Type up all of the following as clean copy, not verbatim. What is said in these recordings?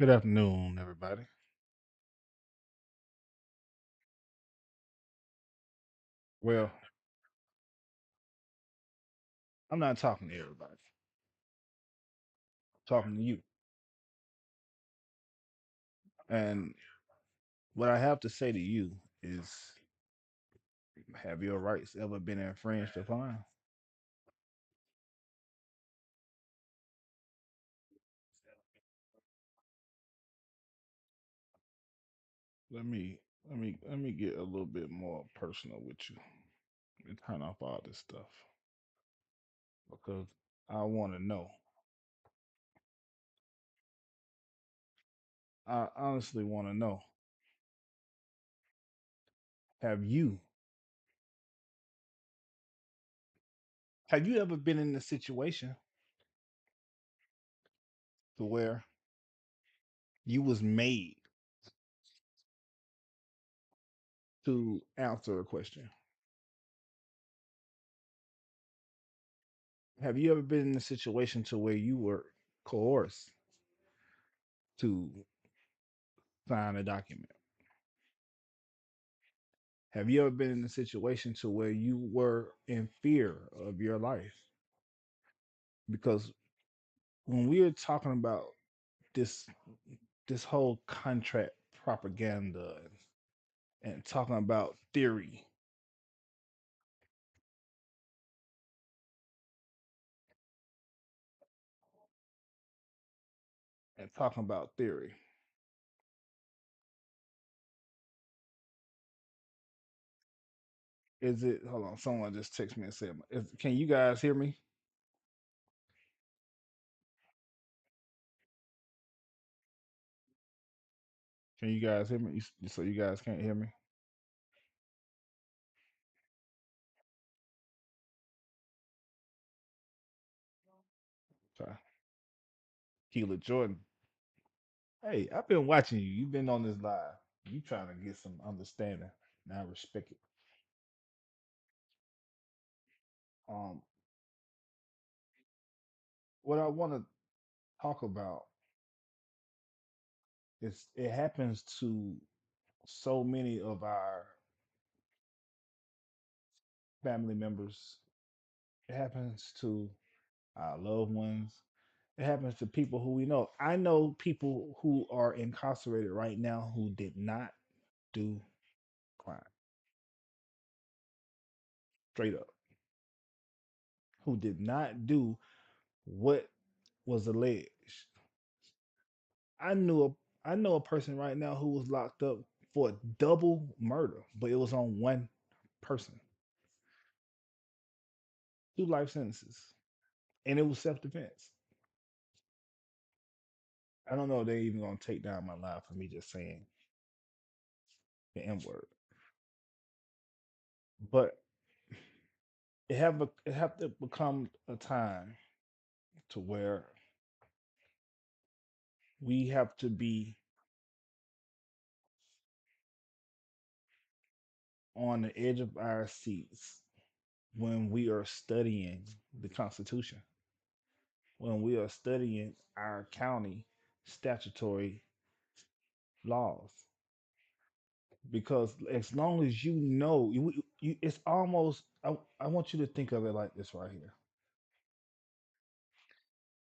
Good afternoon, everybody. Well, I'm not talking to everybody. I'm talking to you. And what I have to say to you is, have your rights ever been infringed upon? Let me get a little bit more personal with you and turn off all this stuff because I want to know. I honestly want to know. Have you have you ever been in a situation to where you was made to answer a question? Have you ever been in a situation to where you were coerced to sign a document? Have you ever been in a situation to where you were in fear of your life? Because when we are talking about this this whole contract propaganda and talking about theory and talking about theory, is it? Hold on, someone just texted me and said, "Can you guys hear me? Can you guys hear me? So you guys can't hear me? Sorry, Keela Jordan. Hey, I've been watching you. You've been on this live. You trying to get some understanding. And I respect it. Um, what I want to talk about is it happens to so many of our family members. It happens to our loved ones. It happens to people who we know. I know people who are incarcerated right now who did not do crime, straight up, who did not do what was alleged. I knew I know a person right now who was locked up for a double murder, but it was on one person, two life sentences, and it was self defense. I don't know if they even gonna take down my life for me just saying the N word, but it have to become a time to where we have to be on the edge of our seats when we are studying the Constitution, when we are studying our county statutory laws. Because as long as you know, it's almost, I want you to think of it like this right here.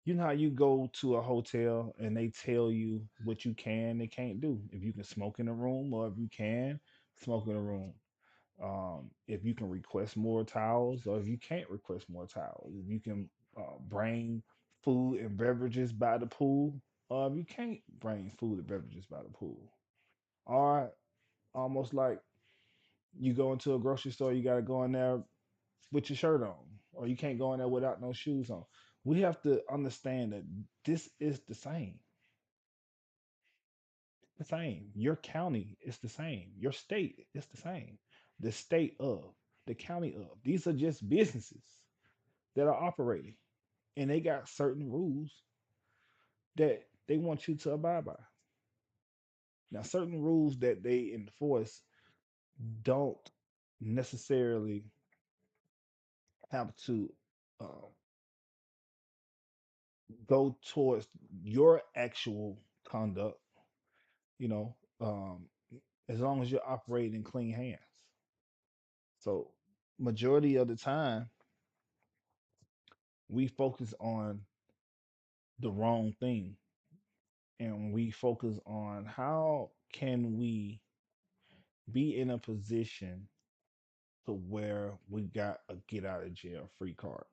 You know how you go to a hotel and they tell you what you can and can't do. If you can smoke in a room or if you can smoke in a room. If you can request more towels or if you can't request more towels. If you can bring food and beverages by the pool or if you can't bring food and beverages by the pool. Or almost like you go into a grocery store, you got to go in there with your shirt on, or you can't go in there without no shoes on. We have to understand that this is the same. The same. Your county is the same. Your state is the same. The state of, the county of. These are just businesses that are operating, and they got certain rules that they want you to abide by. Now, certain rules that they enforce don't necessarily have to uh, go towards your actual conduct, you know, as long as you're operating in clean hands. So, majority of the time, we focus on the wrong thing, and we focus on how can we be in a position to where we got a get out of jail free card.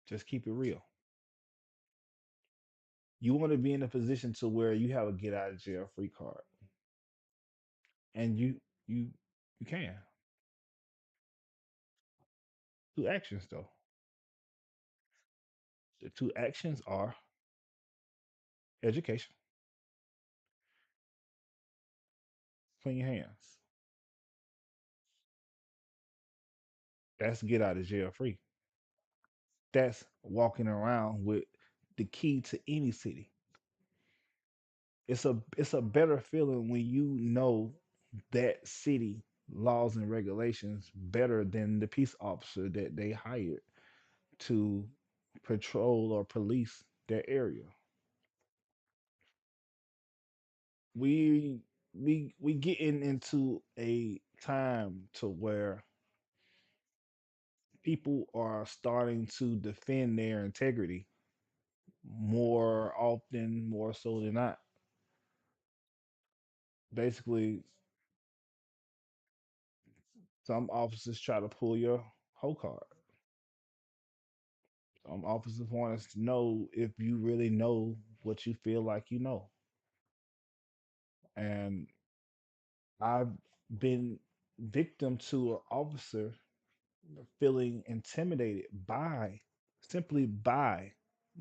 Just keep it real. You want to be in a position to where you have a get out of jail free card, and you you can. Two actions though. The two actions are education, clean your hands. That's get out of jail free. That's walking around with the key to any city. It's a better feeling when you know that city laws and regulations better than the peace officer that they hired to patrol or police their area. We getting into a time to where people are starting to defend their integrity more often, more so than not. Basically, some officers try to pull your whole card. Some officers want us to know if you really know what you feel like you know. And I've been victim to an officer feeling intimidated by simply by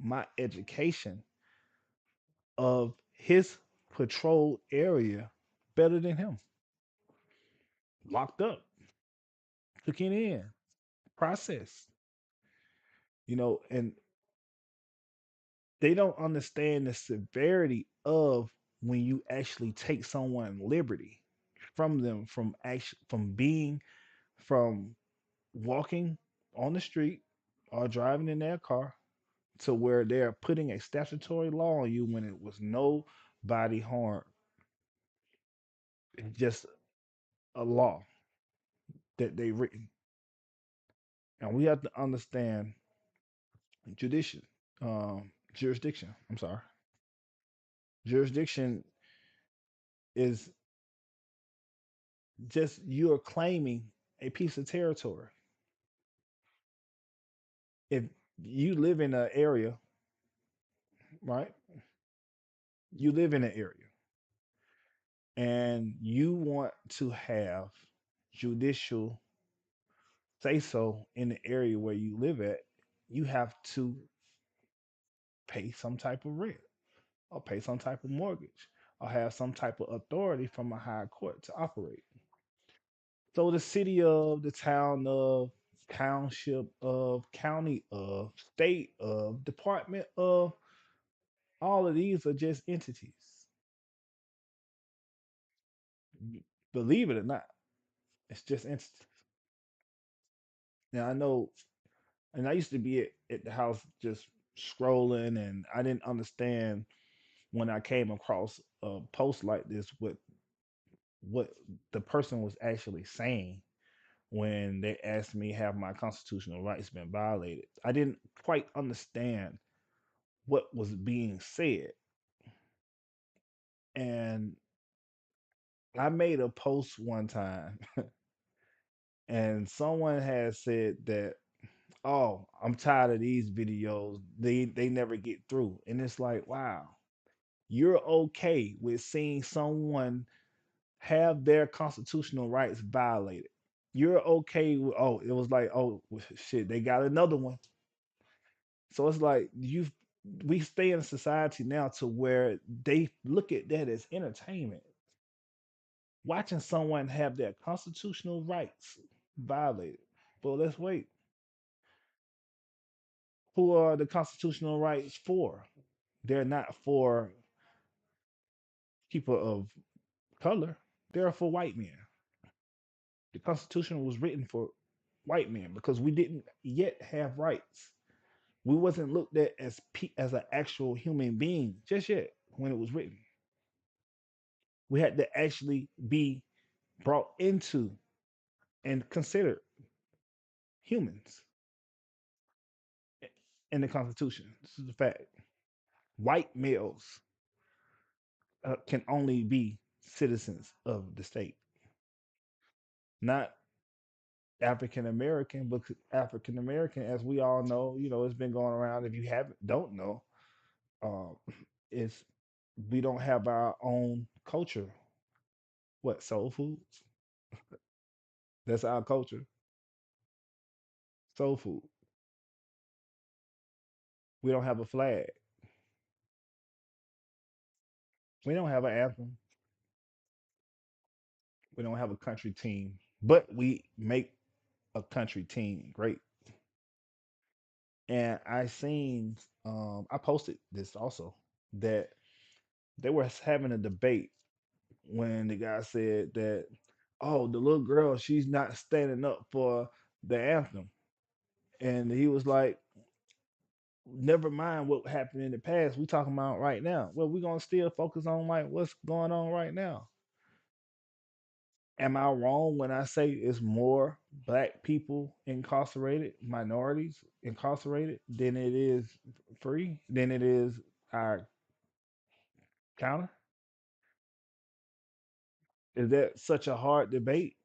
my education of his patrol area better than him. Locked up, took it in, processed, and they don't understand the severity of when you actually take someone liberty from them from being from walking on the street or driving in their car to where they're putting a statutory law on you when it was no body harm. It's just a law that they written. And we have to understand jurisdiction. Jurisdiction. I'm sorry. Jurisdiction is just you're claiming a piece of territory. If you live in an area, right? You live in an area and you want to have judicial say so in the area where you live at, you have to pay some type of rent or pay some type of mortgage or have some type of authority from a higher court to operate. So the city of, the town of, township of, county of, state of, department of, all of these are just entities. Believe it or not, it's just entities. Now I know, and I used to be at the house just scrolling, and I didn't understand when I came across a post like this what the person was actually saying when they asked me have my constitutional rights been violated. I didn't quite understand what was being said. And I made a post one time and someone had said that, oh, I'm tired of these videos. They never get through. And it's like, wow, you're okay with seeing someone have their constitutional rights violated. You're okay with, oh, it was like, oh shit, they got another one. So it's like we stay in a society now to where they look at that as entertainment. Watching someone have their constitutional rights violated. But let's wait. Who are the constitutional rights for? They're not for people of color. They're for white men. The Constitution was written for white men because we didn't yet have rights. We wasn't looked at as as an actual human being just yet. when it was written. We had to actually be brought into and considered humans in the Constitution. This is a fact. White males can only be citizens of the state, not African American, but African American, as we all know, it's been going around. If you haven't, don't know, um, is we don't have our own culture. What, soul foods? That's our culture. Soul food. We don't have a flag. We don't have an anthem. We don't have a country team. But we make a country team great. And I posted this also, that they were having a debate when the guy said that, oh, the little girl, she's not standing up for the anthem. And he was like, never mind what happened in the past. We talking about right now. Well, we're gonna still focus on like what's going on right now. Am I wrong when I say it's more black people incarcerated, minorities incarcerated, than it is free, than it is our counter? Is that such a hard debate?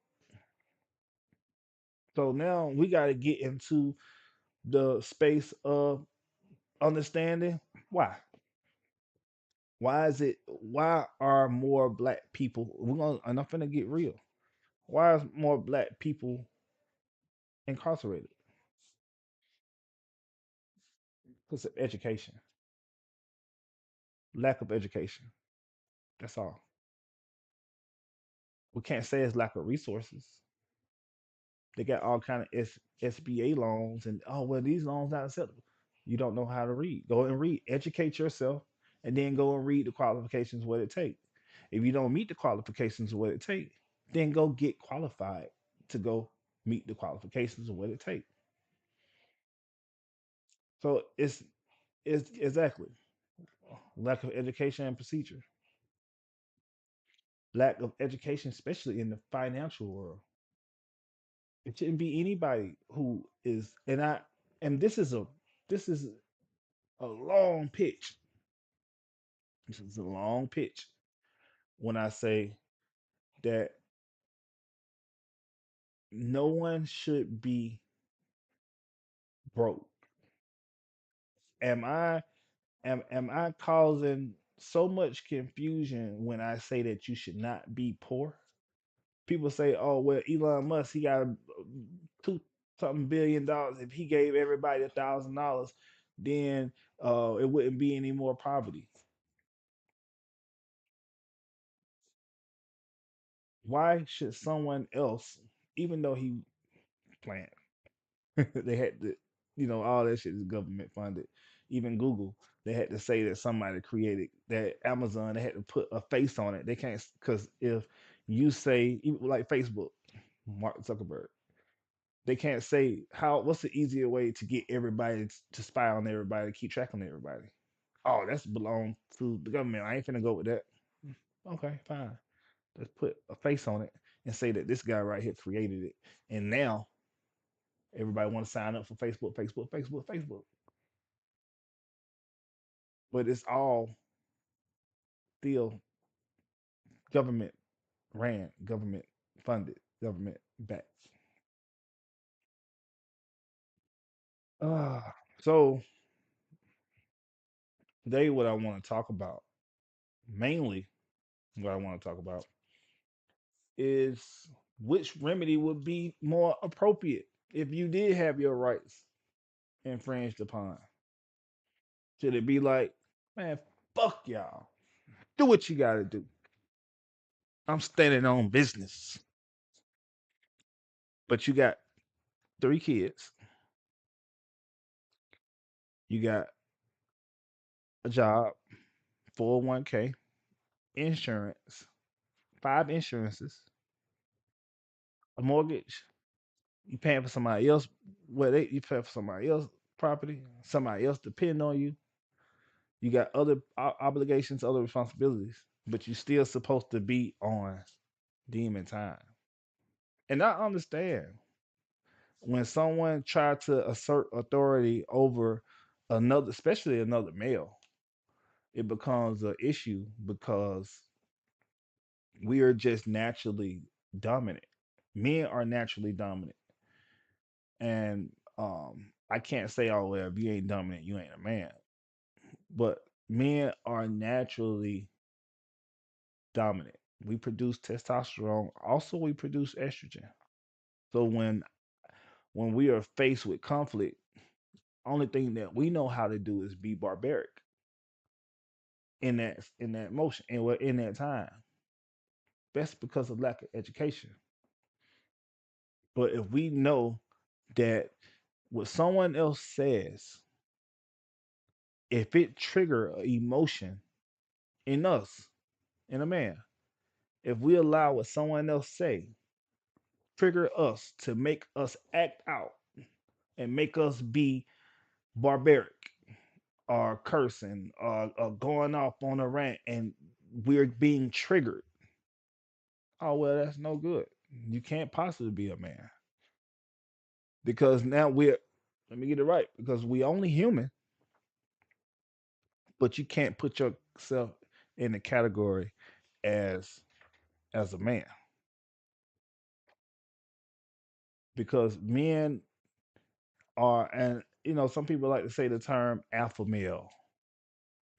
So now we got to get into the space of understanding why. Why is it? Why are more black people? We're gonna, and I'm finna get real. Why is more black people incarcerated? Because of education, lack of education. That's all. We can't say it's lack of resources. They got all kind of SBA loans, and oh well, these loans not acceptable. You don't know how to read. Go and read. Educate yourself, and then go and read the qualifications what it take. If you don't meet the qualifications of what it take, then go get qualified to go meet the qualifications of what it take. So it's exactly lack of education and procedure, lack of education, especially in the financial world. It shouldn't be anybody who is, and this is a long pitch. This is a long pitch when I say that no one should be broke. Am I causing so much confusion when I say that you should not be poor? People say, "Oh well, Elon Musk, he got two something $1 billion. If he gave everybody $1,000, then it wouldn't be any more poverty." Why should someone else, even though he planned, they had to, all that shit is government funded. Even Google, they had to say that somebody created that. Amazon, they had to put a face on it. They can't, because if you say, even like Facebook, Mark Zuckerberg, they can't say what's the easier way to get everybody to spy on everybody, to keep track on everybody. Oh, that's belong to the government. I ain't finna go with that. Okay, fine. Let's put a face on it and say that this guy right here created it. And now everybody want to sign up for Facebook, Facebook, Facebook, Facebook. But it's all still government ran, government funded, government backed. Uh, so today, what I want to talk about, mainly what I want to talk about, is which remedy would be more appropriate if you did have your rights infringed upon. Should it be like, man, fuck y'all, do what you got to do? I'm standing on business. But you got 3 kids, you got a job, 401k, insurance, 5 insurances, a mortgage. You paying for somebody else. You pay for somebody else property. Somebody else depend on you. You got other obligations, other responsibilities, but you still supposed to be on demon time. And I understand when someone try to assert authority over another, especially another male, it becomes an issue because we are just naturally dominant. Men are naturally dominant, and I can't say, oh well, if you ain't dominant, you ain't a man. But men are naturally dominant. We produce testosterone. Also, we produce estrogen. So when we are faced with conflict, only thing that we know how to do is be barbaric in that motion and we're in that time. That's because of lack of education. But if we know that what someone else says, if it trigger an emotion in us, in a man, if we allow what someone else say trigger us to make us act out and make us be barbaric or cursing or going off on a rant and we're being triggered, oh well, that's no good. You can't possibly be a man because now we're, let me get it right, because we only human, but you can't put yourself in the category as a man because men are, and some people like to say the term alpha male.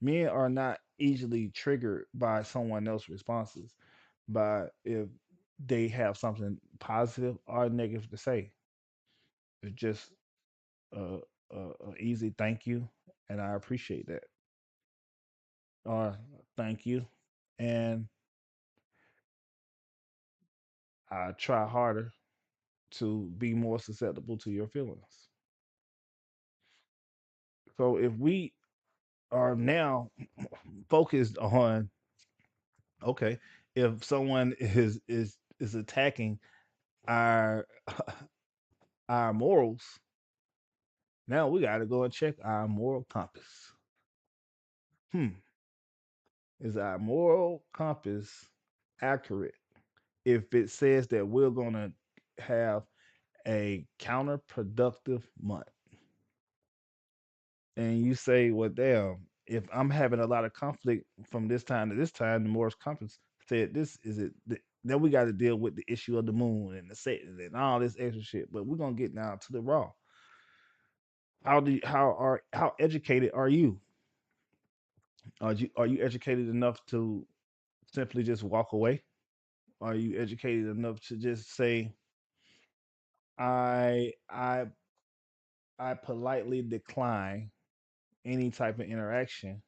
Men are not easily triggered by someone else's responses, by if they have something positive or negative to say. It's just a easy thank you, and I appreciate that, or thank you, and I try harder to be more susceptible to your feelings. So if we are now focused on, okay, if someone is attacking our our morals, now we got to go and check our moral compass. Hmm, is our moral compass accurate if it says that we're going to have a counterproductive month? And you say, well, damn, if I'm having a lot of conflict from this time to this time, the Morris compass said this is it. Then we got to deal with the issue of the moon and the Satan and all this extra shit. But we're gonna get down to the raw. How educated are you? Are you educated enough to simply just walk away? Are you educated enough to just say, I I I politely decline any type of interaction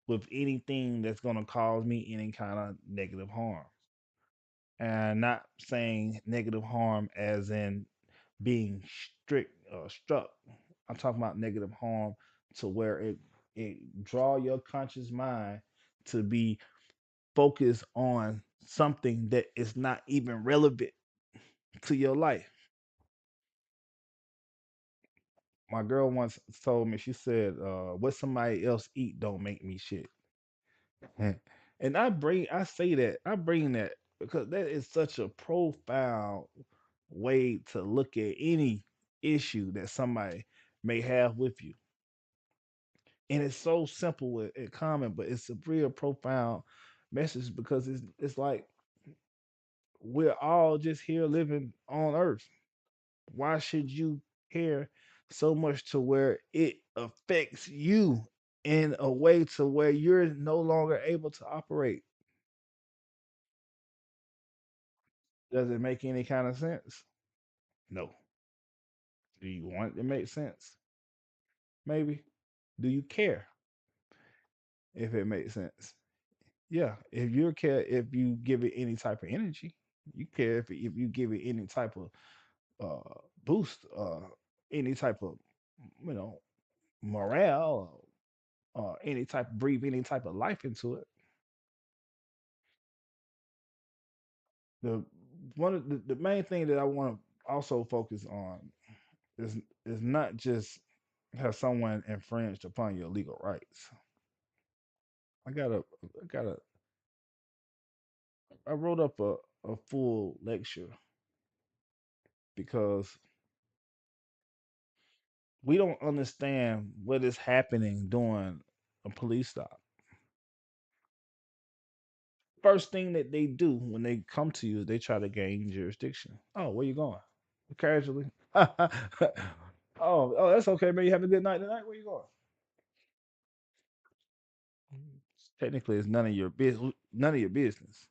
with anything that's going to cause me any kind of negative harm? And not saying negative harm as in being strict struck. I'm talking about negative harm to where it draw your conscious mind to be focused on something that is not even relevant to your life. My girl once told me, she said, what somebody else eat don't make me shit. And I bring that because that is such a profound way to look at any issue that somebody may have with you. And it's so simple and common, but it's a real profound message because it's like we're all just here living on earth. Why should you care so much to where it affects you in a way to where you're no longer able to operate? Does it make any kind of sense? No. Do you want it to make sense? Maybe. Do you care if it makes sense? Yeah. If you care, if you give it any type of energy, you care if you give it any type of boost, any type of you know morale, any type breathe any type of life into it. The one of the main thing that I want to also focus on is is not just have someone infringed upon your legal rights. I got a I got a I wrote up a full lecture because we don't understand what is happening during a police stop. First thing that they do when they come to you is they try to gain jurisdiction. Oh, where you going? Casually. Oh, that's okay, man. You have a good night tonight. Where you going? Technically, it's none of your business. None of your business.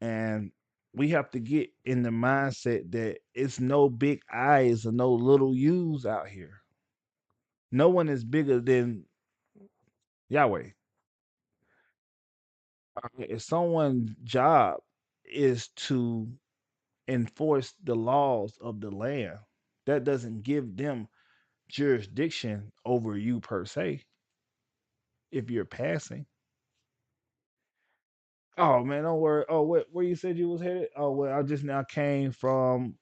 And we have to get in the mindset that it's no big I's or no little U's out here. No one is bigger than Yahweh. If someone's job is to enforce the laws of the land, that doesn't give them jurisdiction over you per se. If you're passing, oh man, don't worry. Oh, where you said you was headed? Oh well, I just now came from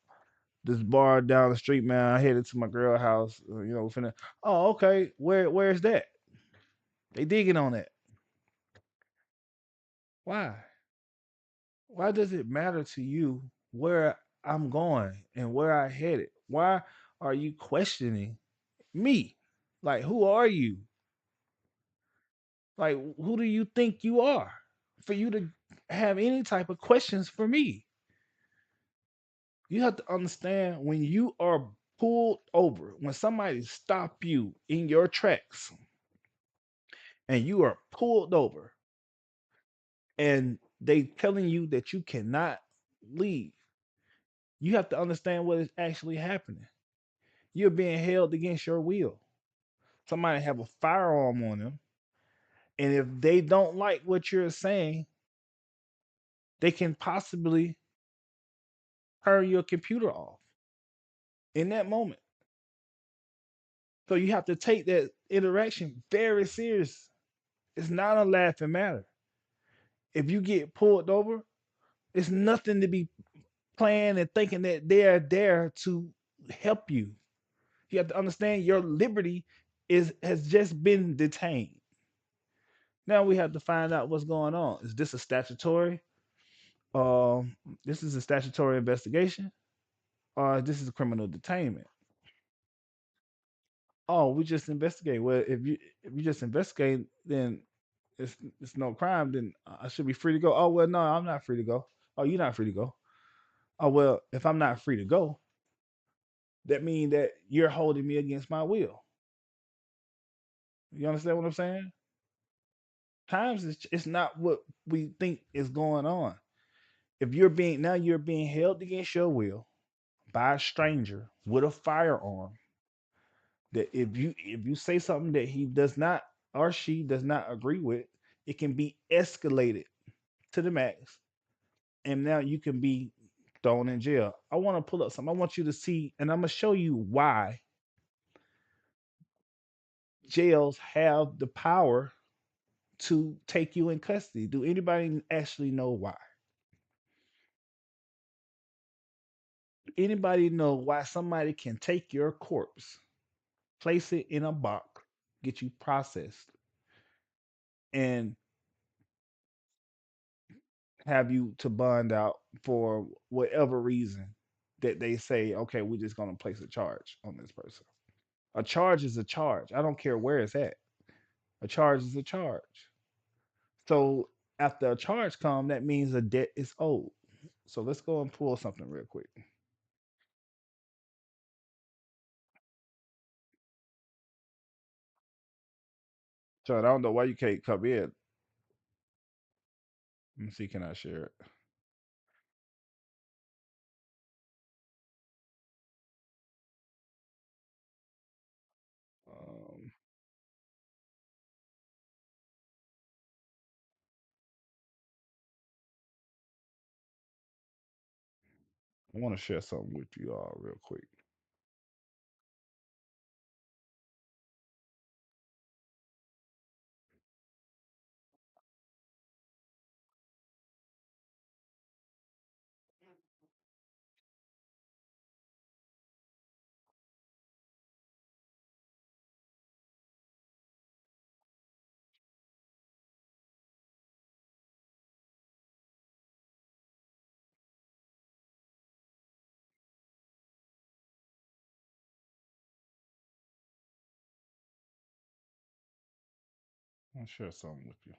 this bar down the street, man. I headed to my girl house. Finna. Oh, okay. Where's that? They digging on that. Why? Why does it matter to you where I'm going and where I headed? Why are you questioning me? Like, who are you? Like, who do you think you are for you to have any type of questions for me? You have to understand when you are pulled over, when somebody stop you in your tracks and you are pulled over and they telling you that you cannot leave, you have to understand what is actually happening. You're being held against your will. Somebody have a firearm on them, and if they don't like what you're saying, they can possibly turn your computer off in that moment. So you have to take that interaction very serious. It's not a laughing matter. If you get pulled over, it's nothing to be playing and thinking that they're there to help you. You have to understand your liberty is has just been detained. Now we have to find out what's going on. Is this a statutory? Um, this is a statutory investigation, or this is a criminal detainment. Oh, we just investigate. Well, if you just investigate, then it's no crime. Then I should be free to go. Oh well, no, I'm not free to go. Oh, you're not free to go. Oh well, if I'm not free to go, that means that you're holding me against my will. You understand what I'm saying? Times it's not what we think is going on. If you're being held against your will by a stranger with a firearm, that if you say something that he does not or she does not agree with, it can be escalated to the max, and now you can be thrown in jail. I want to pull up something. I want you to see, and I'm gonna show you why jails have the power to take you in custody. Do anybody actually know why? Anybody know why somebody can take your corpse, place it in a box, get you processed, and have you to bond out for whatever reason that they say, okay, we're just going to place a charge on this person. A charge is a charge. I don't care where it's at. A charge is a charge. So after a charge comes, that means a debt is owed. So let's go and pull something real quick. So I don't know why you can't come in. Let me see, can I share it? Um, I want to share something with you all real quick. I'll share something with you.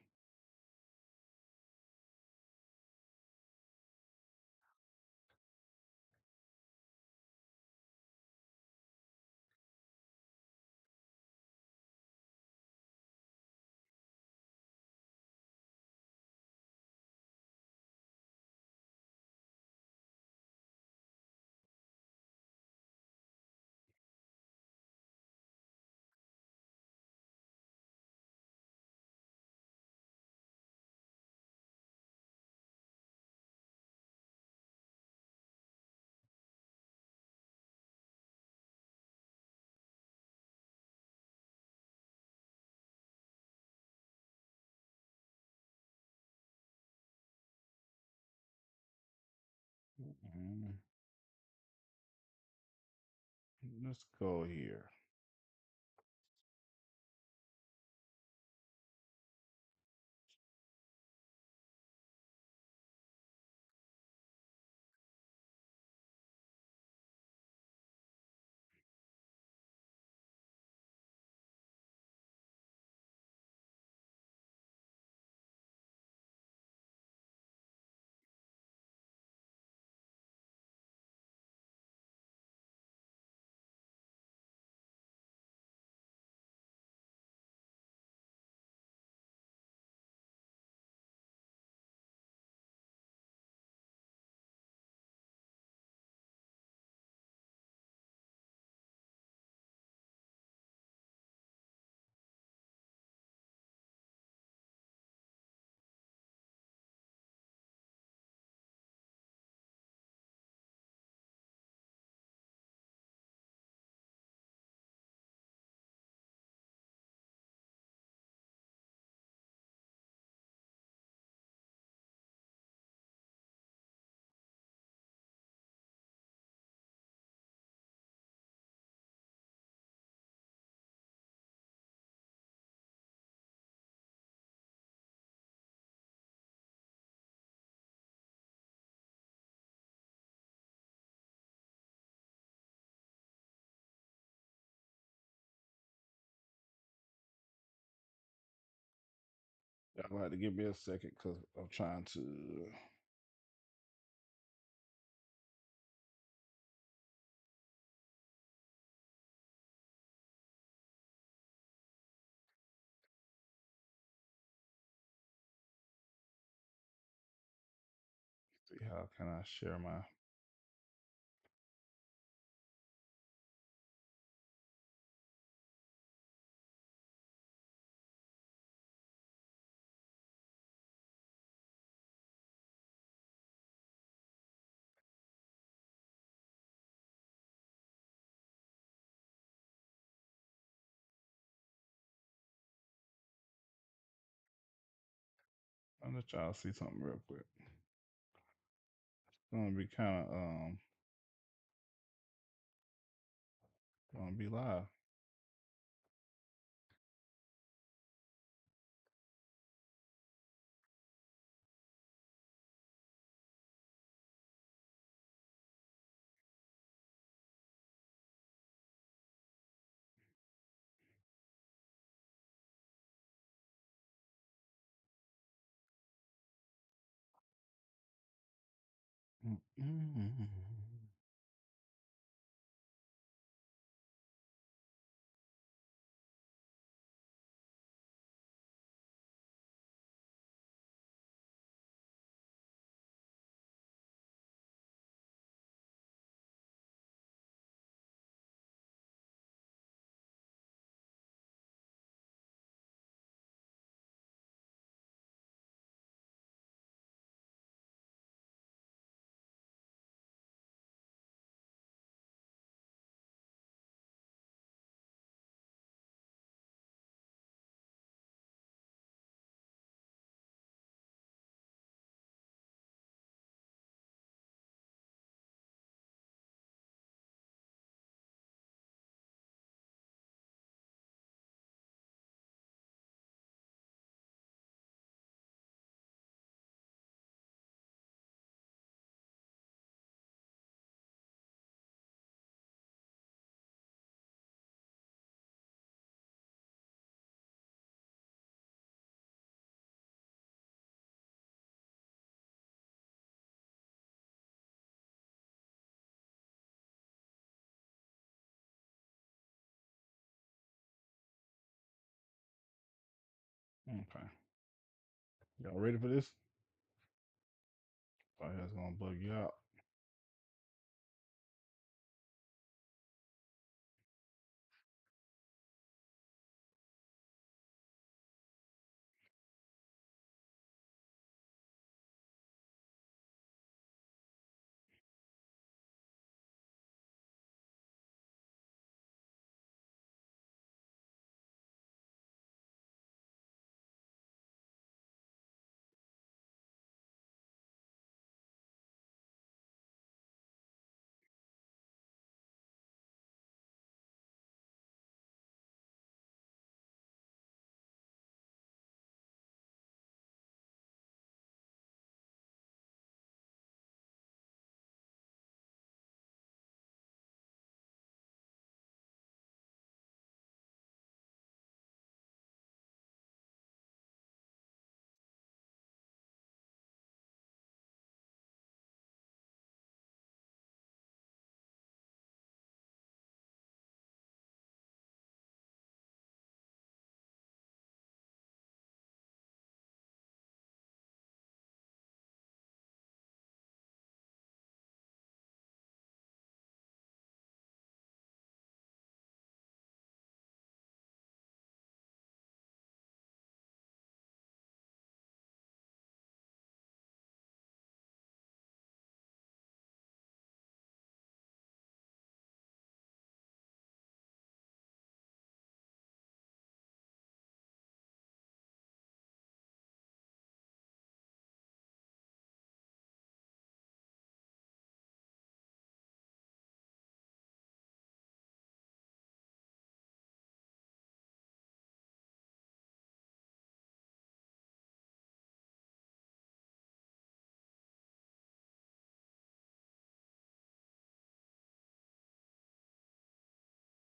Mm, let's go here. Y'all have to give me a second because I'm trying to. See how can I share my. I'm just trying to see something real quick. It's gonna be kind of gonna be live. Mm-mm. Okay. Y'all ready for this? Oh, that's gonna bug you out.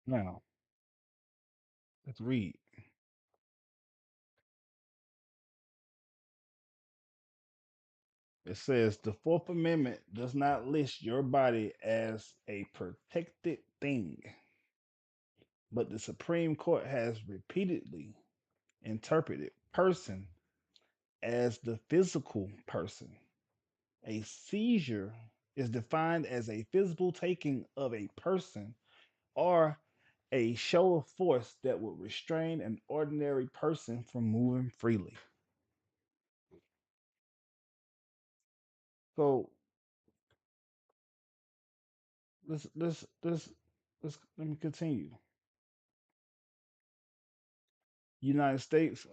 Now, let's read. It says the Fourth Amendment does not list your body as a protected thing, but the Supreme Court has repeatedly interpreted person as the physical person. A seizure is defined as a physical taking of a person or a show of force that would restrain an ordinary person from moving freely. So let me continue. United States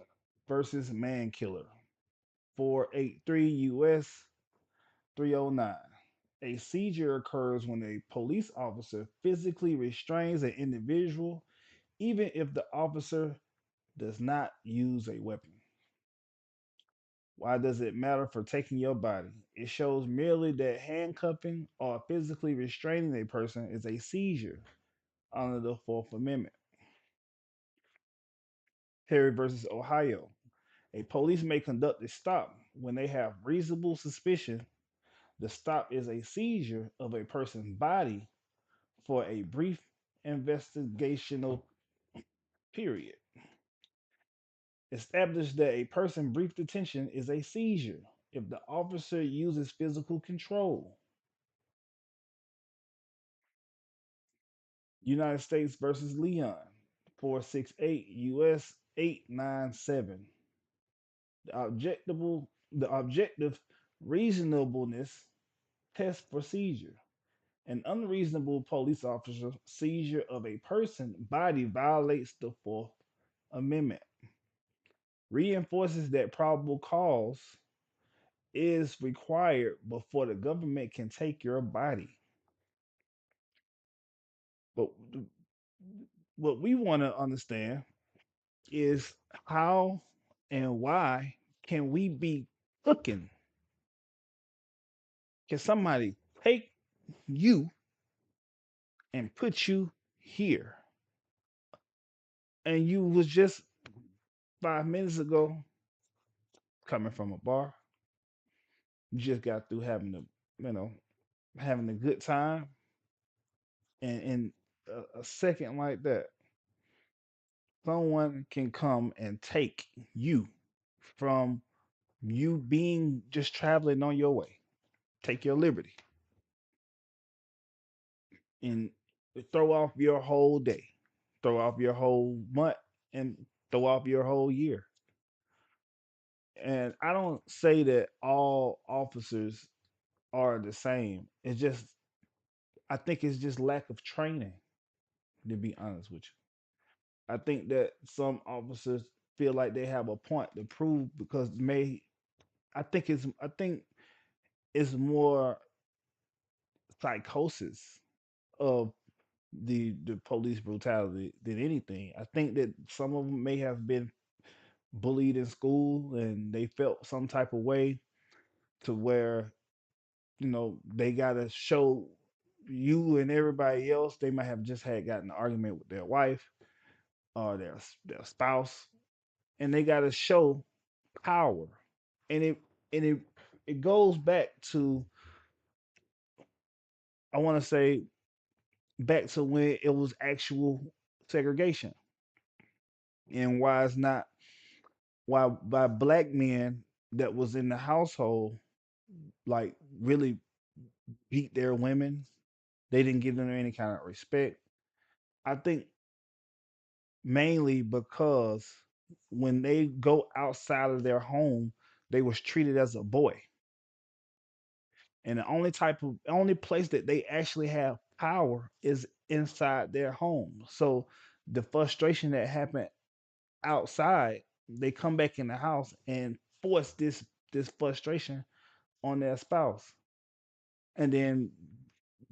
versus man killer. 483 US 309. A seizure occurs when a police officer physically restrains an individual, even if the officer does not use a weapon. Why does it matter for taking your body? It shows merely that handcuffing or physically restraining a person is a seizure under the Fourth Amendment. Perry versus Ohio. A police may conduct a stop when they have reasonable suspicion the stop is a seizure of a person's body for a brief investigational period. Establish that a person brief detention is a seizure if the officer uses physical control. United States versus Leon, 468 US 897. The objective reasonableness test for seizure. An unreasonable police officer seizure of a person body violates the Fourth Amendment. Reinforces that probable cause is required before the government can take your body. But what we want to understand is how and why can we be looking? Can somebody take you and put you here? And you was just 5 minutes ago coming from a bar. You just got through you know, having a good time, and in a second like that, someone can come and take you. from you being just traveling on your way. Take your liberty and throw off your whole day, throw off your whole month, and throw off your whole year. And I don't say that all officers are the same. It's just, I think it's just lack of training, to be honest with you. I think that some officers feel like they have a point to prove because I think it's more psychosis of the police brutality than anything. I think that some of them may have been bullied in school and they felt some type of way to where they gotta show you and everybody else. They might have just had gotten an argument with their wife or their spouse, and they gotta show power. And it goes back to, I want to say, back to when it was actual segregation, and why it's not, why by black men that was in the household like really beat their women. They didn't give them any kind of respect. I think mainly because when they go outside of their home, they was treated as a boy. And the only place that they actually have power is inside their home. So the frustration that happened outside, they come back in the house and force this frustration on their spouse. And then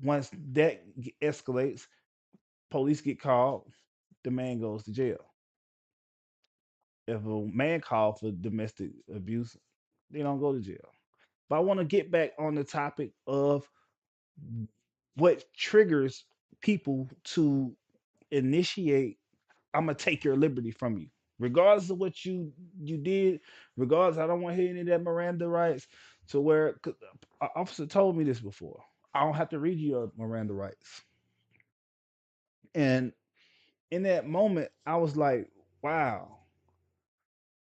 once that escalates, police get called, the man goes to jail. If a man called for domestic abuse, they don't go to jail. But I want to get back on the topic of what triggers people to initiate, I'm gonna take your liberty from you. Regardless of what you did, regardless, I don't want to hear any of that Miranda rights. To where 'cause a officer told me this before. I don't have to read you your Miranda rights. And in that moment, I was like, wow,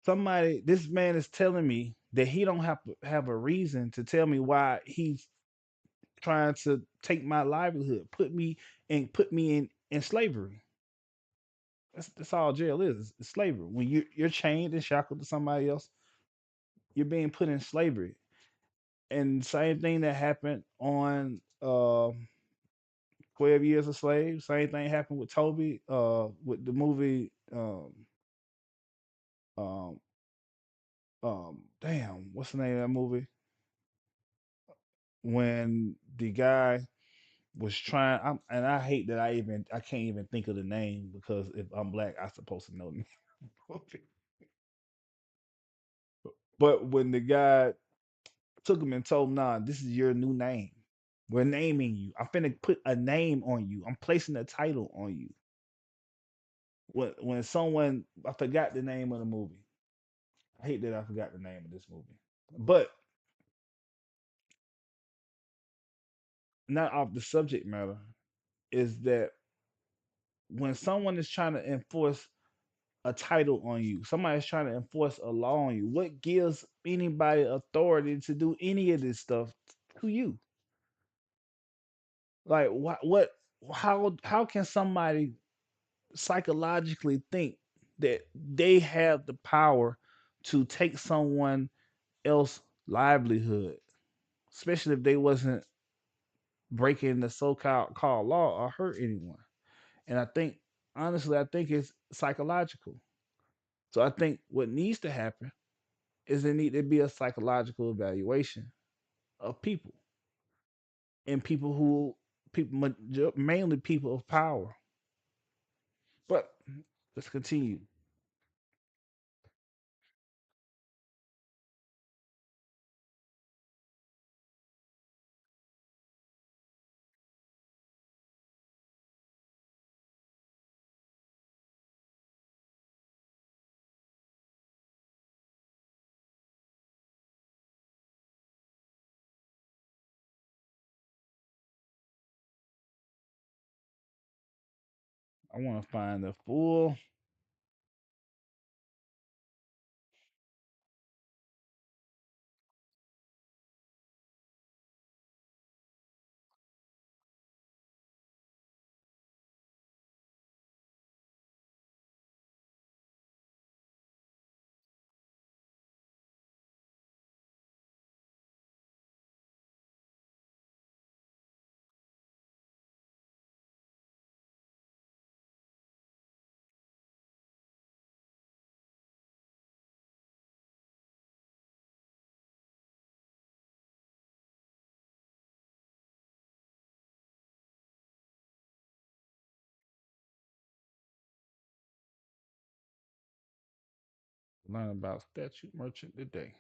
this man is telling me that he don't have to have a reason to tell me why he's trying to take my livelihood, put me in slavery. That's all jail is. It's slavery. When you're chained and shackled to somebody else, you're being put in slavery. And same thing that happened on 12 Years a Slave. Same thing happened with Toby, with the movie um damn, what's the name of that movie? When the guy was trying, and I hate that I can't even think of the name because if I'm black, I'm supposed to know the name. But when the guy took him and told him, "Nah, this is your new name. We're naming you. I'm finna put a name on you. I'm placing a title on you." When someone, I forgot the name of the movie. I hate that I forgot the name of this movie. But not off the subject matter, is that when someone is trying to enforce a title on you, somebody's trying to enforce a law on you, what gives anybody authority to do any of this stuff to you? Like what how can somebody psychologically think that they have the power to take someone else livelihood, especially if they wasn't breaking the so called law or hurt anyone? And I think, honestly, I think it's psychological. So I think what needs to happen is there need to be a psychological evaluation of people, and mainly people of power. But let's continue. I want to find the full. Learn about statute merchant today.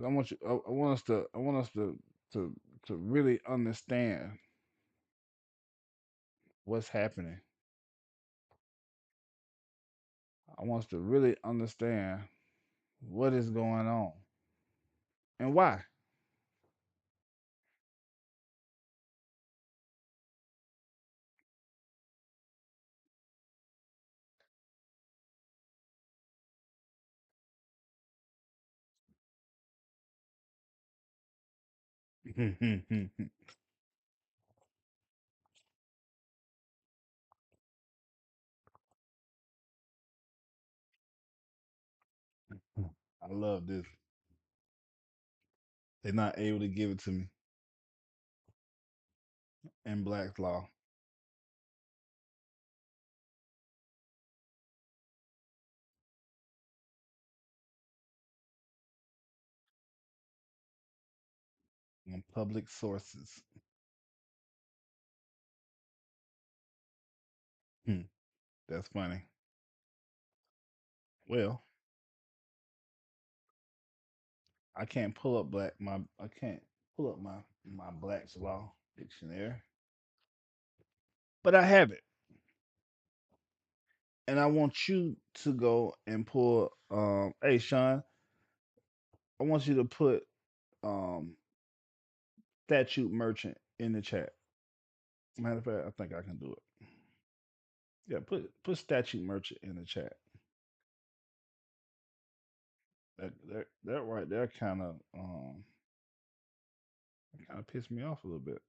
I want us to. I want us to to really understand what's happening. I want us to really understand what is going on and why. I love this. They're not able to give it to me in Black's Law. On public sources. Hmm, that's funny. Well, I can't pull up my Black's Law dictionary, but I have it, and I want you to go and pull. Hey, Sean, I want you to put um statute merchant in the chat. Matter of fact, I think I can do it. Yeah, put statute merchant in the chat. That right there kind of pissed me off a little bit.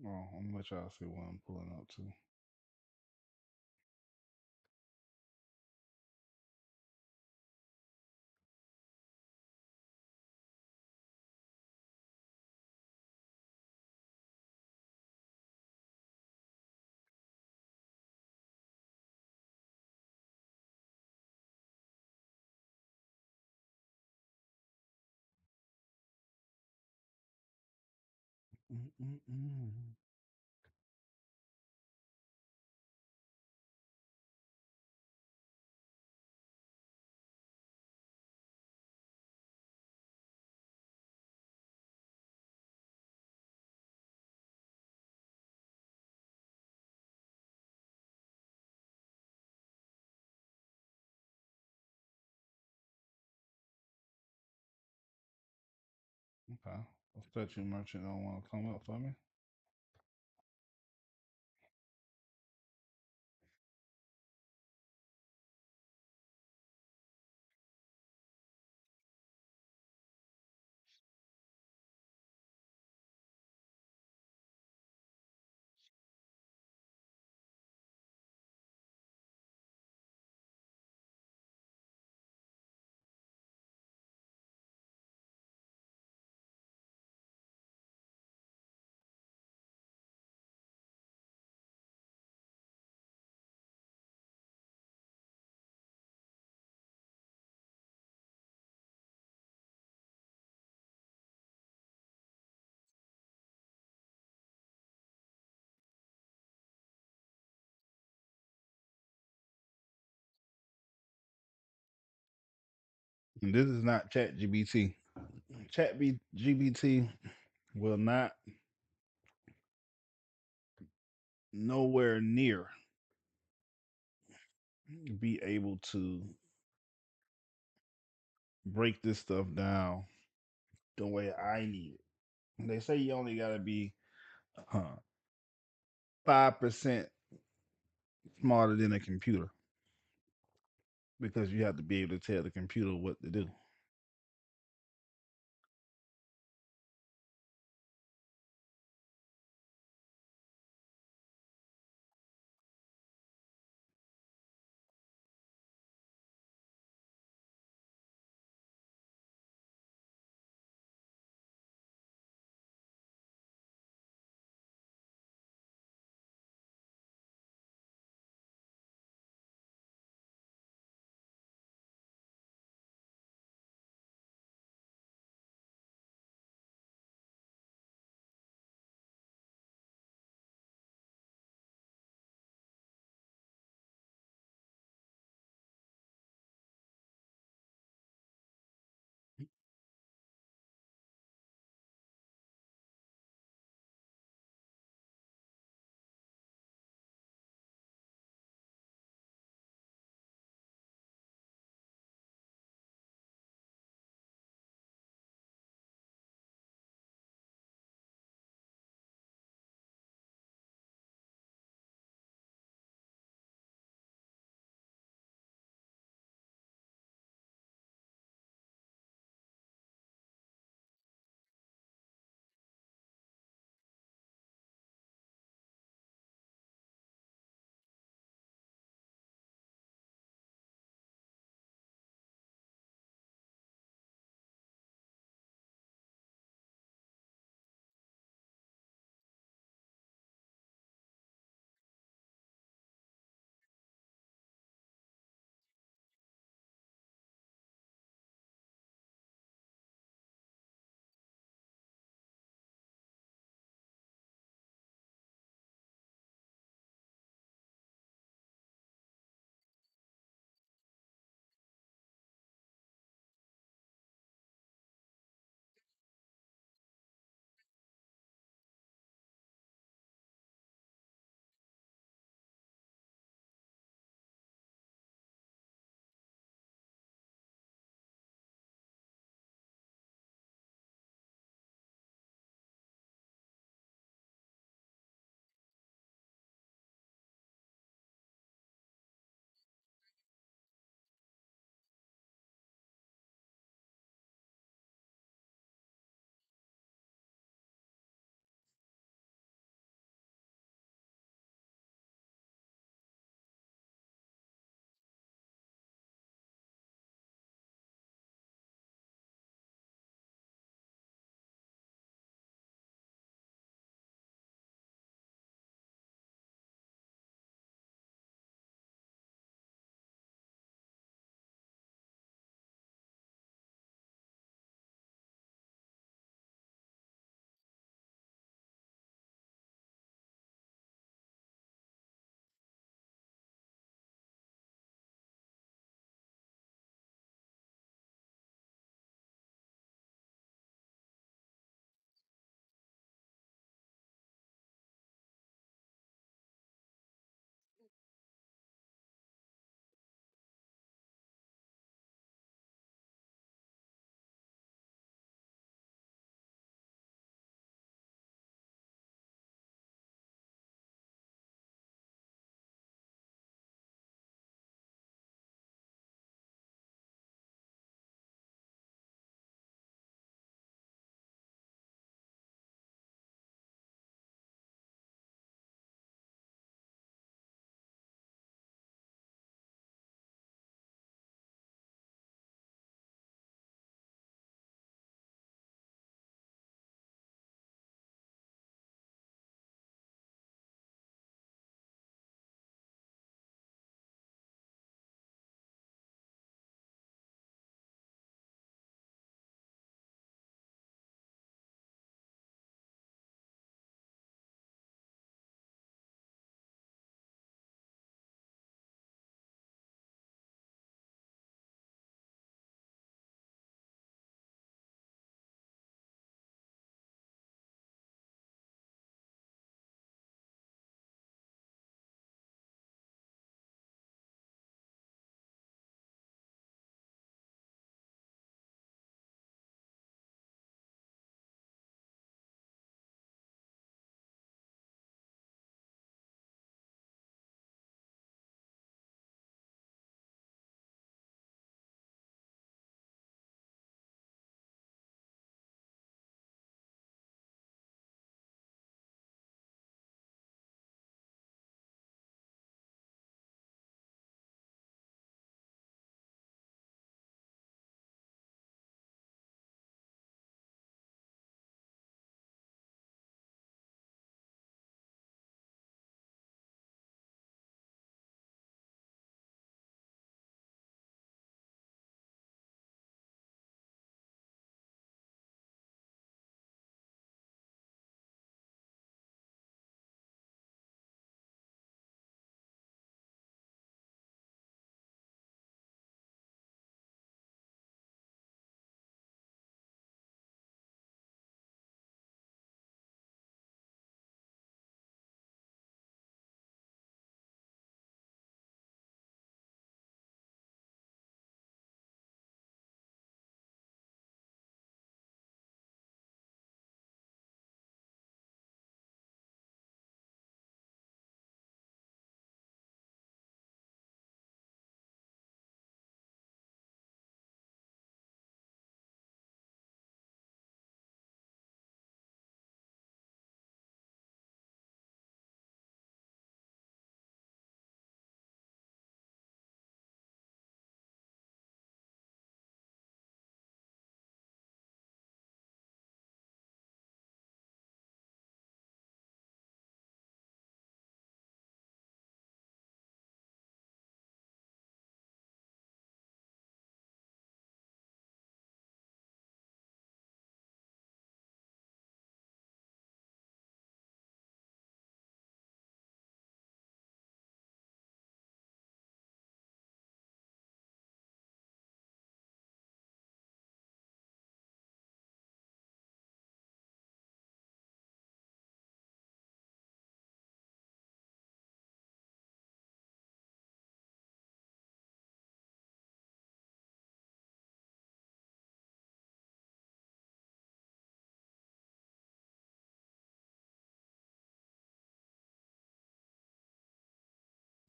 Oh, I'm gonna let y'all see what I'm pulling up to. Mm-mm-mm. Okay. A statute merchant don't want to come up for me. This is not Chat GBT. GBT will not nowhere near be able to break this stuff down the way I need it. They say you only got to be 5% smarter than a computer because you have to be able to tell the computer what to do.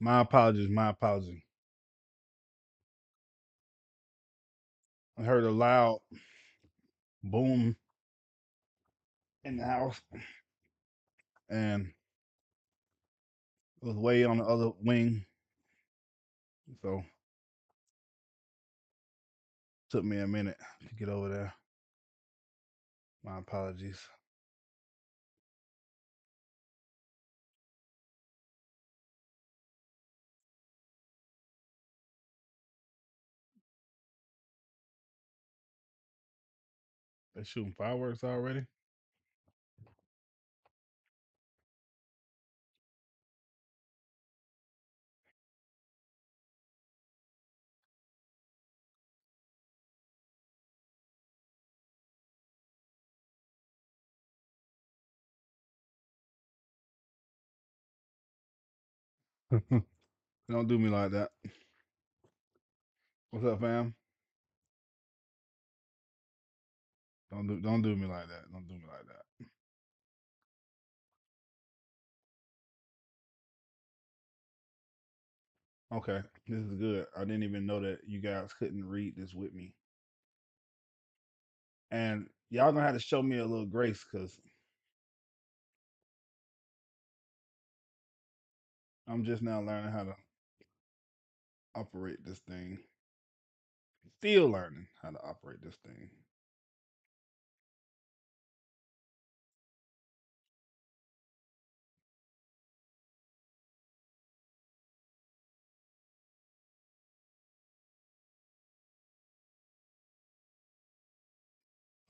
My apologies. My apologies. I heard a loud boom in the house, and it was way on the other wing, so took me a minute to get over there. My apologies. They shooting fireworks already. Don't do me like that. What's up, fam? Don't do me like that. Don't do me like that. Okay, this is good. I didn't even know that you guys couldn't read this with me, and y'all gonna have to show me a little grace because I'm just now learning how to operate this thing. Still learning how to operate this thing.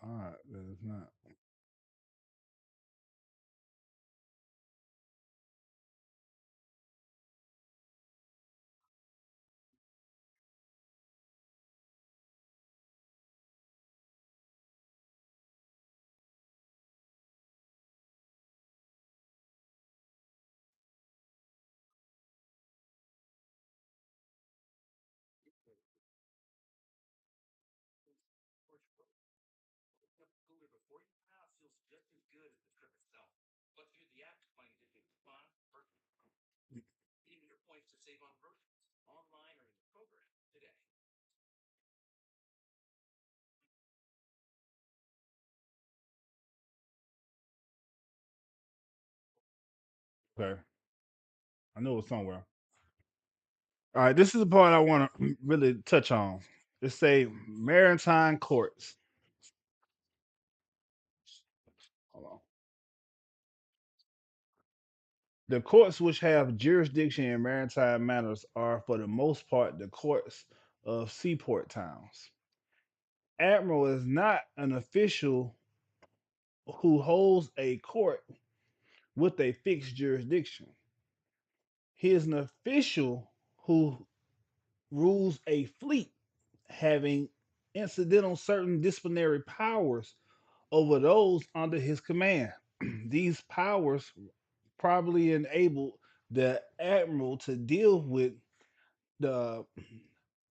All right, it's not. Okay, I know it's somewhere. All right, this is the part I want to really touch on. It say maritime courts. Hold on. The courts which have jurisdiction in maritime matters are, for the most part, the courts of seaport towns. Admiral is not an official who holds a court with a fixed jurisdiction. He is an official who rules a fleet having incidental certain disciplinary powers over those under his command. These powers probably enable the admiral to deal with the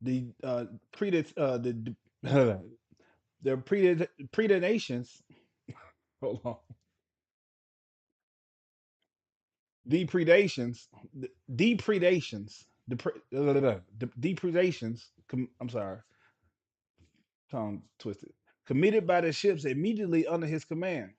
the the the predations. Hold on, depredations, depredations, depredations. I'm sorry, tongue twisted. Committed by the ships immediately under his command,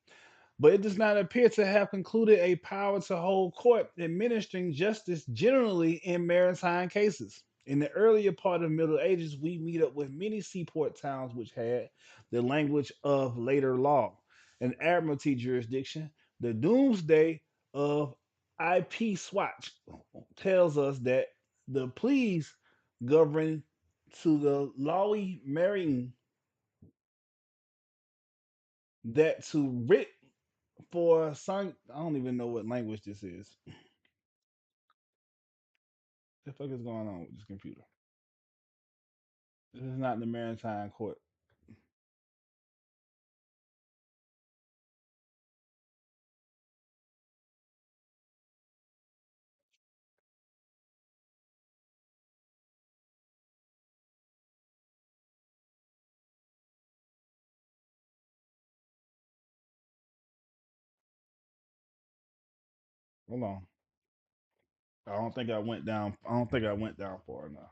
but it does not appear to have concluded a power to hold court administering justice generally in maritime cases. In the earlier part of the Middle Ages, we meet up with many seaport towns which had the language of later law and admiralty jurisdiction. The Doomsday of IP Swatch tells us that the pleas govern to the lawy marrying that to writ for some. I don't even know what language this is. What the fuck is going on with this computer? This is not the maritime court. Hold on. I don't think I went down. I don't think I went down far enough.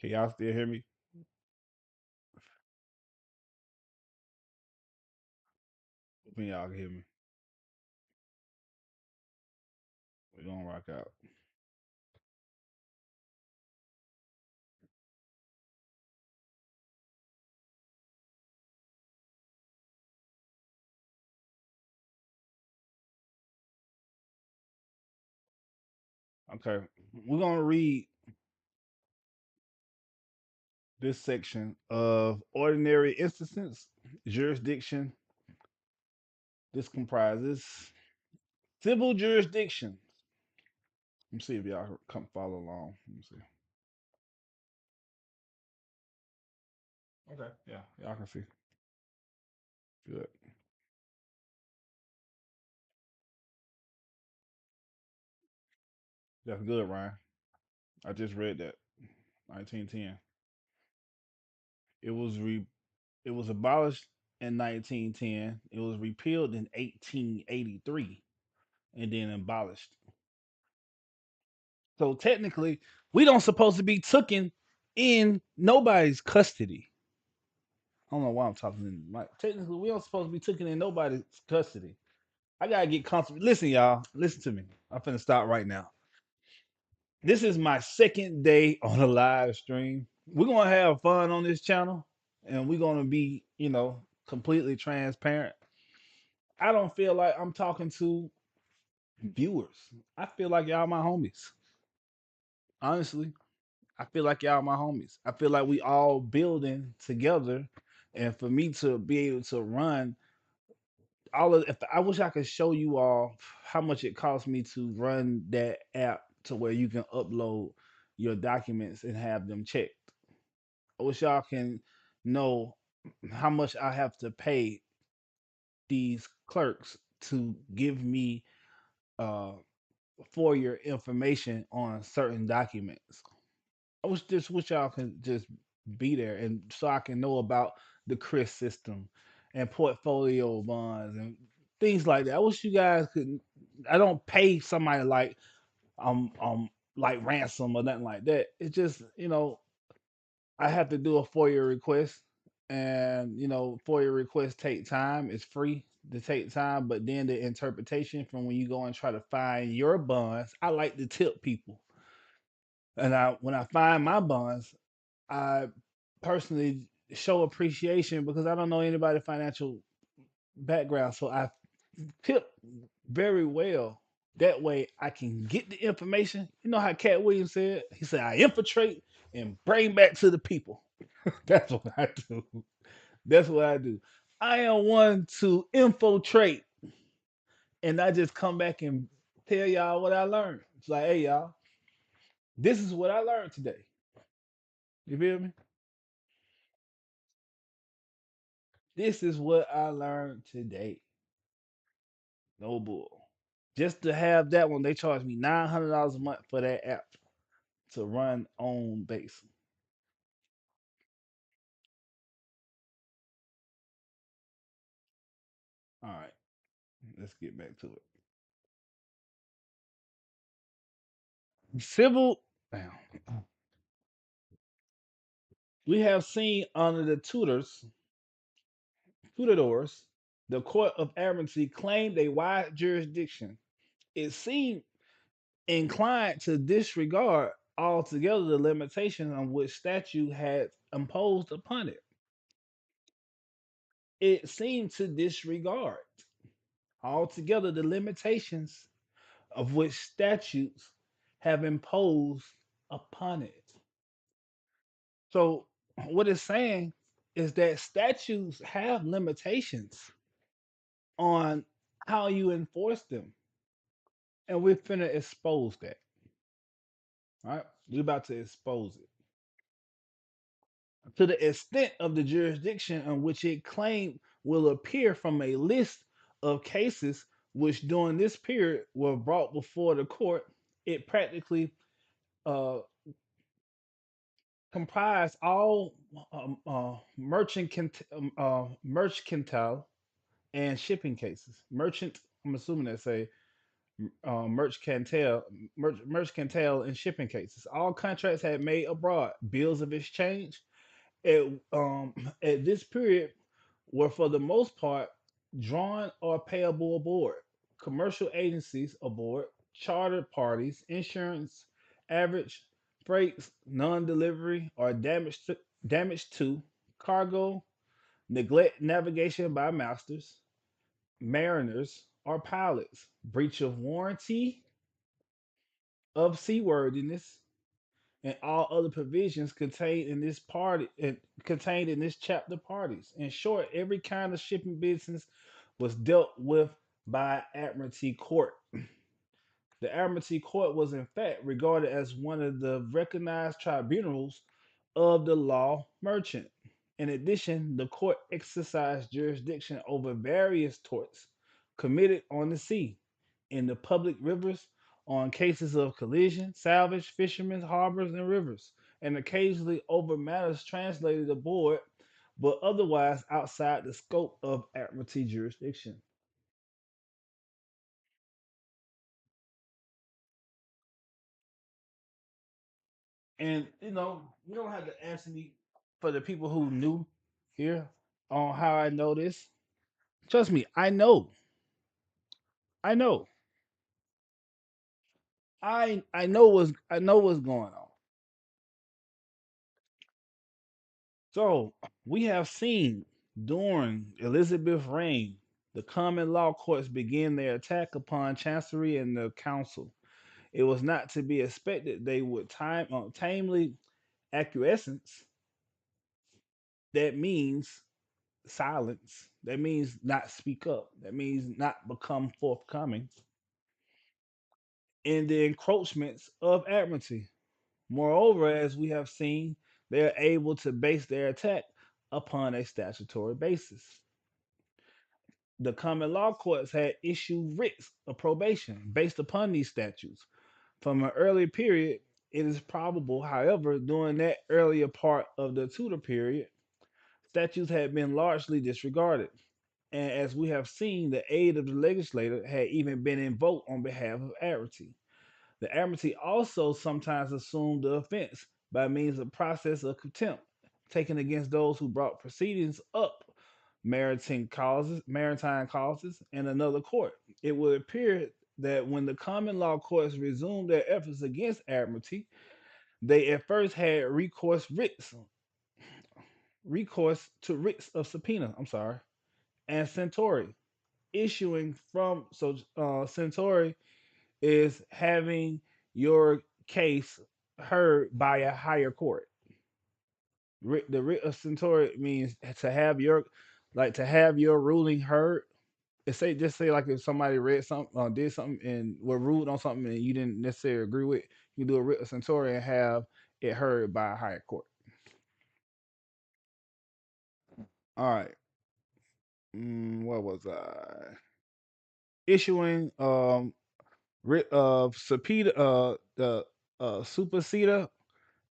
Can y'all still hear me? When y'all can hear me, we're gonna rock out. Okay, we're gonna read this section of ordinary instances, jurisdiction. This comprises civil jurisdiction. Let me see if y'all come follow along. Let me see. Okay, yeah, y'all can see. Good. That's good, Ryan. I just read that. 1910. It was it was abolished in 1910. It was repealed in 1883 and then abolished. So technically, we don't supposed to be taken in nobody's custody. I don't know why I'm talking in like technically we don't supposed to be taken in nobody's custody. I gotta get comfortable. Listen, y'all, listen to me. I'm finna stop right now. This is my second day on a live stream. We're gonna have fun on this channel, and we're gonna be, completely transparent. I don't feel like I'm talking to viewers. I feel like y'all my homies. Honestly, I feel like y'all my homies. I feel like we all building together, and for me to be able to run all of, if I wish I could show you all how much it cost me to run that app to where you can upload your documents and have them checked. I wish y'all can know how much I have to pay these clerks to give me uh for your information on certain documents. I wish y'all can just be there and so I can know about the Chris system and portfolio bonds and things like that. I wish you guys could. I don't pay somebody um um like ransom or nothing like that. It's just I have to do a FOIA request, and FOIA requests take time. It's free to take time, but then the interpretation from when you go and try to find your bonds, I like to tip people, and I when I find my bonds, I personally show appreciation because I don't know anybody financial background, so I tip very well. That way, I can get the information. You know how Cat Williams said? He said, "I infiltrate and bring back to the people." That's what I do. That's what I do. I am one to infiltrate, and I just come back and tell y'all what I learned. It's like, hey, y'all, this is what I learned today. You feel me? This is what I learned today. No bull. Just to have that one, they charge me $900 a month for that app to run on base. All right, let's get back to it. Civil. Damn. We have seen under the tutors, the Court of Admiralty claimed a wide jurisdiction. It seemed inclined to disregard altogether the limitations on which statute had imposed upon it. It seemed to disregard altogether the limitations of which statutes have imposed upon it. So, what it's saying is that statutes have limitations on how you enforce them. And we're finna expose that. All right. We're about to expose it. To the extent of the jurisdiction on which it claimed will appear from a list of cases which during this period were brought before the court, it practically uh, comprised all mercantile and shipping cases. Merchant, I'm assuming they say mercantile and shipping cases. All contracts had made abroad. Bills of exchange at at this period were for the most part drawn or payable aboard. Commercial agencies aboard, chartered parties, insurance, average freights, non-delivery or damage to cargo, neglect navigation by masters, mariners, or pilots, breach of warranty of seaworthiness, and all other provisions contained in this chapter parties. In short, every kind of shipping business was dealt with by Admiralty Court. The Admiralty Court was in fact regarded as one of the recognized tribunals of the law merchant. In addition, the court exercised jurisdiction over various torts committed on the sea, in the public rivers, on cases of collision, salvage, fishermen, harbors, and rivers, and occasionally over matters translated aboard but otherwise outside the scope of Admiralty jurisdiction. And you don't have to answer me for the people who knew here on how I know this. Trust me, I know. I know. I know what's going on. So we have seen during Elizabeth's reign, the common law courts begin their attack upon Chancery and the Council. It was not to be expected they would tamely acquiescence. That means silence. That means not speak up. That means not become forthcoming in the encroachments of Admiralty. Moreover, as we have seen, they are able to base their attack upon a statutory basis. The common law courts had issued writs of probation based upon these statutes. From an early period, it is probable, however, during that earlier part of the Tudor period, statutes had been largely disregarded. And as we have seen, the aid of the legislator had even been invoked on behalf of Admiralty. The Admiralty also sometimes assumed the offense by means of process of contempt taken against those who brought proceedings up maritime causes in another court. It would appear that when the common law courts resumed their efforts against Admiralty, they at first had recourse to writs of subpoena. I'm sorry, and Centauri issuing from Centauri is having your case heard by a higher court. The writ of Centauri means to have your ruling heard. It say just say like if somebody read something did something and were ruled on something and you didn't necessarily agree with, you do a writ of Centauri and have it heard by a higher court. All right. What was I issuing? Writ of subpoena, the superseda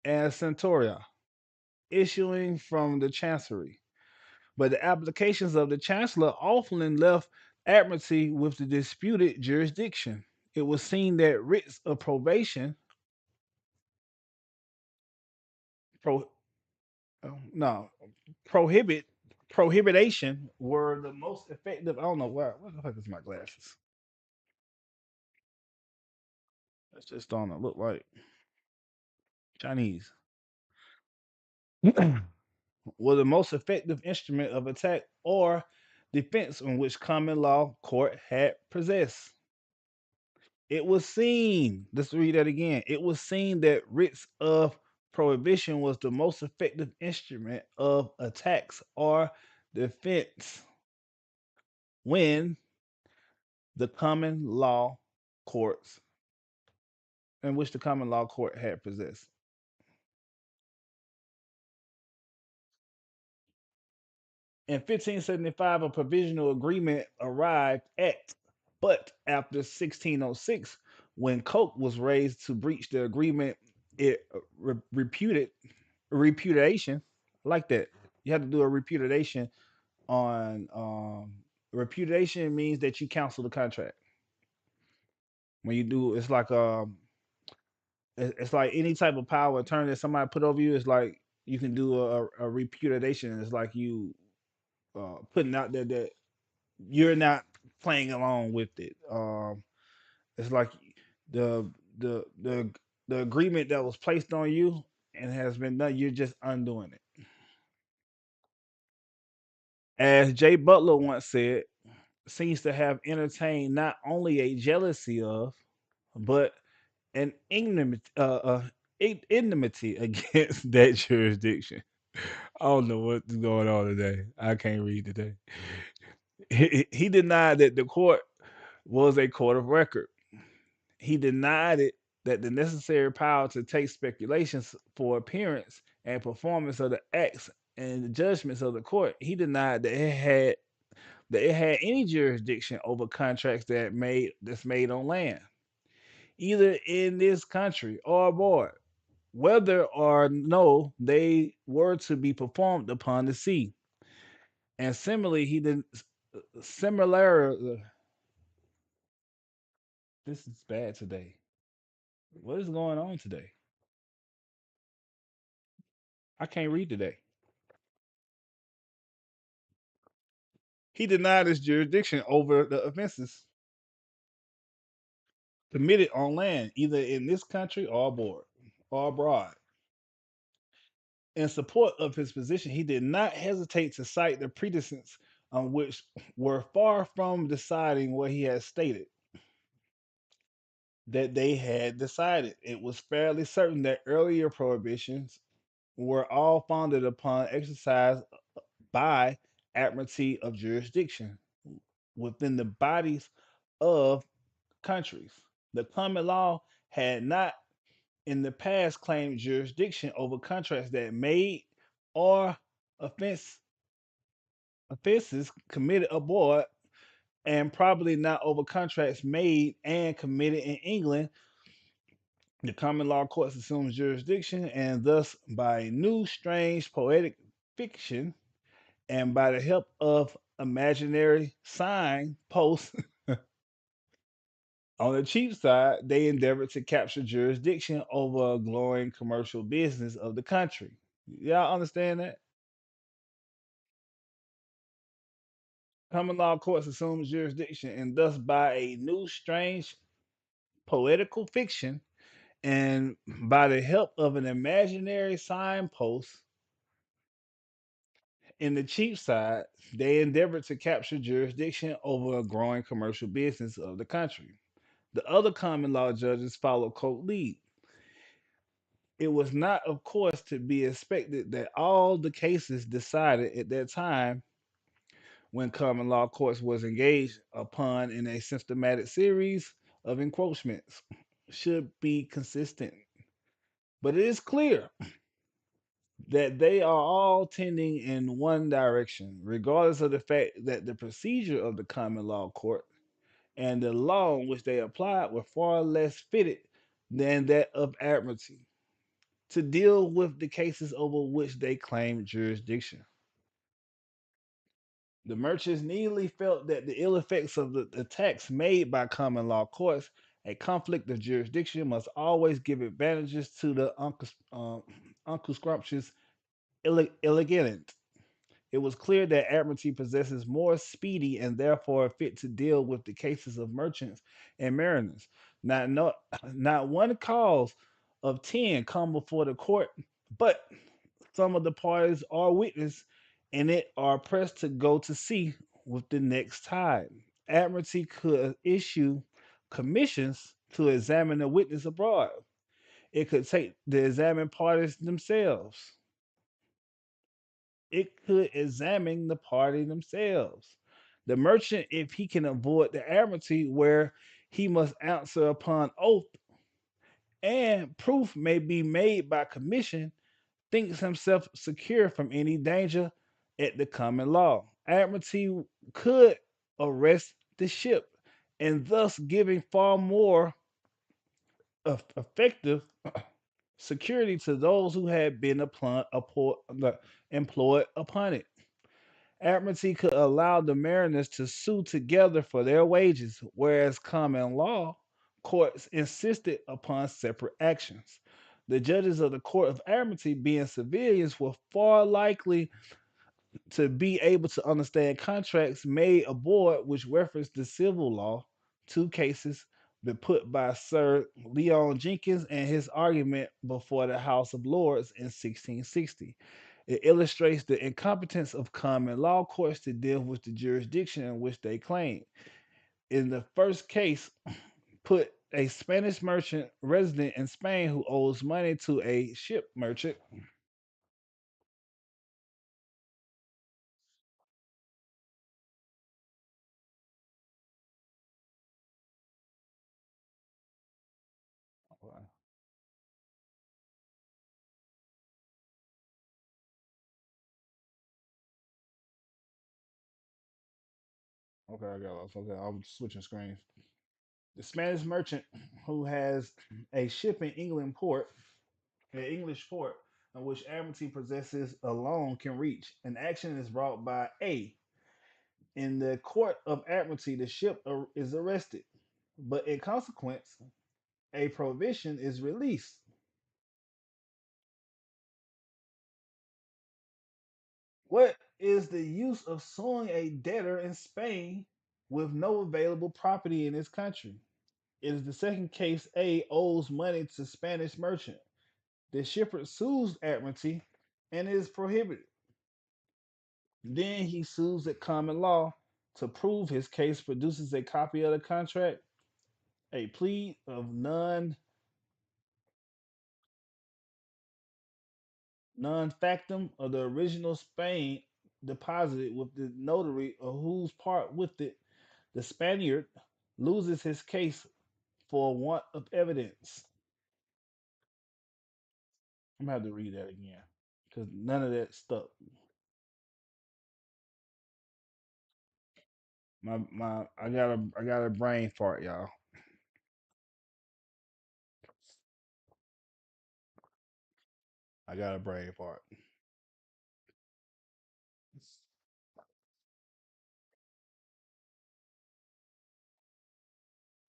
and centauria issuing from the chancery. But the applications of the chancellor often left Admiralty with the disputed jurisdiction. It was seen that writs of probation, pro, no, prohibit, prohibition were the most effective. I don't know what the fuck is my glasses. That's just don't look like Chinese. Were the most effective instrument of attack or defense in which common law court had possessed. It was seen, let's read that again. It was seen that writs of prohibition was the most effective instrument of attacks or defense when the common law courts, in which the common law court had possessed. In 1575, a provisional agreement arrived at, but after 1606, when Coke was raised to breach the agreement, it reputed repudiation like that. You had to do a repudiation on Repudiation means that you cancel the contract. When you do, it's like any type of power attorney that somebody put over you. It's like you can do a repudiation. It's like you putting out there that you're not playing along with it. It's like the the the the agreement that was placed on you and has been done. You're just undoing it. As Jay Butler once said, seems to have entertained not only a jealousy of, but an enmity against that jurisdiction. I don't know what's going on today. I can't read today. He denied that the court was a court of record. He denied it that the necessary power to take speculations for appearance and performance of the acts and the judgments of the court. He denied that it had any jurisdiction over contracts that's made on land, either in this country or abroad, whether or no they were to be performed upon the sea. And similarly, he did similar. This is bad today. What is going on today? I can't read today. He denied his jurisdiction over the offenses committed on land, either in this country or abroad. Or abroad. In support of his position, he did not hesitate to cite the precedents on which were far from deciding what he had stated that they had decided. It was fairly certain that earlier prohibitions were all founded upon exercise by admiralty of jurisdiction within the bodies of countries. The common law had not in the past claimed jurisdiction over contracts that made or offense offenses committed abroad, and probably not over contracts made and committed in England. The common law courts assumes jurisdiction, and thus by a new strange poetic fiction and by the help of imaginary sign posts on the cheap side, they endeavored to capture jurisdiction over a glowing commercial business of the country. Y'all understand that? Common law courts assumes jurisdiction, and thus by a new strange poetical fiction and by the help of an imaginary signpost in the cheap side, they endeavored to capture jurisdiction over a growing commercial business of the country. The other common law judges followed court lead. It was not, of course, to be expected that all the cases decided at that time when common law courts was engaged upon in a systematic series of encroachments should be consistent. But it is clear that they are all tending in one direction, regardless of the fact that the procedure of the common law court and the law in which they applied were far less fitted than that of admiralty to deal with the cases over which they claimed jurisdiction. The merchants nearly felt that the ill effects of the attacks made by common law courts, a conflict of jurisdiction, must always give advantages to the unscrupulous illegitimate. It was clear that Admiralty possesses more speedy and therefore fit to deal with the cases of merchants and mariners. Not, no, not one cause of 10 come before the court, but some of the parties are witness and it are pressed to go to sea with the next tide. Admiralty could issue commissions to examine the witness abroad. It could take the examined parties themselves. It could examine the party themselves. The merchant, if he can avoid the admiralty where he must answer upon oath and proof may be made by commission, thinks himself secure from any danger at the common law. Admiralty could arrest the ship and thus giving far more effective security to those who had been employed upon it. Admiralty could allow the mariners to sue together for their wages, whereas common law courts insisted upon separate actions. The judges of the Court of Admiralty, being civilians, were far likely to be able to understand contracts made aboard, which referenced the civil law. Two cases been put by Sir Leon Jenkins and his argument before the House of Lords in 1660. It illustrates the incompetence of common law courts to deal with the jurisdiction in which they claim. In the first case, put a Spanish merchant resident in Spain who owes money to a ship merchant. Okay, I got lost. Okay, I'm switching screens. The Spanish merchant who has a ship in England port, an English port, in which Admiralty possesses alone can reach. An action is brought by A. In the court of Admiralty, the ship is arrested, but in consequence, a provision is released. What is the use of suing a debtor in Spain with no available property in his country? It is the second case. A owes money to Spanish merchant. The shipper sues Admiralty and is prohibited. Then he sues at common law to prove his case, produces a copy of the contract, a plea of non factum of the original Spain deposited with the notary of whose part with it the Spaniard loses his case for want of evidence. I'm gonna have to read that again because none of that stuck. I got a brain fart, y'all. I got a brain fart.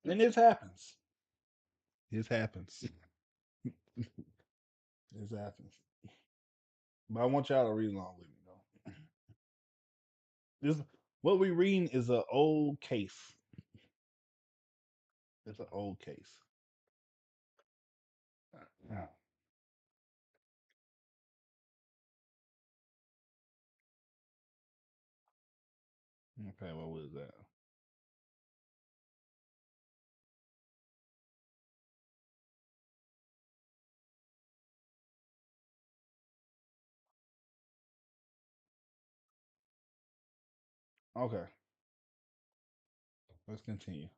And this happens. This happens. This happens. But I want y'all to read along with me though. This what we reading is an old case. It's an old case. Yeah. Okay, what was that? Okay, let's continue.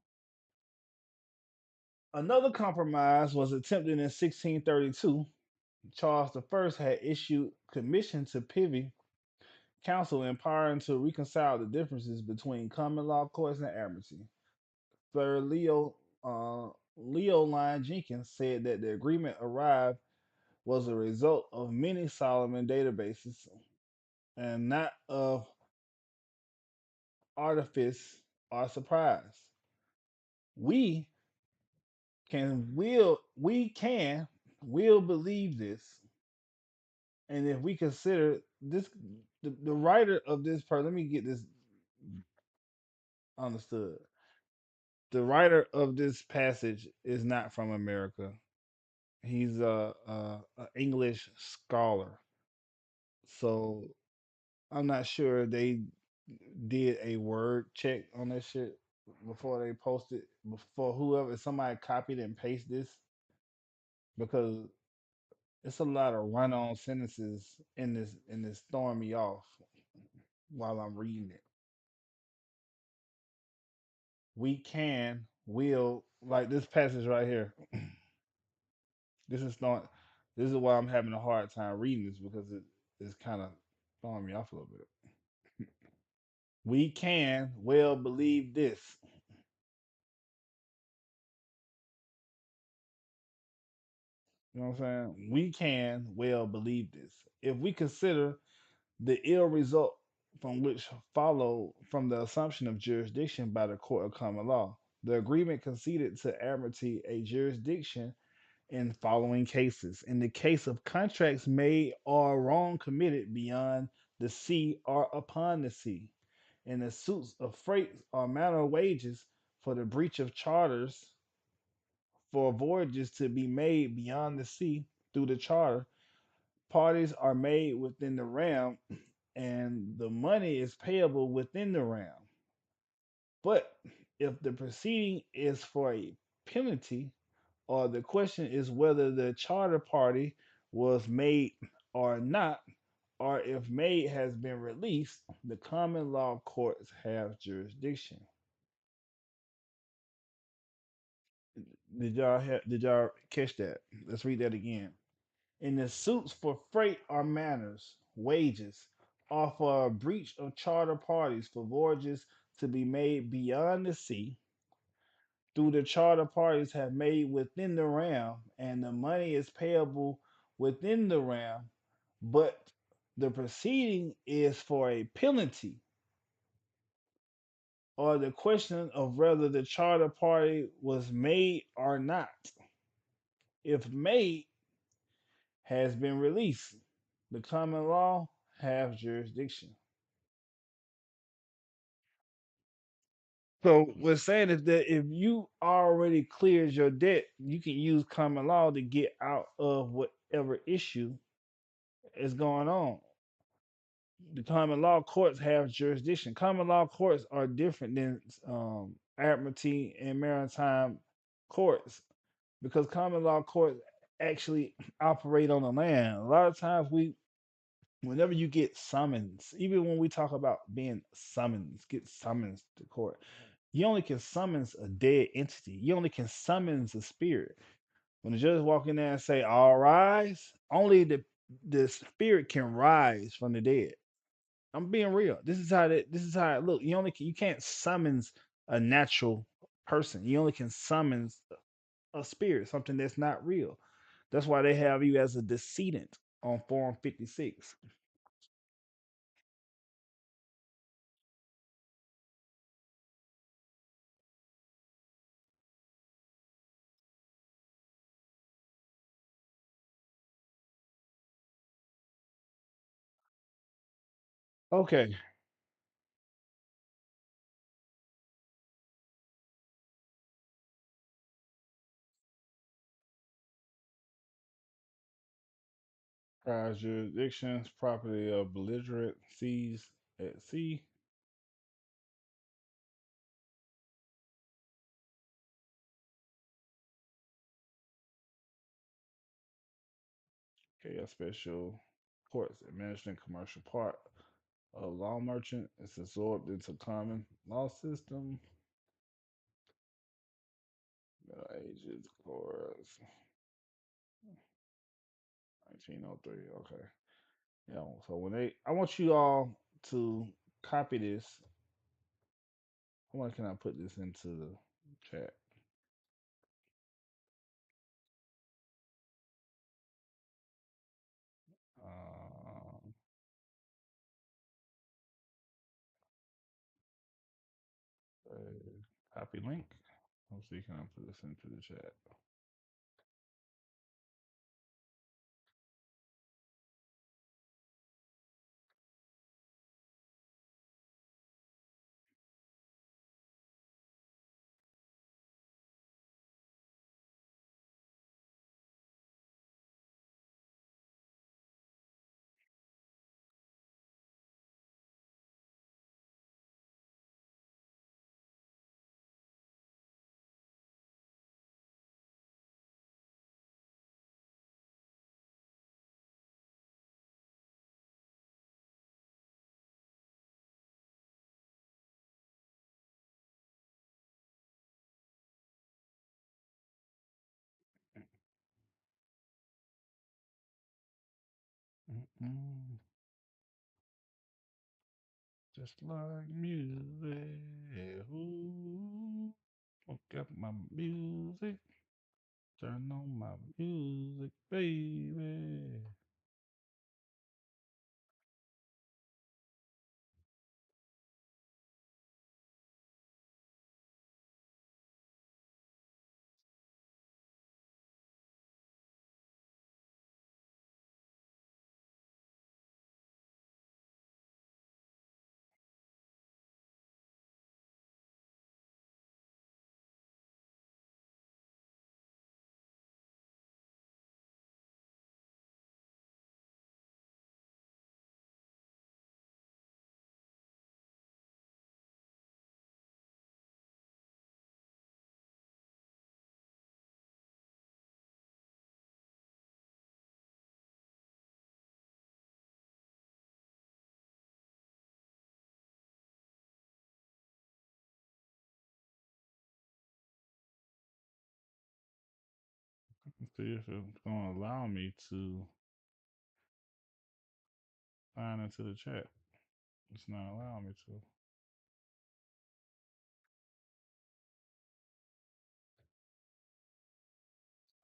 Another compromise was attempted in 1632. Charles I had issued commission to Privy Council empowering to reconcile the differences between common law courts and admiralty. Sir Leo Lyon Jenkins said that the agreement arrived was a result of many Solomon databases and not of artifice or surprise. We we can will believe this, and if we consider this, the writer of this part, let me get this understood. The writer of this passage is not from America. He's a English scholar, so I'm not sure they did a word check on that shit before they posted, before whoever somebody copied and pasted this, because it's a lot of run-on sentences in this throwing me off while I'm reading it. We can, will, like this passage right here. This is not. This is why I'm having a hard time reading this because it's kind of throwing me off a little bit. We can well believe this. You know what I'm saying? We can well believe this if we consider the ill result. from which follow from the assumption of jurisdiction by the court of common law. The agreement conceded to admiralty a jurisdiction in following cases. In the case of contracts made or wrong committed beyond the sea or upon the sea, in the suits of freight or manner of wages for the breach of charters for voyages to be made beyond the sea through the charter, parties are made within the realm and the money is payable within the realm. But if the proceeding is for a penalty, or the question is whether the charter party was made or not, or if made has been released, the common law courts have jurisdiction. Did y'all catch that? Let's read that again. In the suits for freight or manners, wages, or for a breach of charter parties for voyages to be made beyond the sea, through the charter parties have made within the realm, and the money is payable within the realm, but the proceeding is for a penalty, or the question of whether the charter party was made or not. If made, has been released. The common law have jurisdiction. So what's saying is that if you already cleared your debt, you can use common law to get out of whatever issue is going on. The common law courts have jurisdiction. Common law courts are different than admiralty and maritime courts because common law courts actually operate on the land. A lot of times whenever you get summons, even when we talk about being summons, get summons to court, you only can summons a dead entity. You only can summons a spirit. When the judge walk in there and say, "All rise," only the spirit can rise from the dead. I'm being real. This is how it look. You can't summons a natural person. You only can summons a spirit, something that's not real. That's why they have you as a decedent on Form 56. Okay. Prior jurisdictions, property of belligerent seas at sea. Okay, a special courts administering commercial part of law merchant is absorbed into common law system. Middle Ages courts, 1903. Okay. Yeah. So I want you all to copy this. How can I put this into the chat? Um, copy link. Let's see, can I put this into the chat? Mm-mm. Just like music. Ooh, woke up my music. Turn on my music, baby. Let's see if it's gonna allow me to sign into the chat. It's not allowing me to.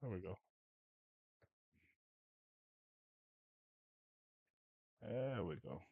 There we go. There we go.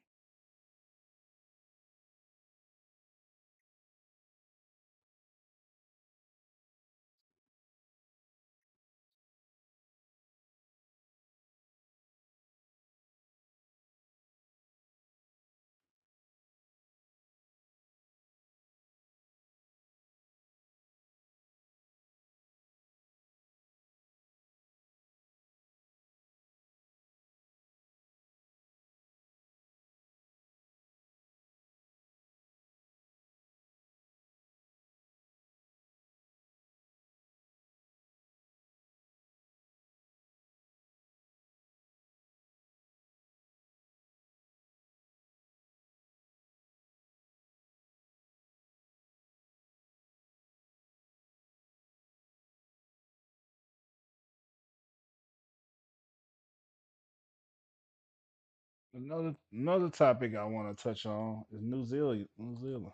Another topic I want to touch on is New Zealand. New Zealand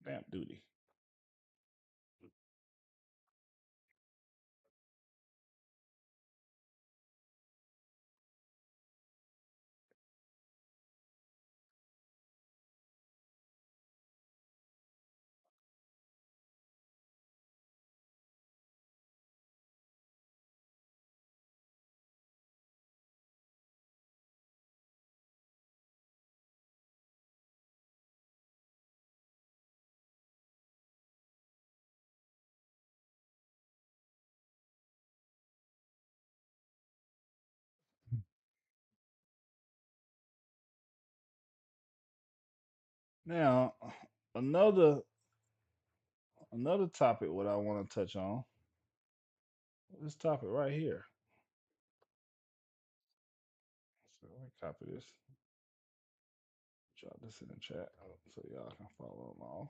stamp duty. Now, another another topic what I want to touch on. This topic right here. So let me copy this. Drop this in the chat so y'all can follow along.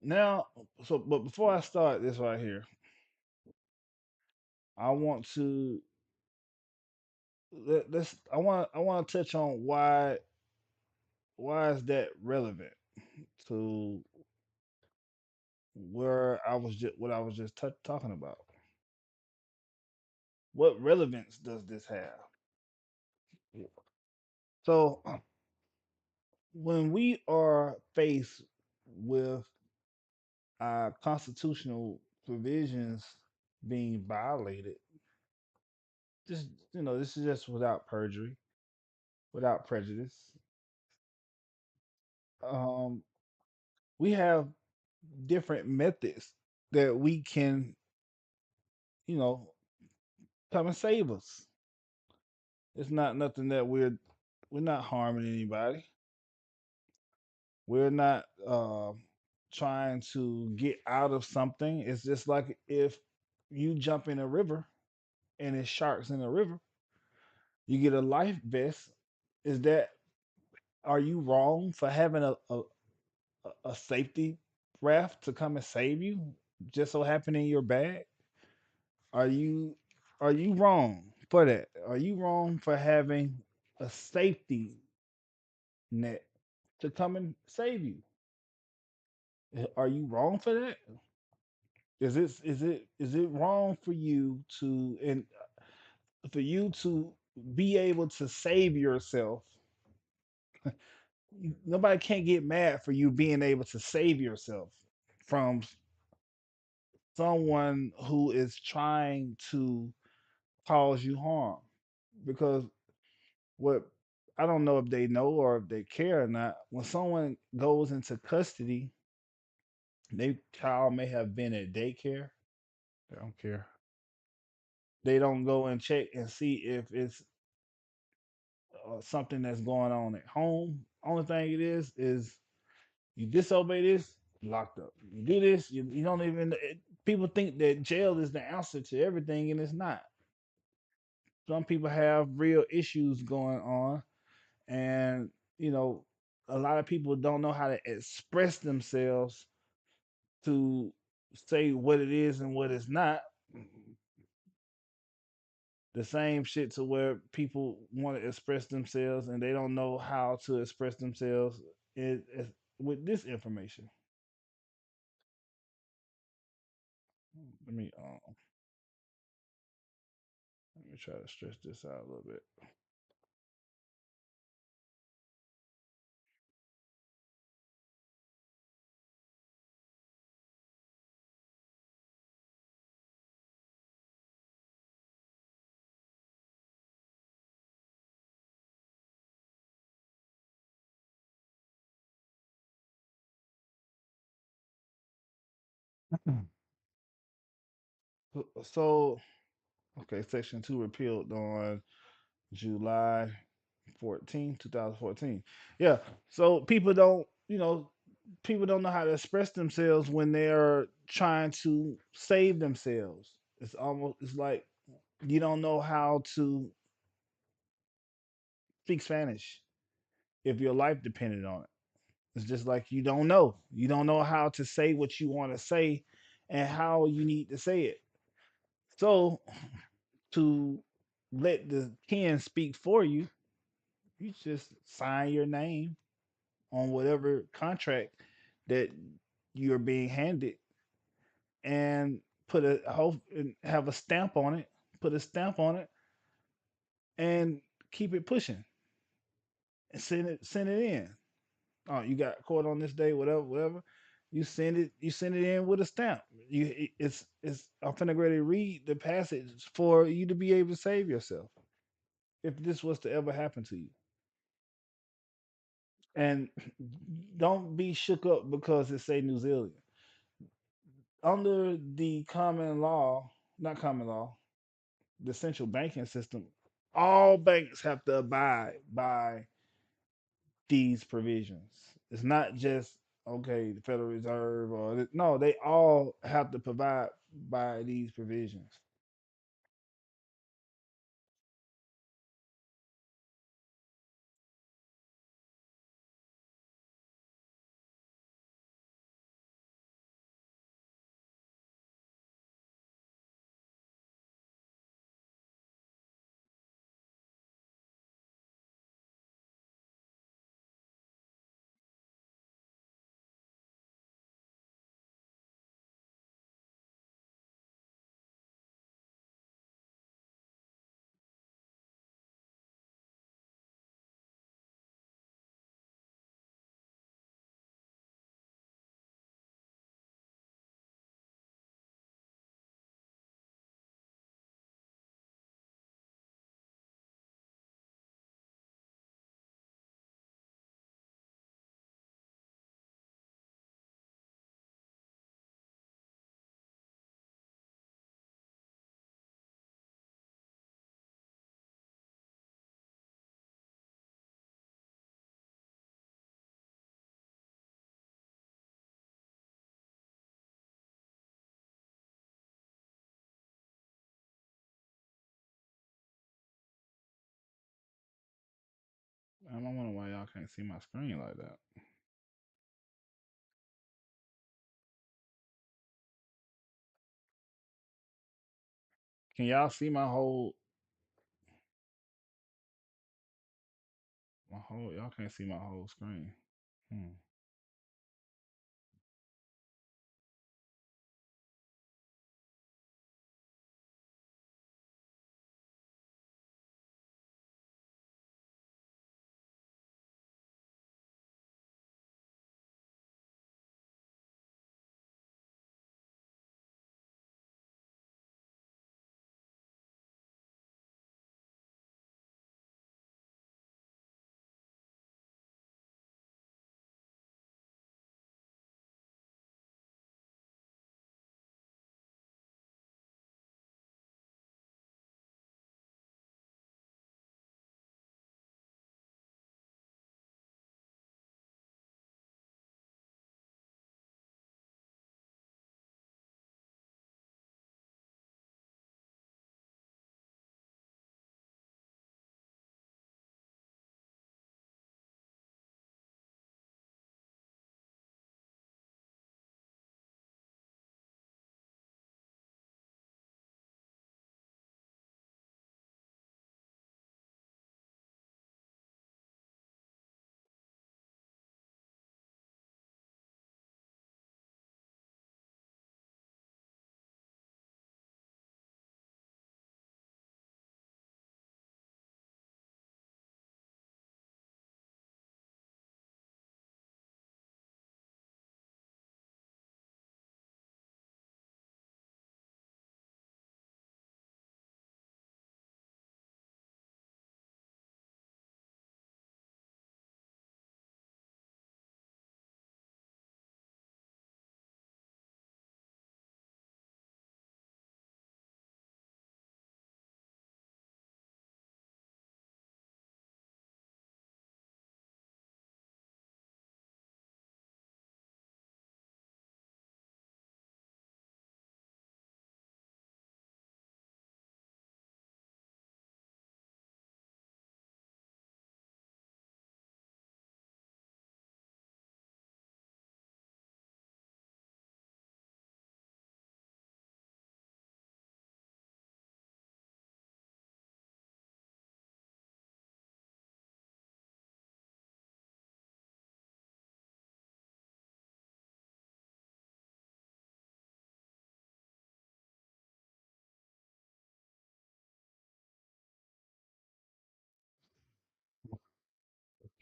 Now, but before I start this right here, I want to I want to touch on why is that relevant to where I was just what I was just talking about. What relevance does this have? So when we are faced with our constitutional provisions being violated, just this is just without perjury, without prejudice. Um, we have different methods that we can, you know, come and save us. It's not nothing that we're not harming anybody. We're not trying to get out of something. It's just like if you jump in a river and it's sharks in the river, you get a life vest. Is that are you wrong for having a safety raft to come and save you? Just so happen in your bag? Are you are you wrong for that? Are you wrong for having a safety net to come and save you? Are you wrong for that? Is it wrong for you to and for you to be able to save yourself? Nobody can't get mad for you being able to save yourself from someone who is trying to cause you harm. Because what I don't know if they know or if they care or not, when someone goes into custody, their child may have been at daycare. They don't care. They don't go and check and see if it's something that's going on at home. Only thing it is you disobey this, locked up. You do this, you don't even. People think that jail is the answer to everything, and it's not. Some people have real issues going on, and you know, a lot of people don't know how to express themselves to say what it is and what it's not. The same shit to where people want to express themselves and they don't know how to express themselves with this information. Let me let me try to stretch this out a little bit. So, okay, Section 2 repealed on July 14th, 2014. Yeah, so people don't know how to express themselves when they're trying to save themselves. It's like you don't know how to speak Spanish if your life depended on it. It's just like you don't know. You don't know how to say what you want to say and how you need to say it. So to let the pen speak for you, you just sign your name on whatever contract that you're being handed and put a hope and have a stamp on it, put a stamp on it and keep it pushing and send it in. Oh, you got court on this day, whatever, whatever. You send it in with a stamp. It's I'm finna ready to read the passage for you to be able to save yourself if this was to ever happen to you. And don't be shook up because it say New Zealand. Under the common law, not common law, the central banking system, all banks have to abide by these provisions. It's not just okay, the Federal Reserve no, they all have to provide by these provisions. I don't wonder why y'all can't see my screen like that. Can y'all see my whole y'all can't see my whole screen. Hmm.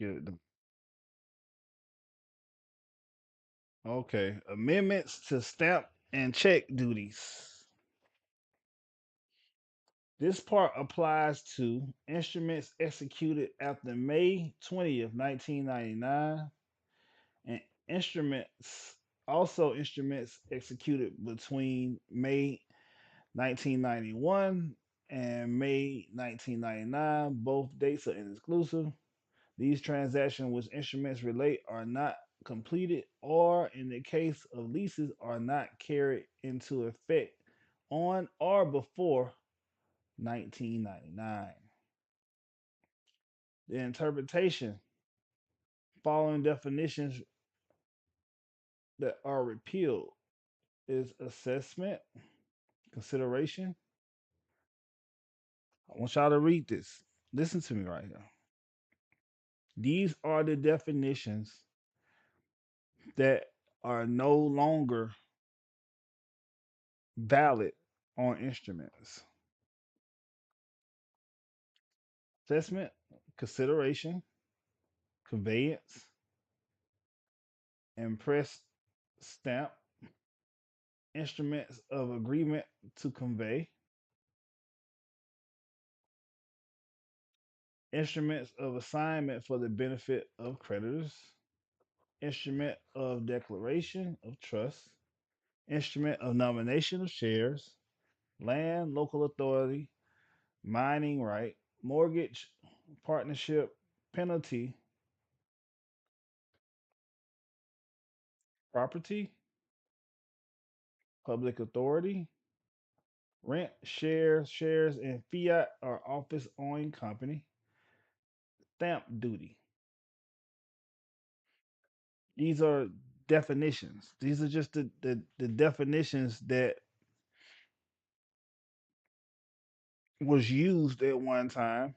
get it. Okay. Amendments to stamp and check duties. This part applies to instruments executed after May 20th, 1999, and instruments instruments executed between May 1991 and May 1999. Both dates are inexclusive. These transactions which instruments relate are not completed or in the case of leases are not carried into effect on or before 1999. The interpretation following definitions that are repealed is assessment, consideration. I want y'all to read this. Listen to me right here. These are the definitions that are no longer valid on instruments: assessment, consideration, conveyance, impress stamp, instruments of agreement to convey, instruments of assignment for the benefit of creditors, instrument of declaration of trust, instrument of nomination of shares, land, local authority, mining right, mortgage, partnership, penalty, property, public authority, rent, shares in fiat or office owning company, stamp duty. These are definitions. These are just the definitions that was used at one time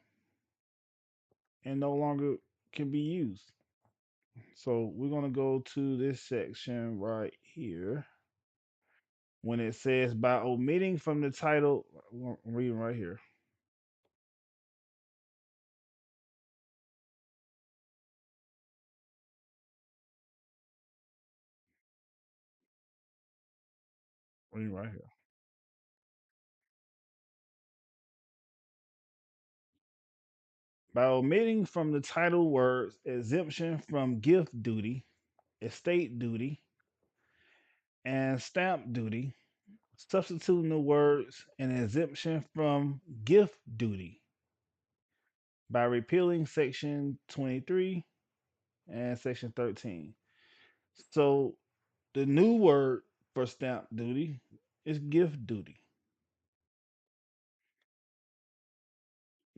and no longer can be used. So we're gonna go to this section right here. When it says by omitting from the title, I'm reading right here. Reading right here. By omitting from the title words exemption from gift duty, estate duty, and stamp duty, substituting the words an exemption from gift duty. By repealing section 23 and section 13. So the new word for stamp duty is gift duty.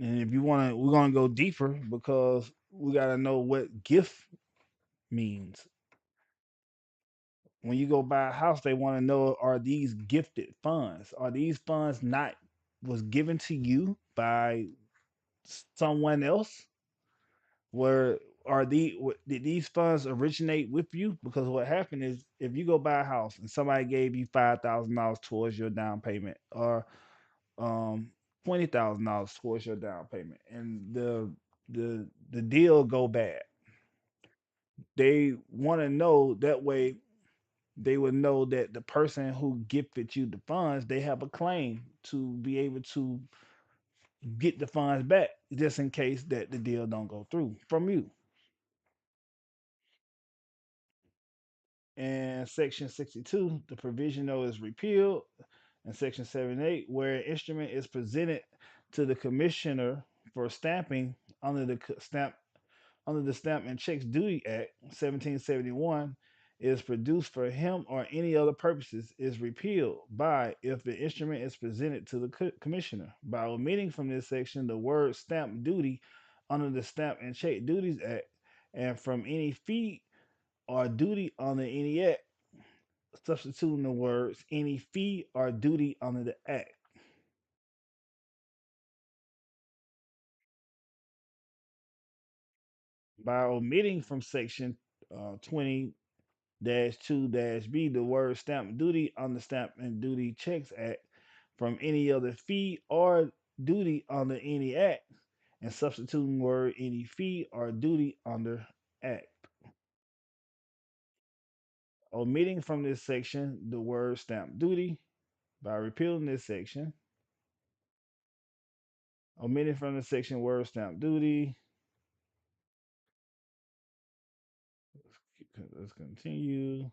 And if you want to, we're going to go deeper because we got to know what gift means. When you go buy a house, they want to know, are these gifted funds? Are these funds not was given to you by someone else? Where are did these funds originate with you? Because what happened is if you go buy a house and somebody gave you $5,000 towards your down payment, or um $20,000 towards your down payment, and the deal go bad, they want to know that way they would know that the person who gifted you the funds, they have a claim to be able to get the funds back just in case that the deal don't go through from you. And section 62, the provisional is repealed. And section 78, where an instrument is presented to the commissioner for stamping under the Stamp and Checks Duty Act 1771, is produced for him or any other purposes, is repealed by if the instrument is presented to the commissioner. By omitting from this section the word stamp duty under the Stamp and Check Duties Act, and from any fee or duty under any act, substituting the words any fee or duty under the act. By omitting from section 20 2 B the word stamp duty on the Stamp and Duty Checks Act, from any other fee or duty under any act, and substituting word any fee or duty under act. Omitting from this section the word stamp duty by repealing this section. Omitting from the section word stamp duty. Let's continue.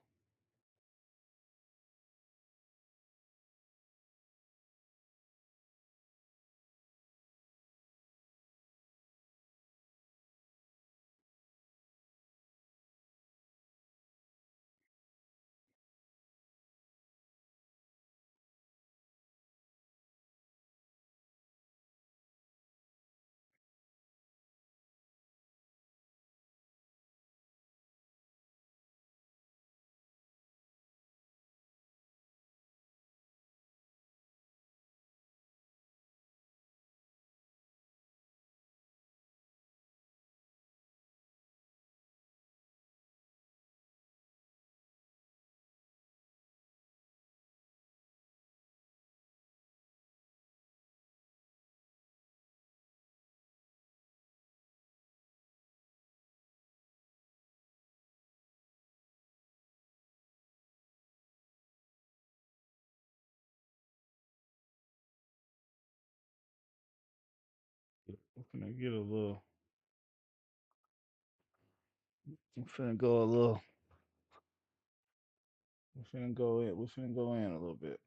We're gonna get a little. We're finna go a little. We're finna go in. We're finna go in a little bit.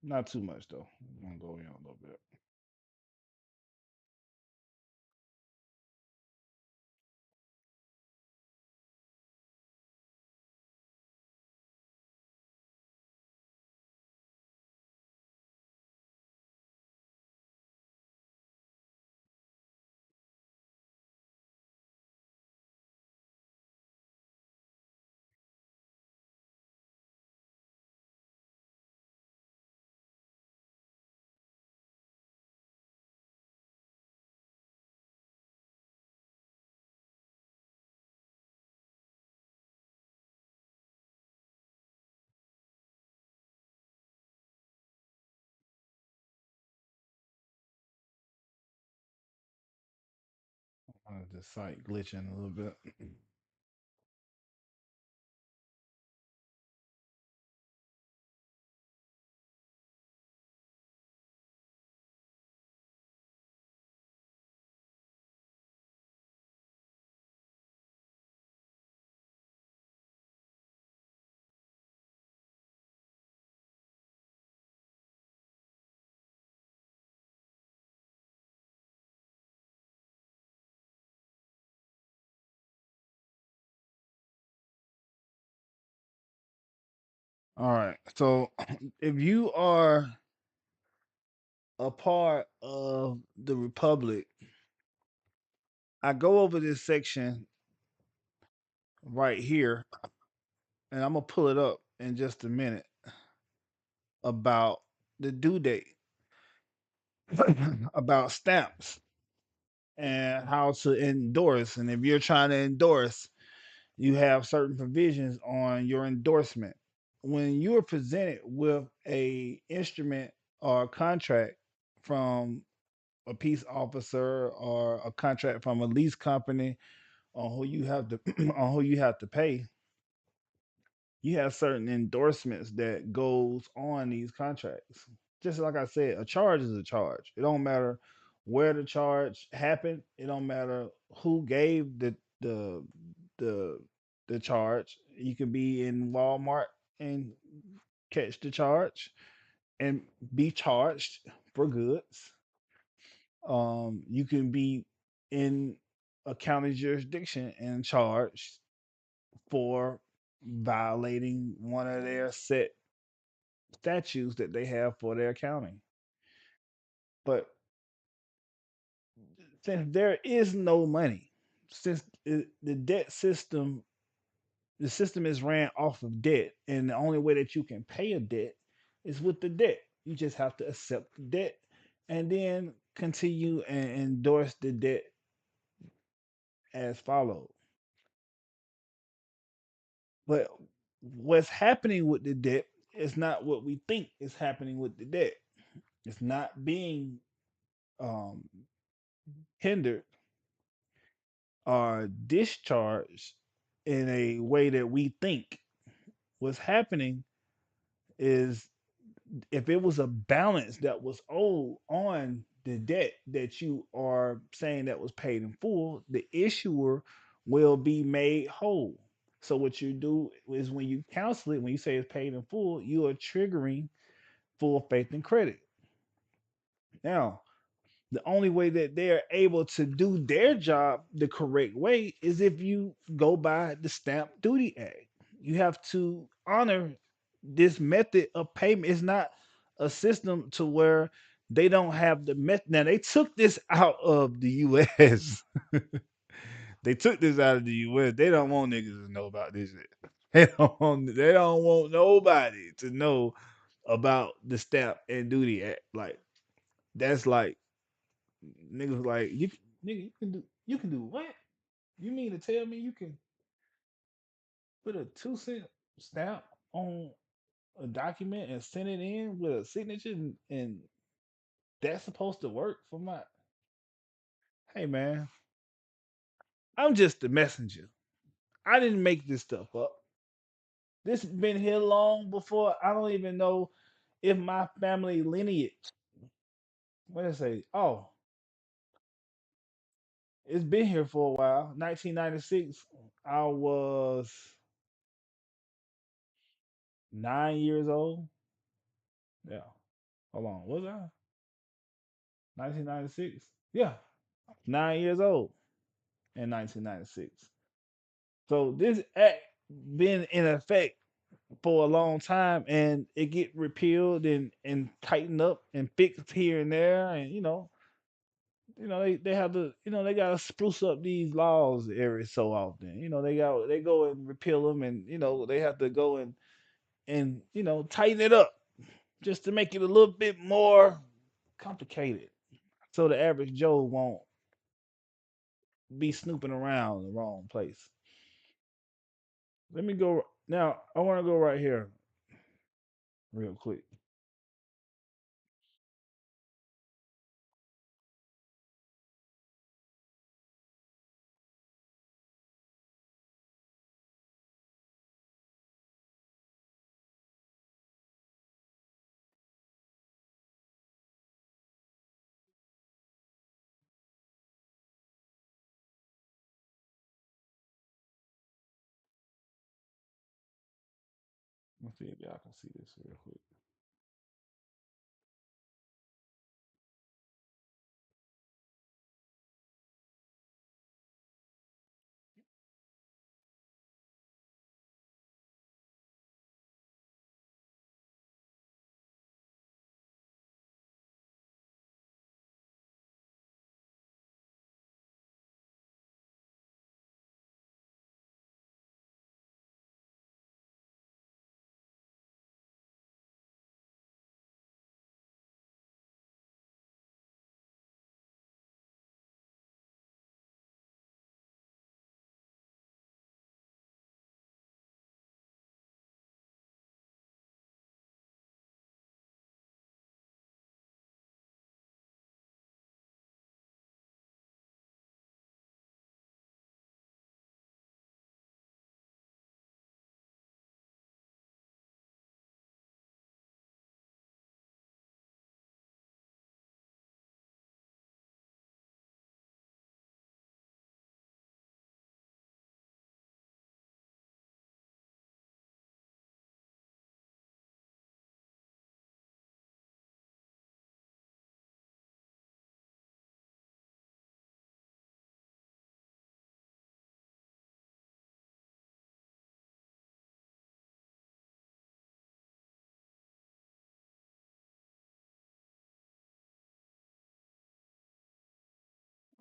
Not too much though. We're gonna go in a little bit. The site glitching a little bit. All right. So if you are a part of the Republic, I go over this section right here, and I'm gonna pull it up in just a minute about the due date, about stamps and how to endorse. And if you're trying to endorse, you have certain provisions on your endorsement. When you are presented with a instrument or a contract from a peace officer or a contract from a lease company on who you have to on who you have to pay, you have certain endorsements that goes on these contracts. Just like I said, a charge is a charge. It don't matter where the charge happened. It don't matter who gave the the the charge. You could be in Walmart and catch the charge and be charged for goods. You can be in a county jurisdiction and charged for violating one of their set statutes that they have for their county. But since there is no money, since the debt system, the system is ran off of debt, and the only way that you can pay a debt is with the debt. You just have to accept the debt and then continue and endorse the debt as followed. But what's happening with the debt is not what we think is happening with the debt. It's not being um, hindered or discharged in a way that we think. What's happening is if it was a balance that was owed on the debt that you are saying that was paid in full, the issuer will be made whole. So what you do is when you cancel it, when you say it's paid in full, you are triggering full faith and credit. Now, the only way that they're able to do their job the correct way is if you go by the Stamp Duty Act. You have to honor this method of payment. It's not a system to where they don't have the method. Now they took this out of the US. They took this out of the US. They don't want niggas to know about this shit. They don't want nobody to know about the Stamp and Duty Act. Like that's like niggas like nigga, you can do what? You mean to tell me you can put a 2 cent stamp on a document and send it in with a signature and that's supposed to work for my hey man, I'm just the messenger. I didn't make this stuff up. This has been here long before I don't even know if my family lineage. What did I say? Oh, it's been here for a while. 1996, I was 9 years old. Yeah. Hold on. Was I? 1996? Yeah. 9 years old in 1996. So this act been in effect for a long time and it get repealed and tightened up and fixed here and there and they have to they gotta spruce up these laws every so often. They go and repeal them and they have to go and tighten it up just to make it a little bit more complicated so the average Joe won't be snooping around in the wrong place. Let me go now. I want to go right here real quick. Let's see if y'all can see this real quick.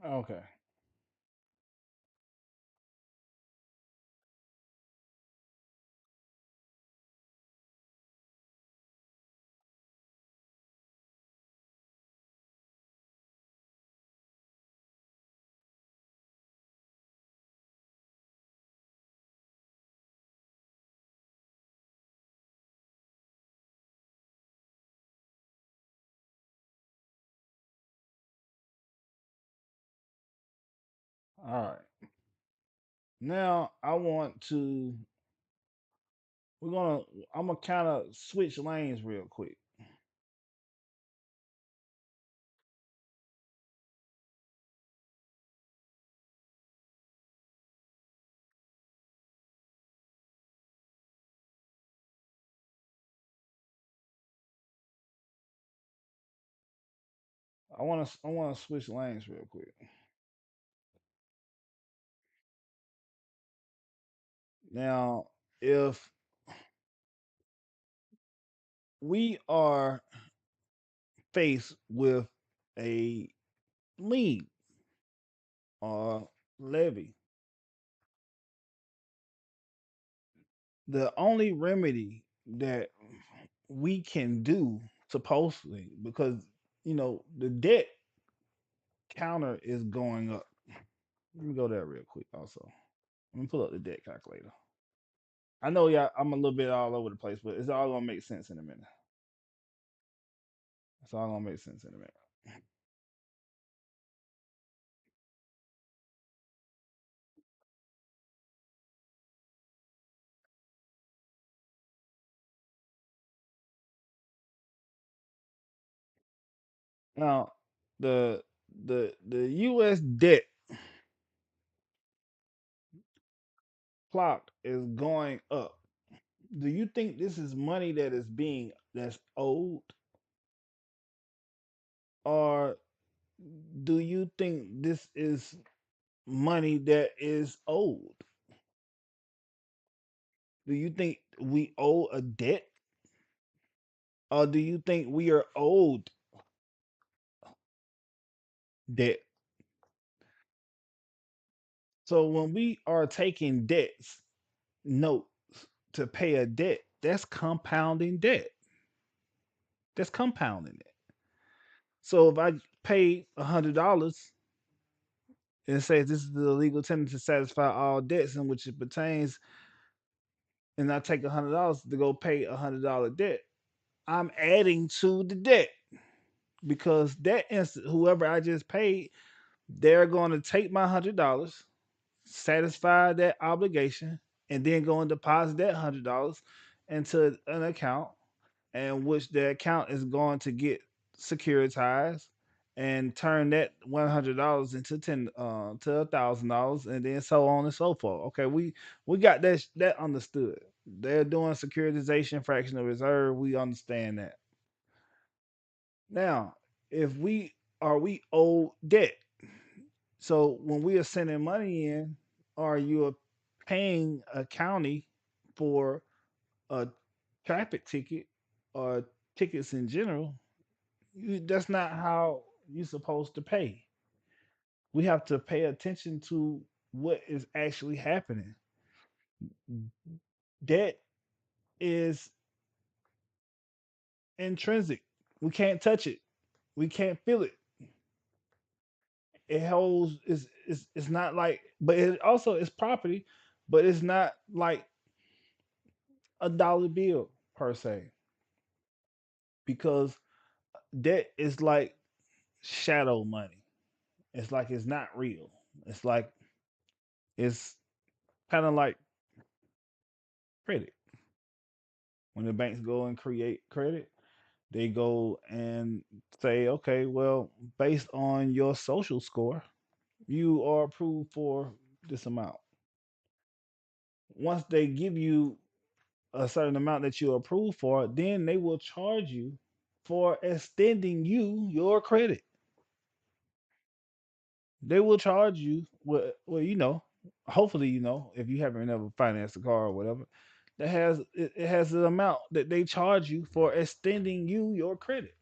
Okay. All right. Now I want to. We're gonna. I'm gonna kind of switch lanes real quick. I want to switch lanes real quick. Now, if we are faced with a lien or levy, the only remedy that we can do, supposedly, because the debt counter is going up. Let me go there real quick. Also, let me pull up the debt calculator. I know, yeah, I'm a little bit all over the place, but it's all gonna make sense in a minute. It's all gonna make sense in a minute. Now, the the U.S. debt clock is going up. Do you think this is money that's owed, or do you think this is money that is owed? Do you think we owe a debt, or do you think we are owed debt? So when we are taking debts, notes to pay a debt, that's compounding debt. That's compounding it. So if I pay $100 and says this is the legal tender to satisfy all debts in which it pertains, and I take $100 to go pay $100 debt, I'm adding to the debt because that instant, whoever I just paid, they're going to take my $100, satisfy that obligation, and then go and deposit that $100 into an account, and which the account is going to get securitized and turn that $100 into ten to $1,000, and then so on and so forth. Okay, we got that understood. They're doing securitization, fractional reserve. We understand that. Now, if we owe debt, so when we are sending money in, or you are paying a county for a traffic ticket or tickets in general, that's not how you're supposed to pay. We have to pay attention to what is actually happening. Debt is intrinsic. We can't touch it. We can't feel it. It holds it's not like, but it also is property, but it's not like a dollar bill per se, because debt is like shadow money. It's like it's not real. It's like it's kind of like credit. When the banks go and create credit, they go and say, okay, well, based on your social score, you are approved for this amount. Once they give you a certain amount that you're approved for, then they will charge you for extending your credit. They will charge you, well, hopefully, if you haven't ever financed a car or whatever, it has an amount that they charge you for extending your credit.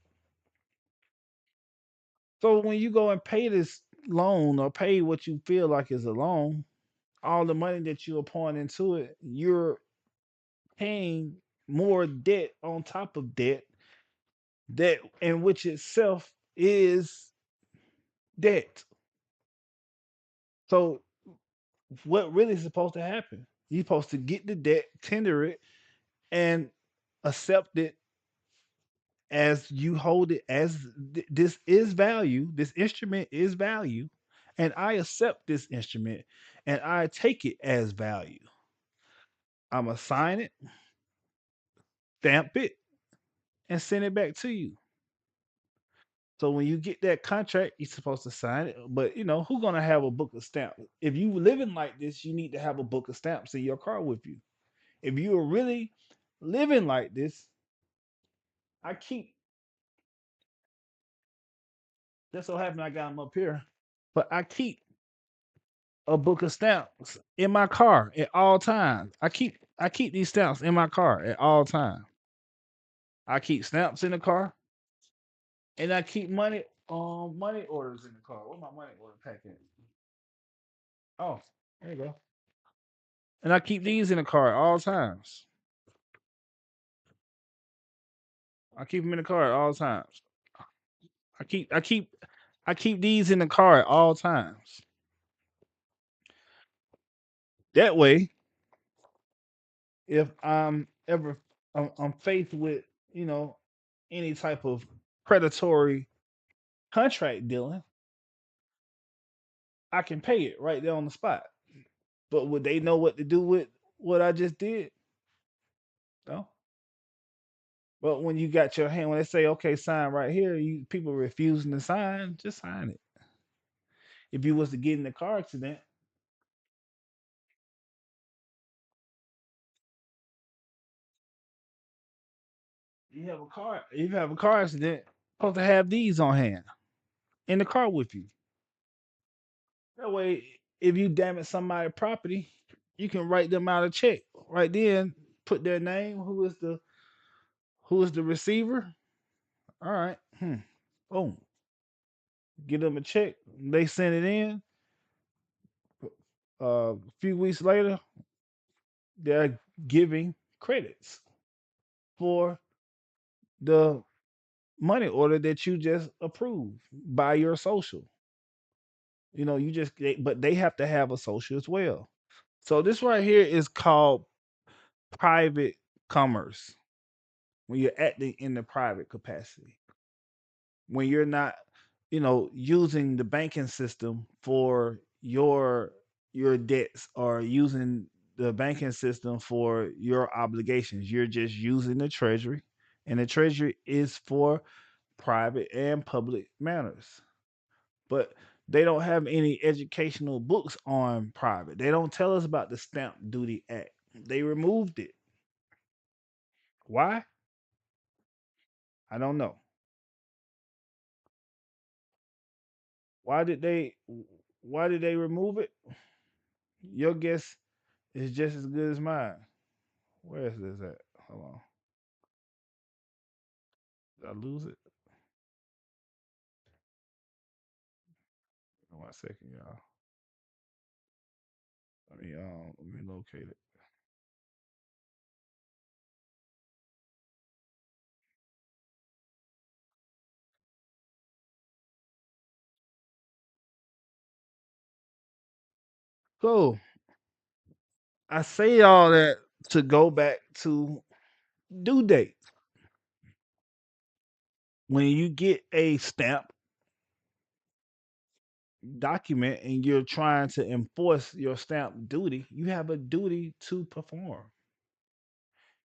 So when you go and pay this loan, or pay what you feel like is a loan, all the money that you are pouring into it, you're paying more debt on top of debt, that in which itself is debt. So what really is supposed to happen? You're supposed to get the debt, tender it, and accept it as you hold it, as this is value. This instrument is value, and I accept this instrument and I take it as value. I'm gonna sign it, stamp it, and send it back to you. So when you get that contract, you're supposed to sign it. But who's gonna have a book of stamps? If you living like this, you need to have a book of stamps in your car with you. If you are really living like this, I keep just so happen I got them up here, but I keep a book of stamps in my car at all times. I keep these stamps in my car at all times. I keep stamps in the car, and I keep money orders in the car. Where my money order packet? Oh, there you go. And I keep these in the car at all times. I keep them in the car at all times. I keep these in the car at all times. That way, if I'm faced with you know any type of predatory contract dealing, I can pay it right there on the spot. But would they know what to do with what I just did? No. But when you got your hand, when they say, okay, sign right here, you people refusing to sign, just sign it. If you was to get in a car accident, you have a car accident, supposed to have these on hand in the car with you. That way, if you damage somebody's property, you can write them out a check right then, put their name, who is the receiver. All right. Boom. Get them a check. They send it in. A few weeks later, they're giving credits for the money order that you just approved by your social. But they have to have a social as well. So this right here is called private commerce when you're acting in the private capacity. When you're not, using the banking system for your debts or using the banking system for your obligations. You're just using the treasury, and the treasury is for private and public matters. But they don't have any educational books on private. They don't tell us about the Stamp Duty Act. They removed it. Why? I don't know. Why did they why did they remove it? Your guess is just as good as mine. Where is this at? Hold on. Did I lose it? One second, y'all. Let me locate it. So I say all that to go back to due date. When you get a stamp document and you're trying to enforce your stamp duty, you have a duty to perform.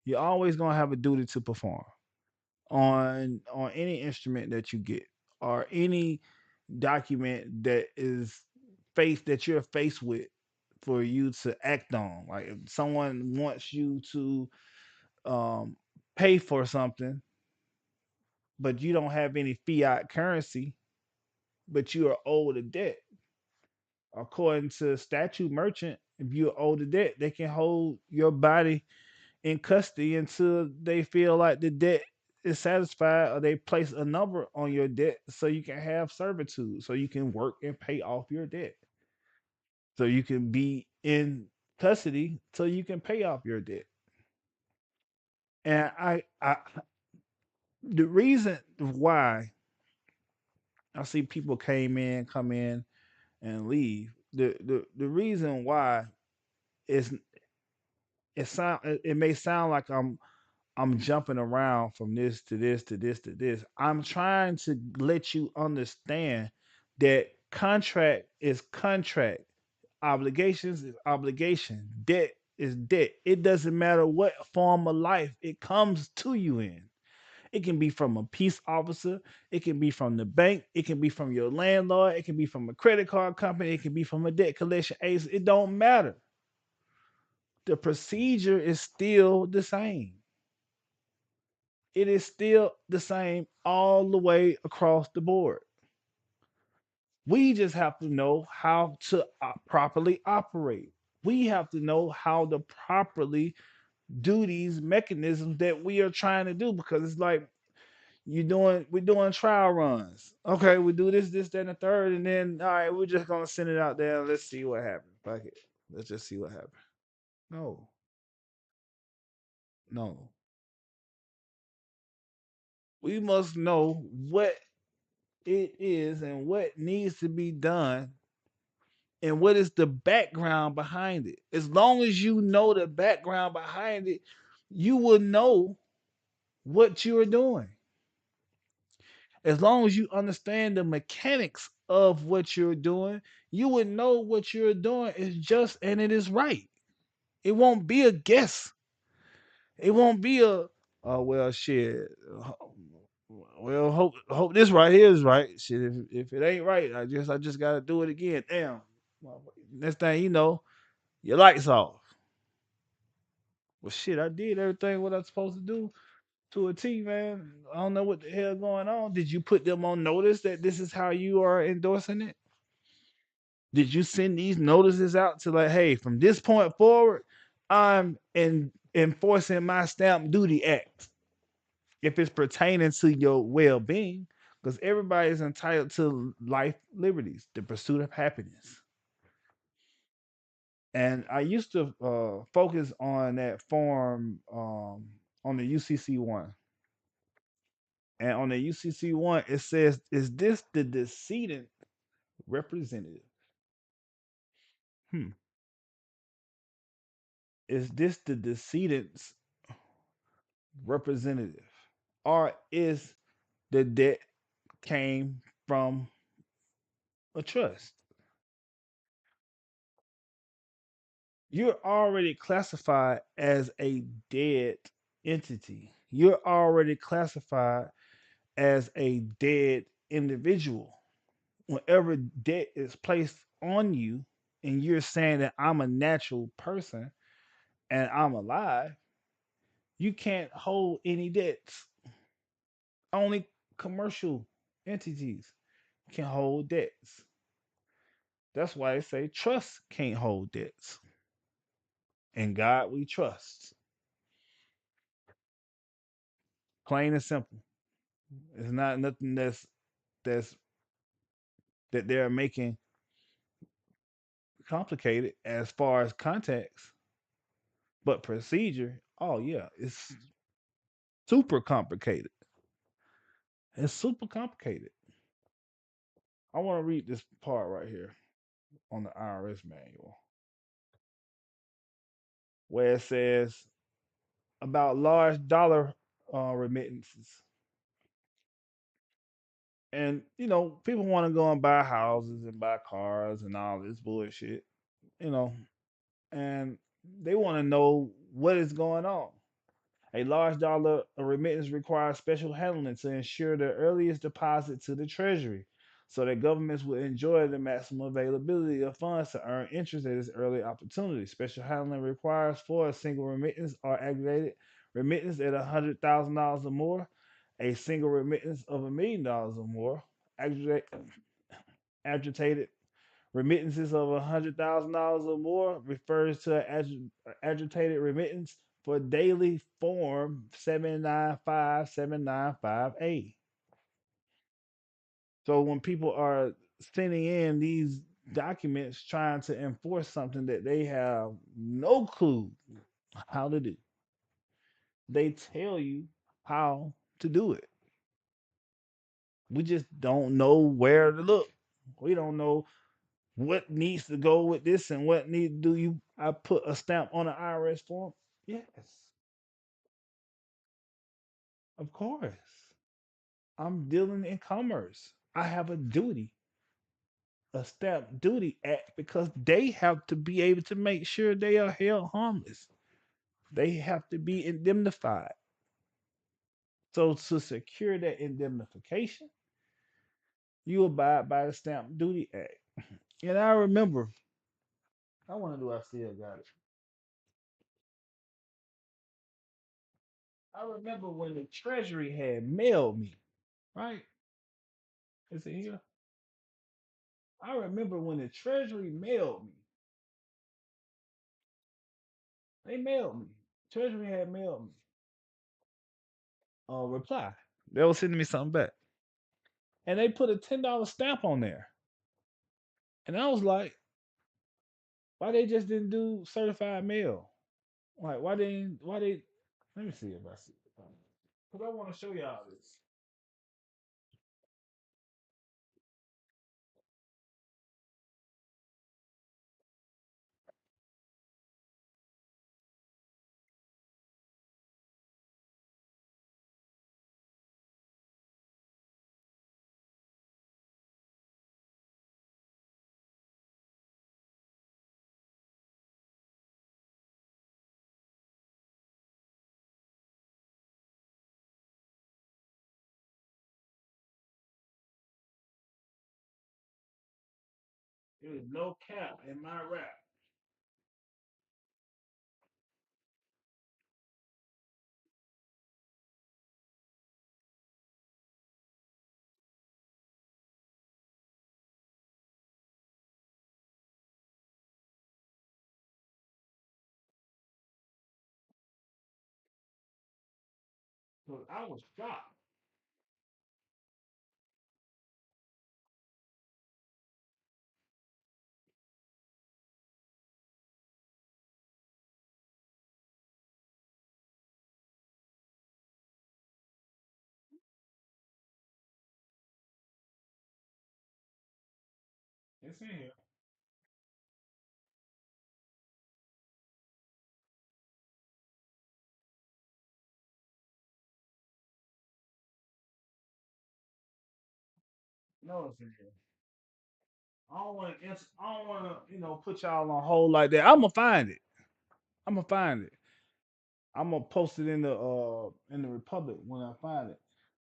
You're always gonna have a duty to perform on any instrument that you get or any document that is that you're faced with for you to act on. Like if someone wants you to um, pay for something, but you don't have any fiat currency, but you are owed a debt. According to statute merchant, if you're owed a debt, they can hold your body in custody until they feel like the debt is satisfied or they place a number on your debt so you can have servitude, so you can work and pay off your debt. So you can be in custody so you can pay off your debt. And the reason why I see people come in and leave. The reason why is it may sound like I'm jumping around from this to this to this to this. I'm trying to let you understand that Contract is contract. Obligations is obligation. Debt is debt. It doesn't matter what form of life it comes to you in. It can be from a peace officer. It can be from the bank. It can be from your landlord. It can be from a credit card company. It can be from a debt collection agency. It don't matter. The procedure is still the same. It is still the same all the way across the board. We just have to know how to properly operate. We have to know how to properly do these mechanisms that we are trying to do, because it's like we're doing trial runs. Okay, we do this, this, that, and the third, and then all right, we're just gonna send it out there and let's see what happens. Fuck it. Let's just see what happens. No, no. We must know what it is and what needs to be done and what is the background behind it. As long as you know the background behind it, you will know what you are doing. As long as you understand the mechanics of what you're doing, you would know what you're doing is just and it is right. It won't be a guess. It won't be a oh well shit. Well hope this right here is right. Shit, if it ain't right, I just gotta do it again. Damn. Next thing you know, your lights off. Well shit, I did everything what I was supposed to do to a T, man. I don't know what the hell going on. Did you put them on notice that this is how you are endorsing it? Did you send these notices out to like, hey, from this point forward, enforcing my stamp duty act if it's pertaining to your well-being, because everybody is entitled to life, liberties, the pursuit of happiness. And I used to focus on that form on the UCC one. And on the UCC one, it says, "Is this the decedent representative?" Hmm. Is this the decedent's representative, or is the debt came from a trust? You're already classified as a dead entity. You're already classified as a dead individual. Whenever debt is placed on you, and you're saying that I'm a natural person and I'm alive, you can't hold any debts. Only commercial entities can hold debts. That's why they say trust can't hold debts. In God we trust. Plain and simple. It's not nothing that's that they're making complicated as far as context, but procedure. Oh yeah, it's super complicated. It's super complicated. I want to read this part right here on the IRS manual where it says about large dollar remittances. And people want to go and buy houses and buy cars and all this bullshit, you know, and they want to know what is going on. A large dollar remittance requires special handling to ensure the earliest deposit to the Treasury so that governments will enjoy the maximum availability of funds to earn interest at this early opportunity. Special handling requires for a single remittance or aggregated remittance at $100,000 or more, a single remittance of $1 million or more, agitated remittances of $100,000 or more refers to an agitated remittance for daily form 795795A. So when people are sending in these documents trying to enforce something that they have no clue how to do, they tell you how to do it. We just don't know where to look. We don't know what needs to go with this and what need do you I put a stamp on an IRS form? Yes, of course. I'm dealing in commerce. I have a duty. a stamp duty act because they have to be able to make sure they are held harmless. They have to be indemnified. So to secure that indemnification, you abide by the Stamp Duty Act. And I remember, I wonder do I still got it. I remember when the Treasury had mailed me, right? Is it here? I remember when the Treasury mailed me. They mailed me. Treasury had mailed me a reply. They were sending me something back. And they put a $10 stamp on there. And I was like, why they just didn't do certified mail? Like, why they, let me see if I see it. Because I want to show y'all this. There was no cap in my rap. So I was shocked. It's in here. No, it's in here. I don't want to, put y'all on hold like that. I'm gonna find it. I'm gonna find it. I'm gonna post it in the Republic when I find it.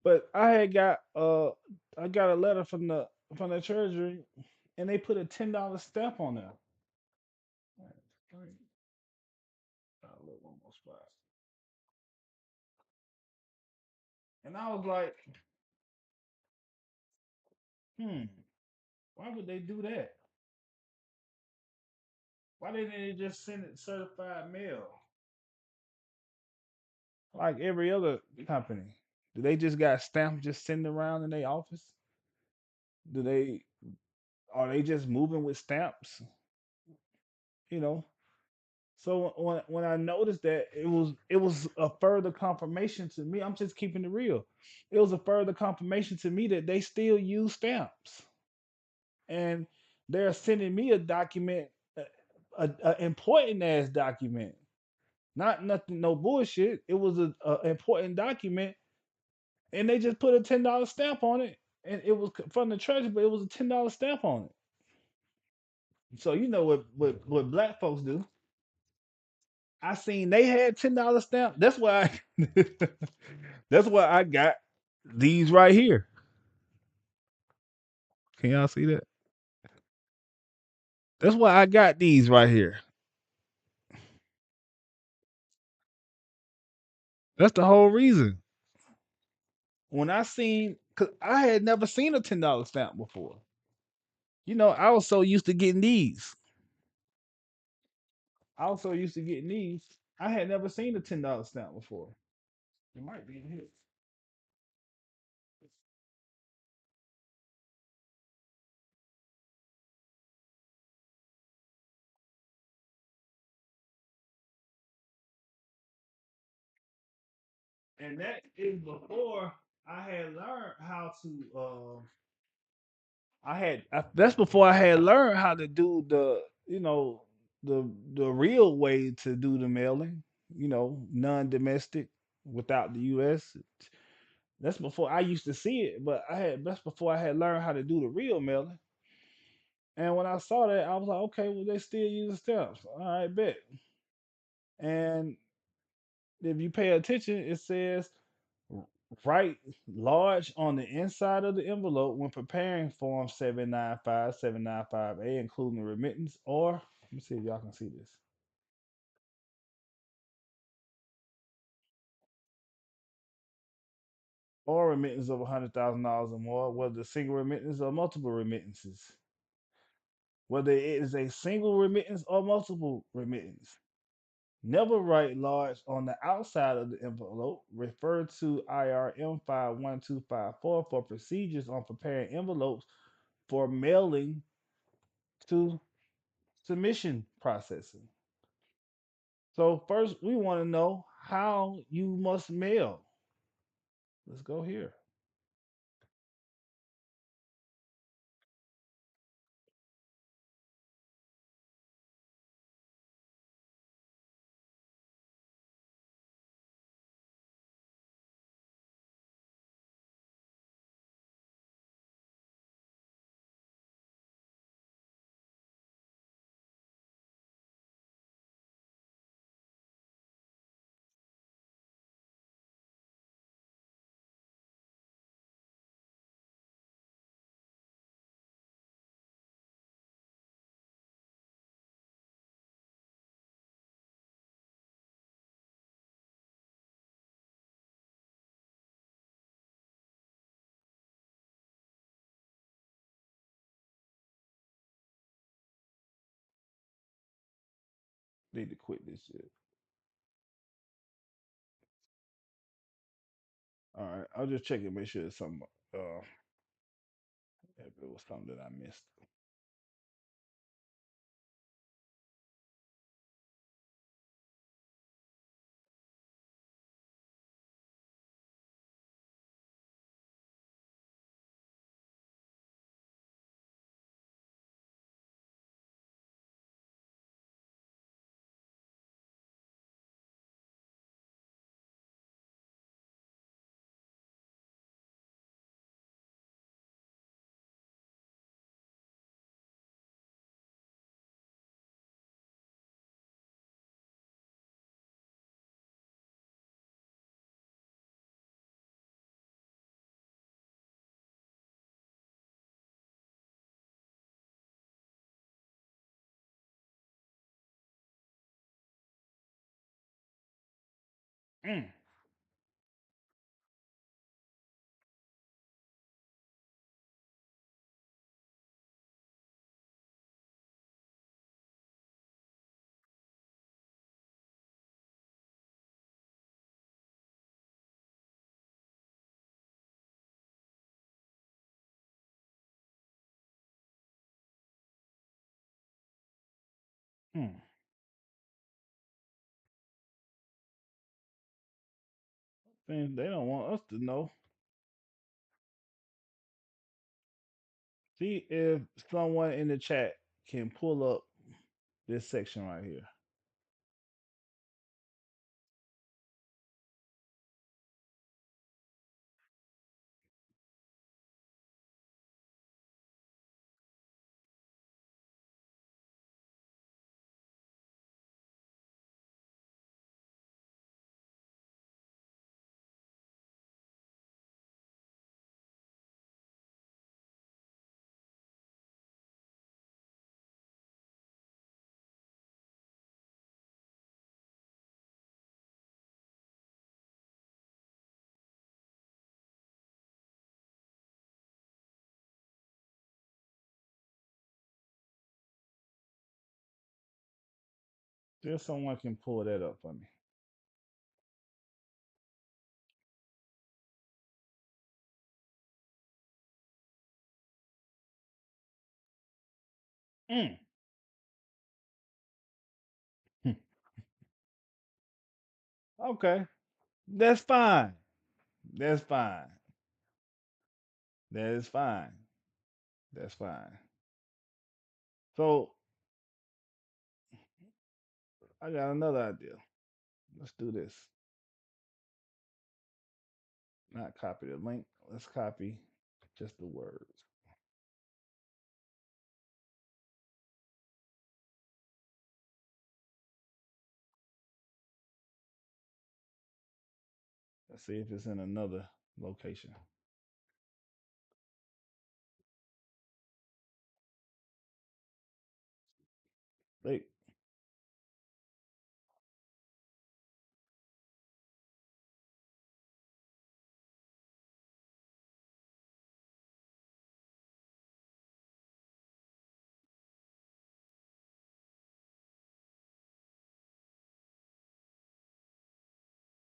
But I got a letter from the Treasury, and they put a $10 stamp on there. Right. I'll look one more spot. And I was like, why would they do that? Why didn't they just send it certified mail like every other company? Do they just got stamps just sitting around in their office? Do they are they just moving with stamps? You know. So when I noticed that it was a further confirmation to me. I'm just keeping it real. It was a further confirmation to me that they still use stamps, and they're sending me a document, a important ass document, not nothing, no bullshit. It was a important document, and they just put a $10 stamp on it, and it was from the treasury, but it was a $10 stamp on it. So you know what black folks do. I seen they had $10 stamp. That's why that's why I got these right here. Can y'all see that? That's why I got these right here. That's the whole reason. When I seen, cause I had never seen a $10 stamp before. I was so used to getting these. I was so used to getting these. I had never seen a $10 stamp before. It might be in here. And that is before I had learned how to. That's before I had learned how to do the real way to do the mailing. Non-domestic without the U.S. That's before I used to see it, but that's before I had learned how to do the real mailing. And when I saw that, I was like, okay, well, they still using stamps. All right, bet. And if you pay attention, it says r- write large on the inside of the envelope when preparing Form 795 795A, including the remittance or, let me see if y'all can see this, or remittance of $100,000 or more, whether single remittance or multiple remittances, whether it is a single remittance or multiple remittance. Never write large on the outside of the envelope. Refer to IRM 51254 for procedures on preparing envelopes for mailing to submission processing. So, first, we want to know how you must mail. Let's go here. Need to quit this shit. All right, I'll just check it, make sure it's something. If it was something that I missed. Mm, mm. Things they don't want us to know. See if someone in the chat can pull up this section right here. See if someone can pull that up for me. Mm. Okay, that's fine. That's fine. That is fine. That's fine. So I got another idea. Let's do this. Not copy the link. Let's copy just the words. Let's see if it's in another location. They,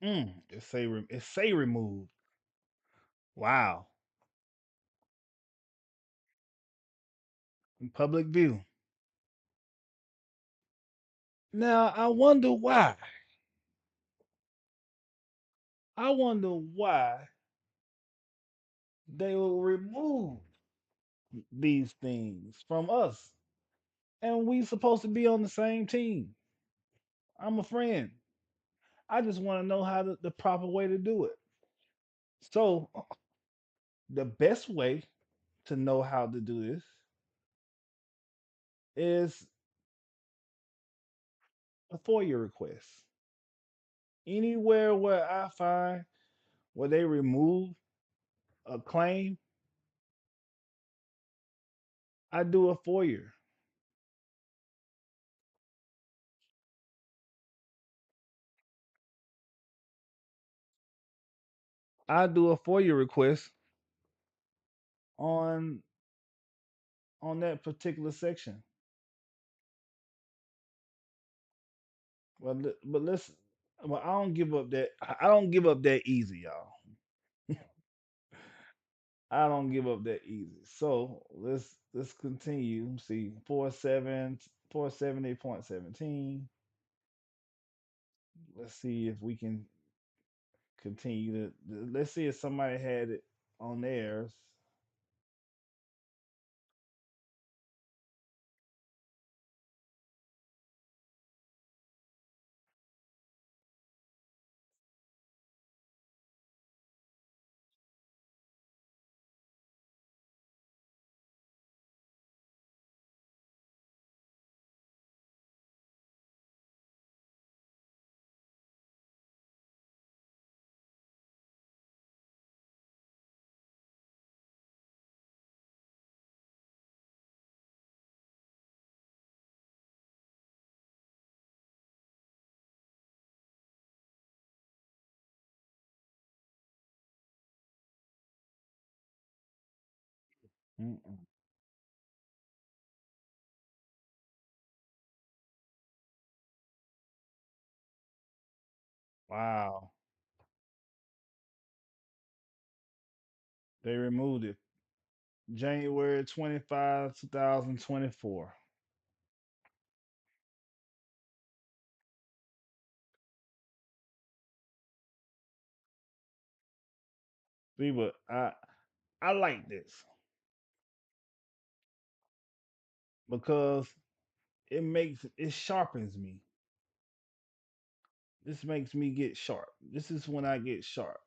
it say removed. Wow. In public view. Now I wonder why. I wonder why they will remove these things from us. And we supposed to be on the same team. I'm a friend. I just want to know how the proper way to do it. So the best way to know how to do this is a FOIA request. Anywhere where I find where they remove a claim, I do a FOIA. I do a FOIA request on that particular section. But listen, well, I don't give up that. I don't give up that easy, y'all. I don't give up that easy. So let's continue. See, 470.17. Let's see if we can continue to. Let's see if somebody had it on theirs. Mm-mm. Wow, they removed it. January 25, 2024. See, but I like this because it sharpens me. This makes me get sharp. This is when I get sharp.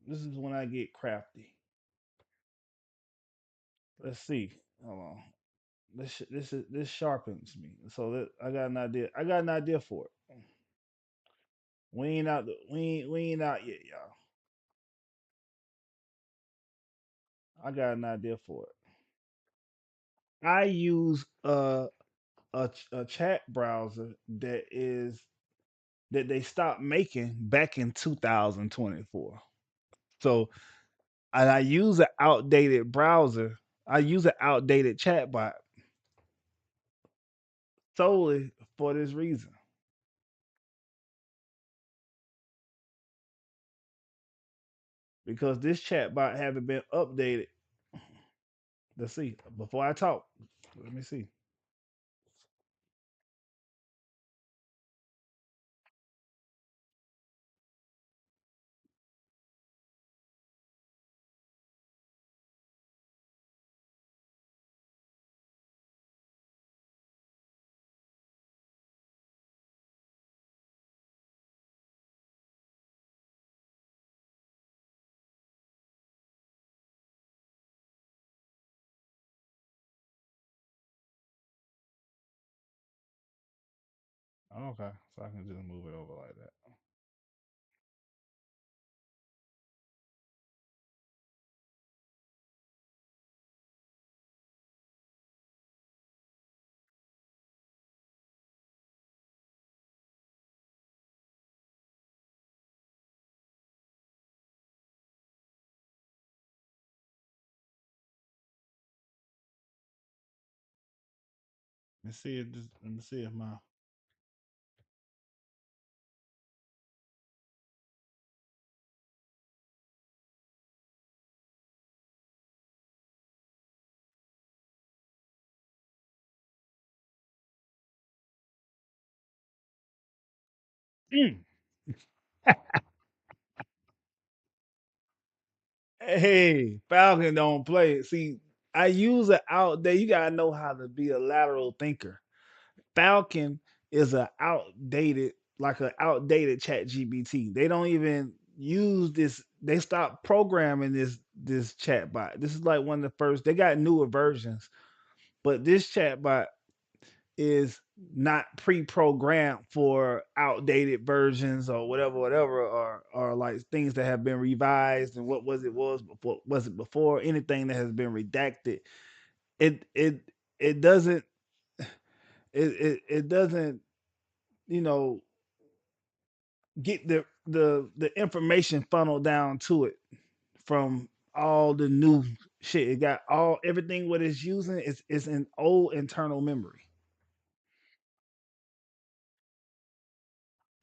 This is when I get crafty. Let's see. Hold on. This sharpens me. So that I got an idea. I got an idea for it. We ain't out yet, y'all. I got an idea for it. I use a chat browser that they stopped making back in 2024. So and I use an outdated browser. I use an outdated chatbot solely for this reason because this chatbot haven't been updated. Let's see. Before I talk, let me see. Okay, so I can just move it over like that. Let's see if this. Let me see if my. Mm. Hey, Falcon don't play. See, I use it out there. You gotta know how to be a lateral thinker. Falcon is a outdated, like an outdated chat GBT. They don't even use this. They stopped programming this chat bot. This is like one of the first. They got newer versions, but this chat bot is not pre-programmed for outdated versions or whatever, or like things that have been revised and what was before, was it before anything that has been redacted. It doesn't it doesn't, you know, get the information funneled down to it from all the new shit. It got all everything what it's using is an old internal memory.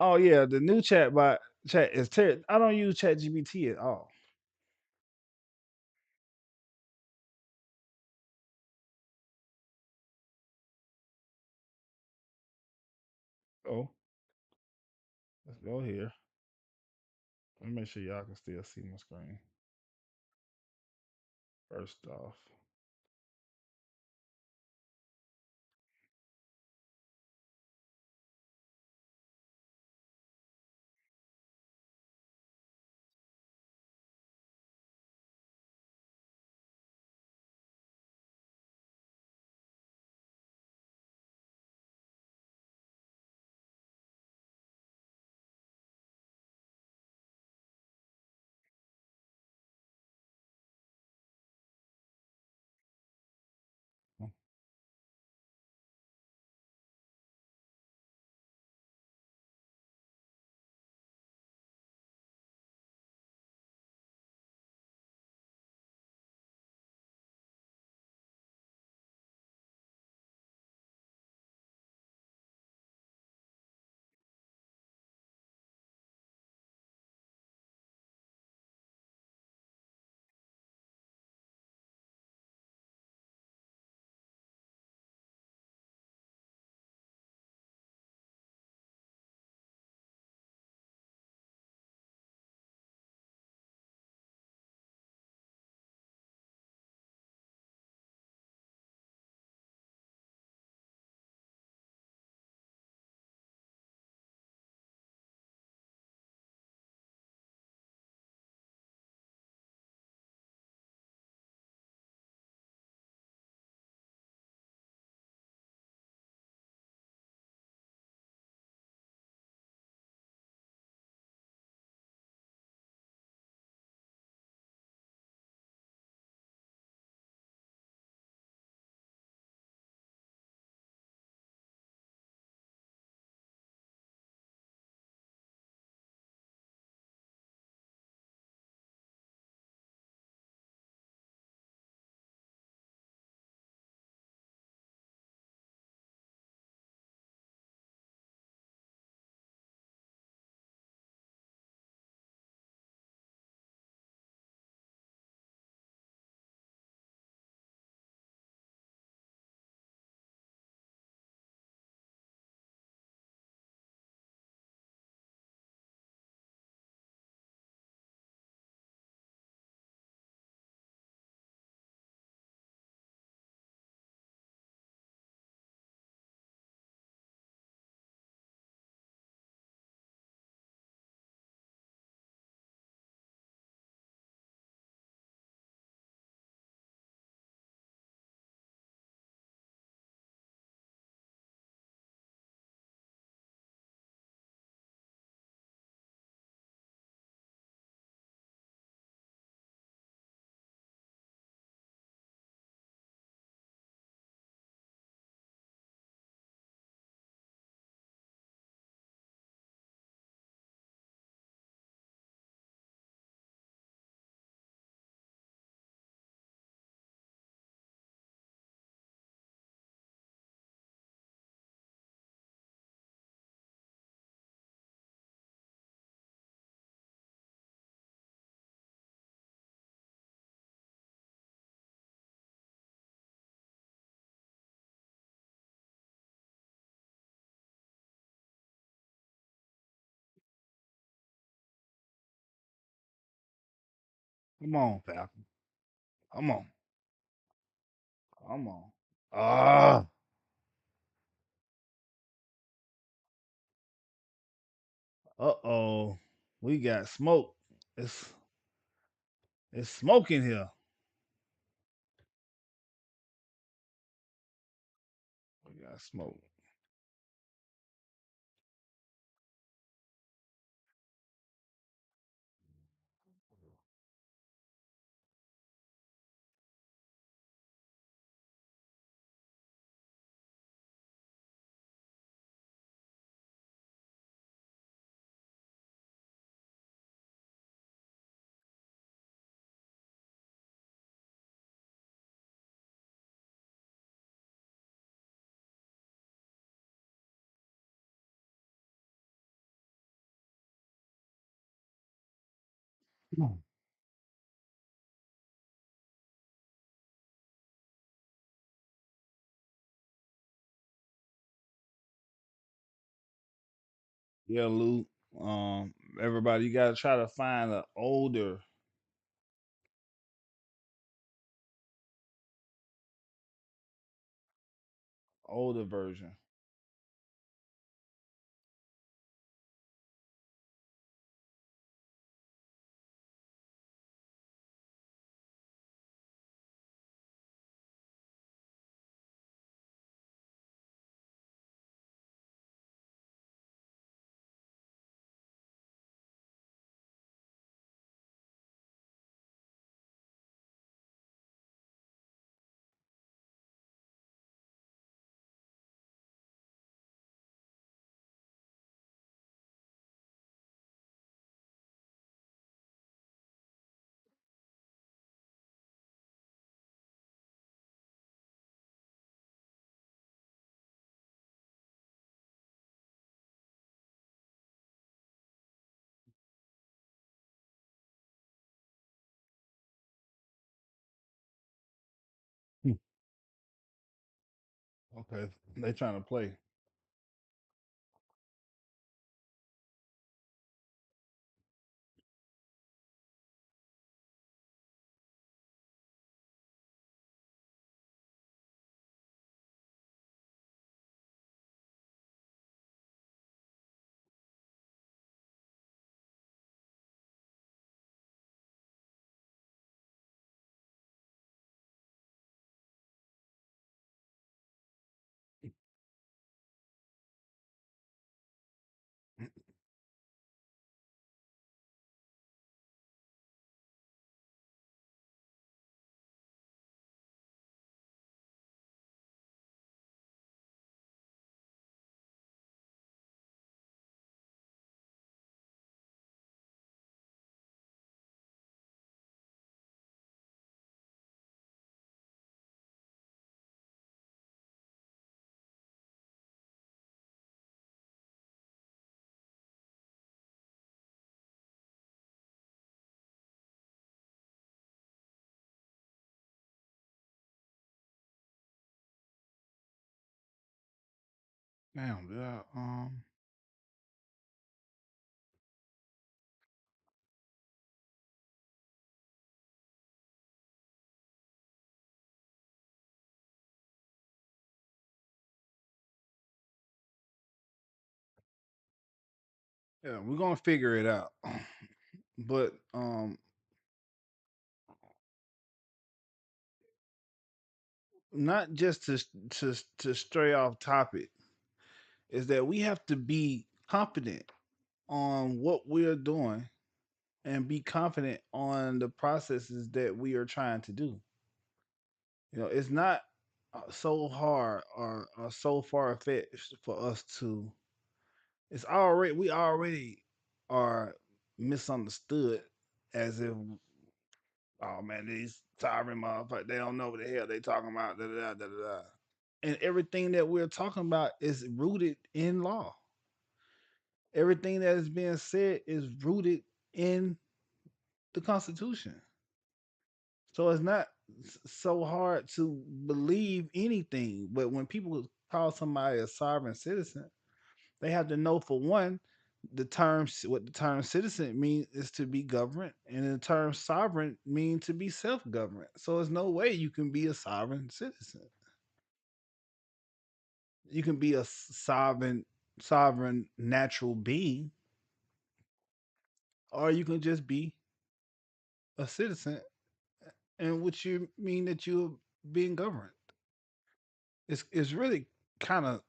Oh yeah, the new chat is terrible. I don't use Chat GBT at all. Oh, let's go here. Let me make sure y'all can still see my screen. First off, Come on, Falcon. Come on. Come on. Ah. Uh-oh. We got smoke. It's it's smoking here. We got smoke. Mm. Yeah, Luke. Everybody, you gotta try to find an older version. Hmm. Okay, they trying to play. Damn, yeah. Yeah, we're gonna figure it out. But not just to stray off topic, is that we have to be confident on what we're doing and be confident on the processes that we are trying to do. It's not so hard or so far fetched for us to. It's already we already are misunderstood as if, oh man, these sovereign motherfuckers, they don't know what the hell they talking about. Da, da, da, da, da. And everything that we're talking about is rooted in law. Everything that is being said is rooted in the Constitution. So it's not so hard to believe anything. But when people call somebody a sovereign citizen, they have to know, for one, what the term citizen means is to be governed, and the term sovereign means to be self-governed. So there's no way you can be a sovereign citizen. You can be a sovereign natural being, or you can just be a citizen, and which you mean that you're being governed. It's really kind of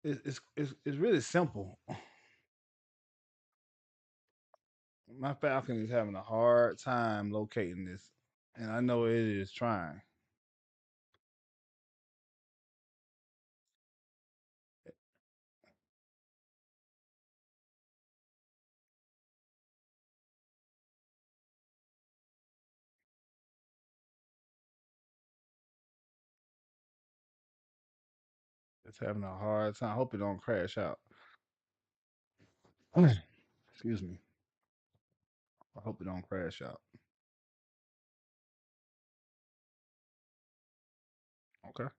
it's really simple. My Falcon is having a hard time locating this, and I know it is trying. It's having a hard time. I hope it don't crash out. Excuse me. I hope it don't crash out. Okay,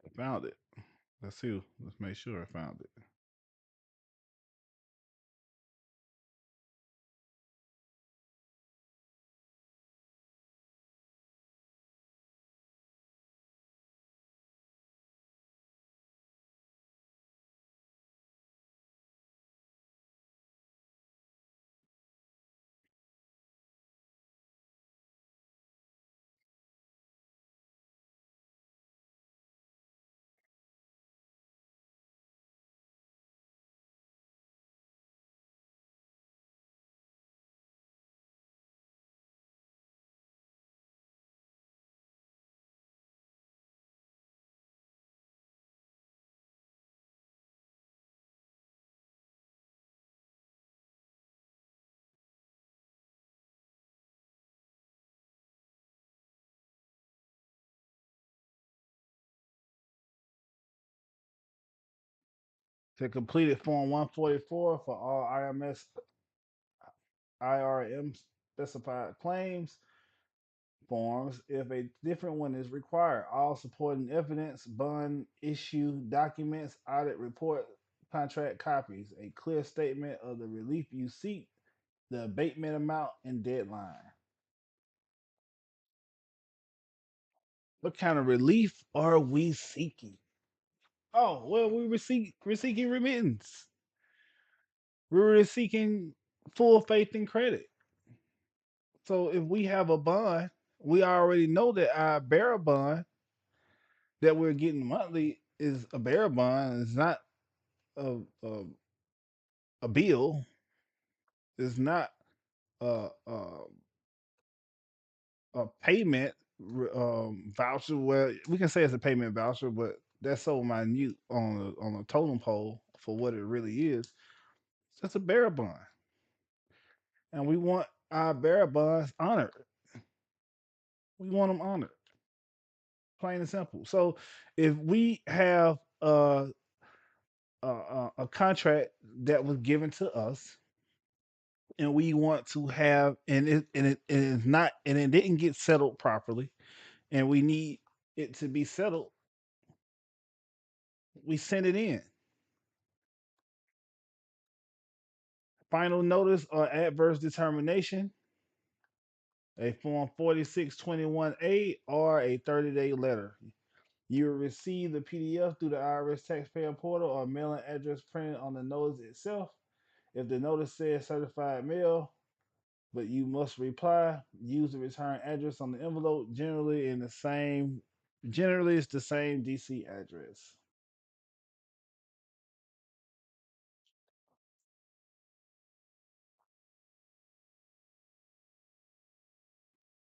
I found it. Let's see. Let's make sure I found it. To complete Form 144 for all IMS IRM specified claims forms, if a different one is required, all supporting evidence, bond issue documents, audit report, contract copies, a clear statement of the relief you seek, the abatement amount, and deadline. What kind of relief are we seeking? Oh, well, we're seeking remittance. We're seeking full faith and credit. So if we have a bond, we already know that our bearer bond that we're getting monthly is a bearer bond. It's not a a, a bill. It's not a payment voucher. Well, we can say it's a payment voucher, but that's so minute on a totem pole for what it really is. It's just a bearer bond, and we want our bearer bonds honored. We want them honored, plain and simple. So if we have a contract that was given to us, and we want to have, and it's not, and it didn't get settled properly, and we need it to be settled, we send it in. Final notice or adverse determination, a form 4621A, or a 30-day letter. You will receive the PDF through the IRS taxpayer portal or mailing address printed on the notice itself. If the notice says certified mail, but you must reply, use the return address on the envelope, generally it's the same DC address.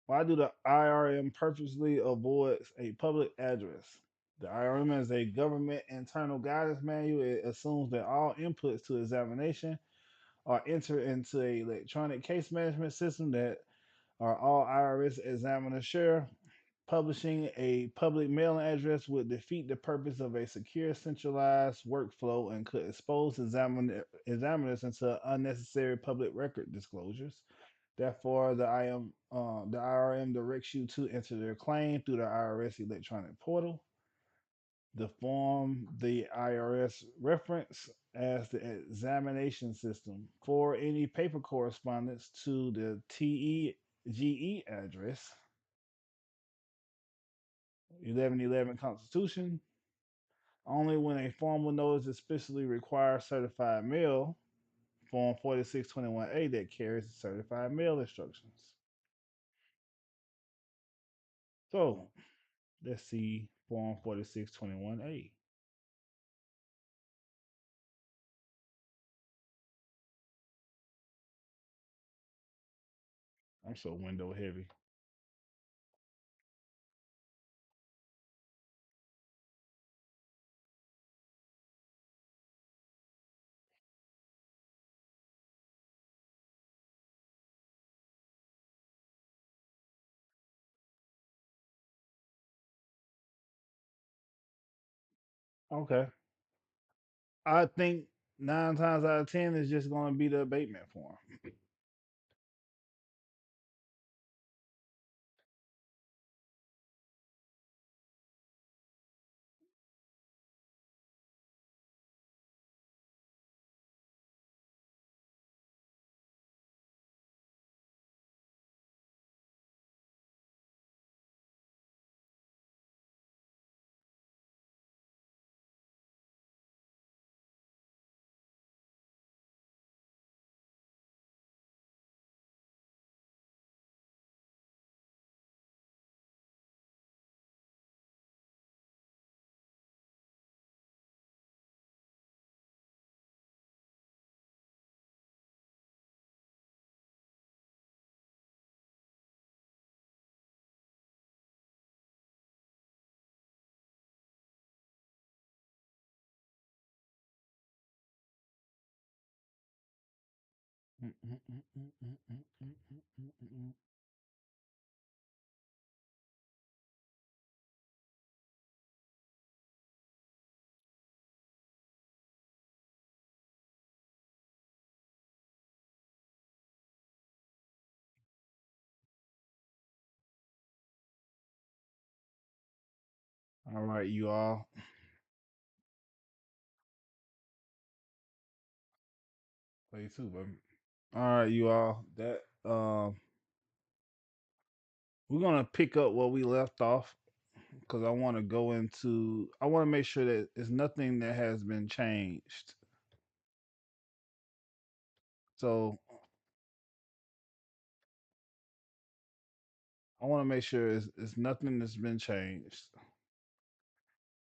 Why do the IRM purposely avoids a public address? The IRM is a government internal guidance manual. It assumes that all inputs to examination are entered into a electronic case management system that are all IRS examiners share. Publishing a public mailing address would defeat the purpose of a secure, centralized workflow and could expose examiners into unnecessary public record disclosures. Therefore, the IRM directs you to enter their claim through the IRS electronic portal. The form the IRS reference as the examination system for any paper correspondence to the TEGE address, 1111 Constitution, only when a formal notice especially requires certified mail, Form 4621A that carries the certified mail instructions. So let's see Form 4621A. I'm so window heavy. Okay. I think 9 times out of 10 is just going to be the abatement form. All right, you all. Play too, baby. All right, you all. That we're gonna pick up where we left off because I want to go into. I want to make sure that it's nothing that has been changed. So I want to make sure it's nothing that's been changed.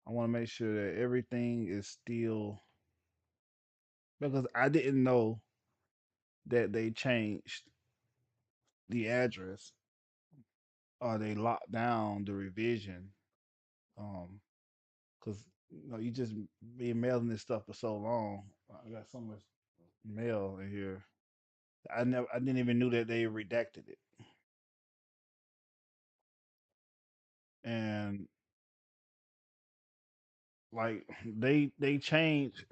I want to make sure that everything is still because I didn't know that they changed the address or they locked down the revision. Because you just been mailing this stuff for so long. I got so much mail in here. I didn't even knew that they redacted it, and like they change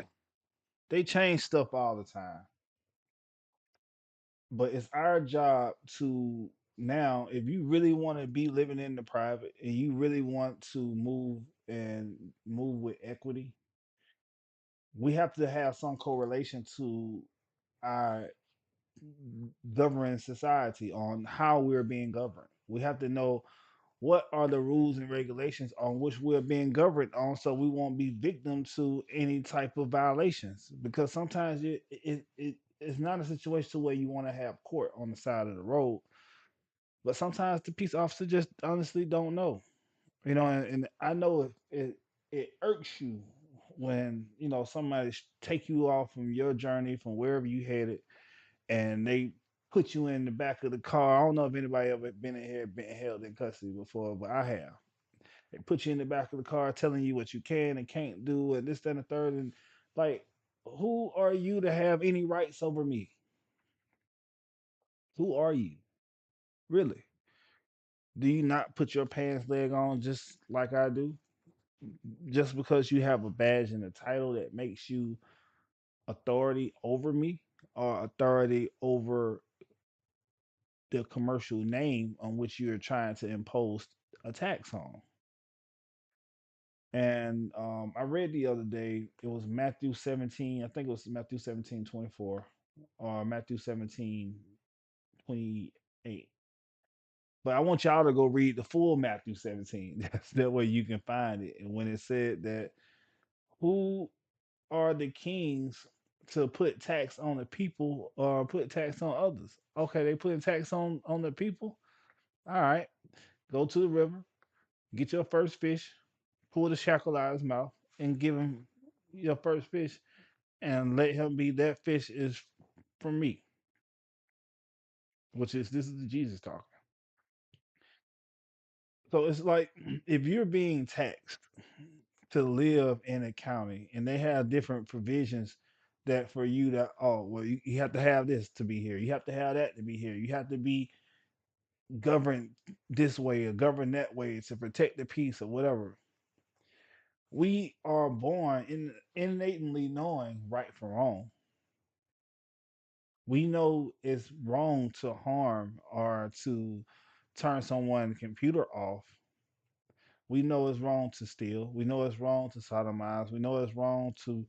stuff all the time. But it's our job to now, if you really want to be living in the private and you really want to move with equity, we have to have some correlation to our governing society on how we're being governed. We have to know what are the rules and regulations on which we're being governed on so we won't be victim to any type of violations because sometimes it's not a situation where you want to have court on the side of the road, but sometimes the peace officer just honestly don't know, and I know it irks you when somebody take you off from your journey from wherever you headed and they put you in the back of the car. I don't know if anybody ever been in here been held in custody before, but I have. They put you in the back of the car telling you what you can and can't do and this, that, and the third. And like, who are you to have any rights over me? Who are you? Really? Do you not put your pants leg on just like I do? Just because you have a badge and a title that makes you authority over me or authority over the commercial name on which you're trying to impose a tax on. And I read the other day, it was Matthew 17, I think it was Matthew 17:24 or Matthew 17:28. But I want y'all to go read the full Matthew 17. That's that way you can find it. And when it said that, who are the kings to put tax on the people or put tax on others? Okay, they putting tax on the people. All right, go to the river, get your first fish, pull the shackle out of his mouth, and give him your first fish, and let him be that fish is from me, which is this is Jesus talking. So it's like if you're being taxed to live in a county and they have different provisions that for you to, oh well, you have to have this to be here, you have to have that to be here, you have to be governed this way or governed that way to protect the peace or whatever. We are born in innately knowing right from wrong. We know it's wrong to harm or to turn someone's computer off. We know it's wrong to steal. We know it's wrong to sodomize. We know it's wrong to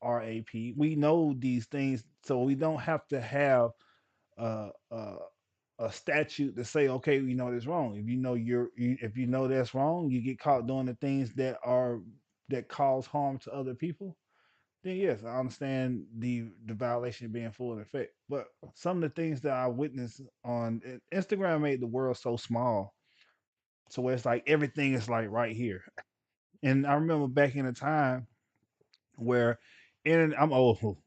RAP. We know these things, so we don't have to have a a, a statute to say, okay, we know that's wrong. If you know if you know that's wrong, you get caught doing the things that cause harm to other people. Then yes, I understand the violation being full in effect. But some of the things that I witnessed on Instagram made the world so small, so where it's like everything is like right here. And I remember back in a time where, and I'm old.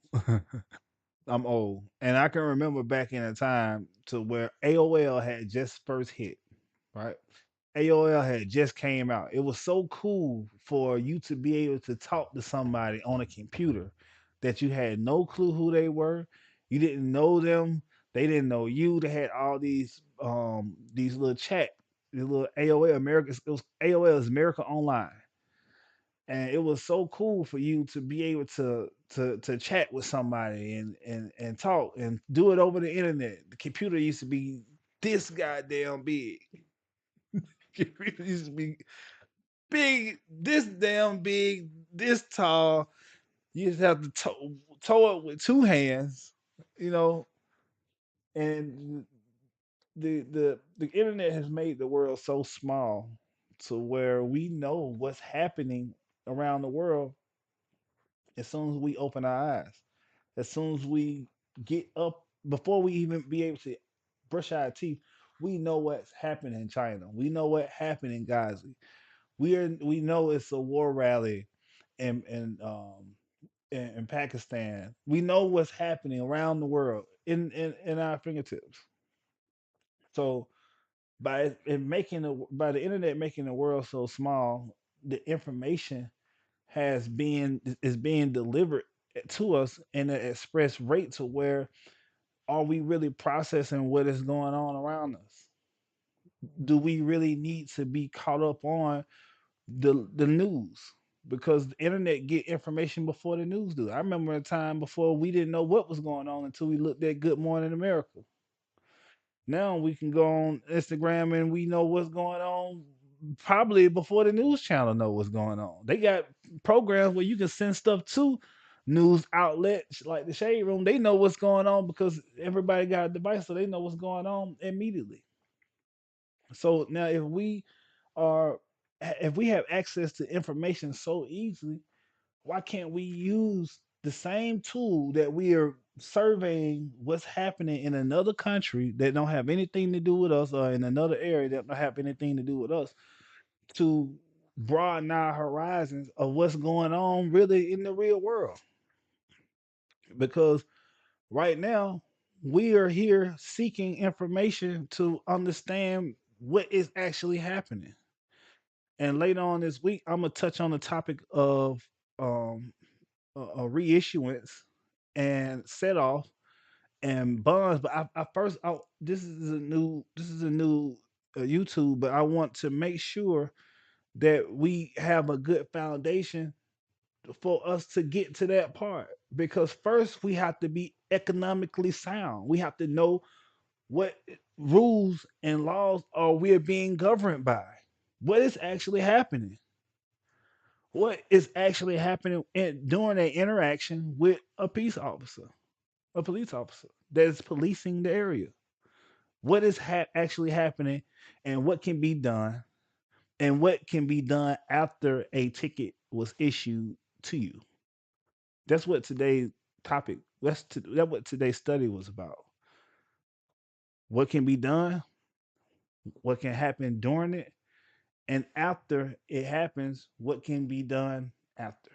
I'm old, and I can remember back in a time to where AOL had just first hit, right? AOL had just came out. It was so cool for you to be able to talk to somebody on a computer that you had no clue who they were. You didn't know them. They didn't know you. They had all these little chat, these little AOL America. It was AOL is America Online, and it was so cool for you to be able to chat with somebody and talk and do it over the internet. The computer used to be this goddamn big. Computer used to be big, this damn big, this tall. You just have to tow it with two hands, you know. And the internet has made the world so small to where we know what's happening around the world as soon as we open our eyes. As soon as we get up, before we even be able to brush our teeth, we know what's happening in China. We know what happened in Gaza. We know it's a war rally in Pakistan. We know what's happening around the world in our fingertips. So by the internet making the world so small, the information is being delivered to us in an express rate to where are we really processing what is going on around us? Do we really need to be caught up on the news? Because the internet get information before the news do. I remember a time before we didn't know what was going on until we looked at Good Morning America. Now we can go on Instagram and we know what's going on probably before the news channel know what's going on. They got programs where you can send stuff to news outlets like the Shade Room. They know what's going on because everybody got a device, so they know what's going on immediately. So now are if we have access to information so easily, why can't we use the same tool that we are surveying what's happening in another country that don't have anything to do with us or in another area that don't have anything to do with us to broaden our horizons of what's going on really in the real world? Because right now we are here seeking information to understand what is actually happening. And later on this week, I'm gonna touch on the topic of um, a reissuance and set off and bonds. But this is a new YouTube, but I want to make sure that we have a good foundation for us to get to that part. Because first we have to be economically sound. We have to know what rules and laws are we being governed by. What is actually happening? what is actually happening during an interaction with a peace officer, a police officer that's policing the area. What is actually happening, and what can be done, and what can be done after a ticket was issued to you. That's what today's topic. That's what today's study was about. What can be done, what can happen during it, and after it happens, what can be done after.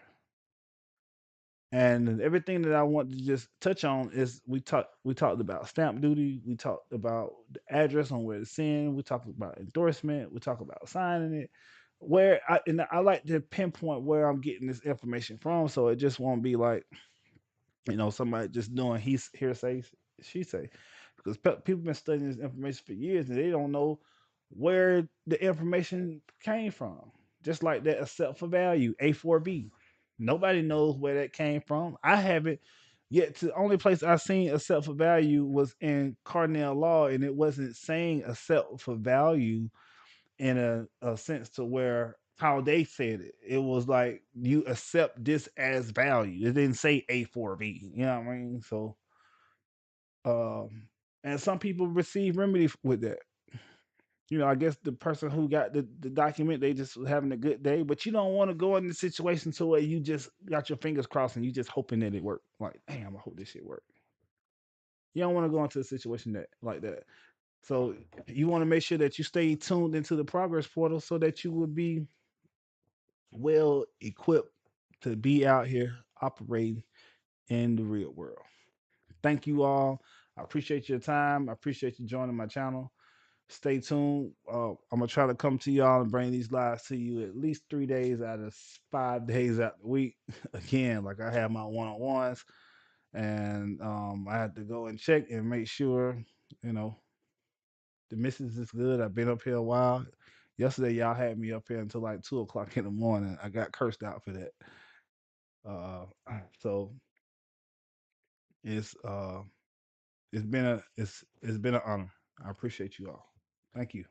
And everything that I want to just touch on is we talked about stamp duty, we talked about the address on where to send, we talked about endorsement, we talked about signing it. I like to pinpoint where I'm getting this information from, so it just won't be like somebody just doing hearsay, she say, because people been studying this information for years and they don't know where the information came from. Just like that, except for value A4B, nobody knows where that came from. I haven't yet. To the only place I seen except for value was in Cardinal Law, and it wasn't saying except for value in a sense to where how they said it. It was like you accept this as value. It didn't say A4B. You know what I mean? So um and some people receive remedy with that. I guess the person who got the document, they just was having a good day, but you don't want to go in the situation to where you just got your fingers crossed and you just hoping that it worked. Like, damn, I hope this shit work. You don't want to go into a situation that like that. So you want to make sure that you stay tuned into the progress portal so that you will be well equipped to be out here operating in the real world. Thank you all. I appreciate your time. I appreciate you joining my channel. Stay tuned. I'm gonna try to come to y'all and bring these lives to you at least 3 days out of 5 days out the week. Again, like I have my one-on-ones, and I had to go and check and make sure you know the missus is good. I've been up here a while. Yesterday, y'all had me up here until like 2 o'clock in the morning. I got cursed out for that. Uh, so it's uh it's been an honor. I appreciate you all. Thank you.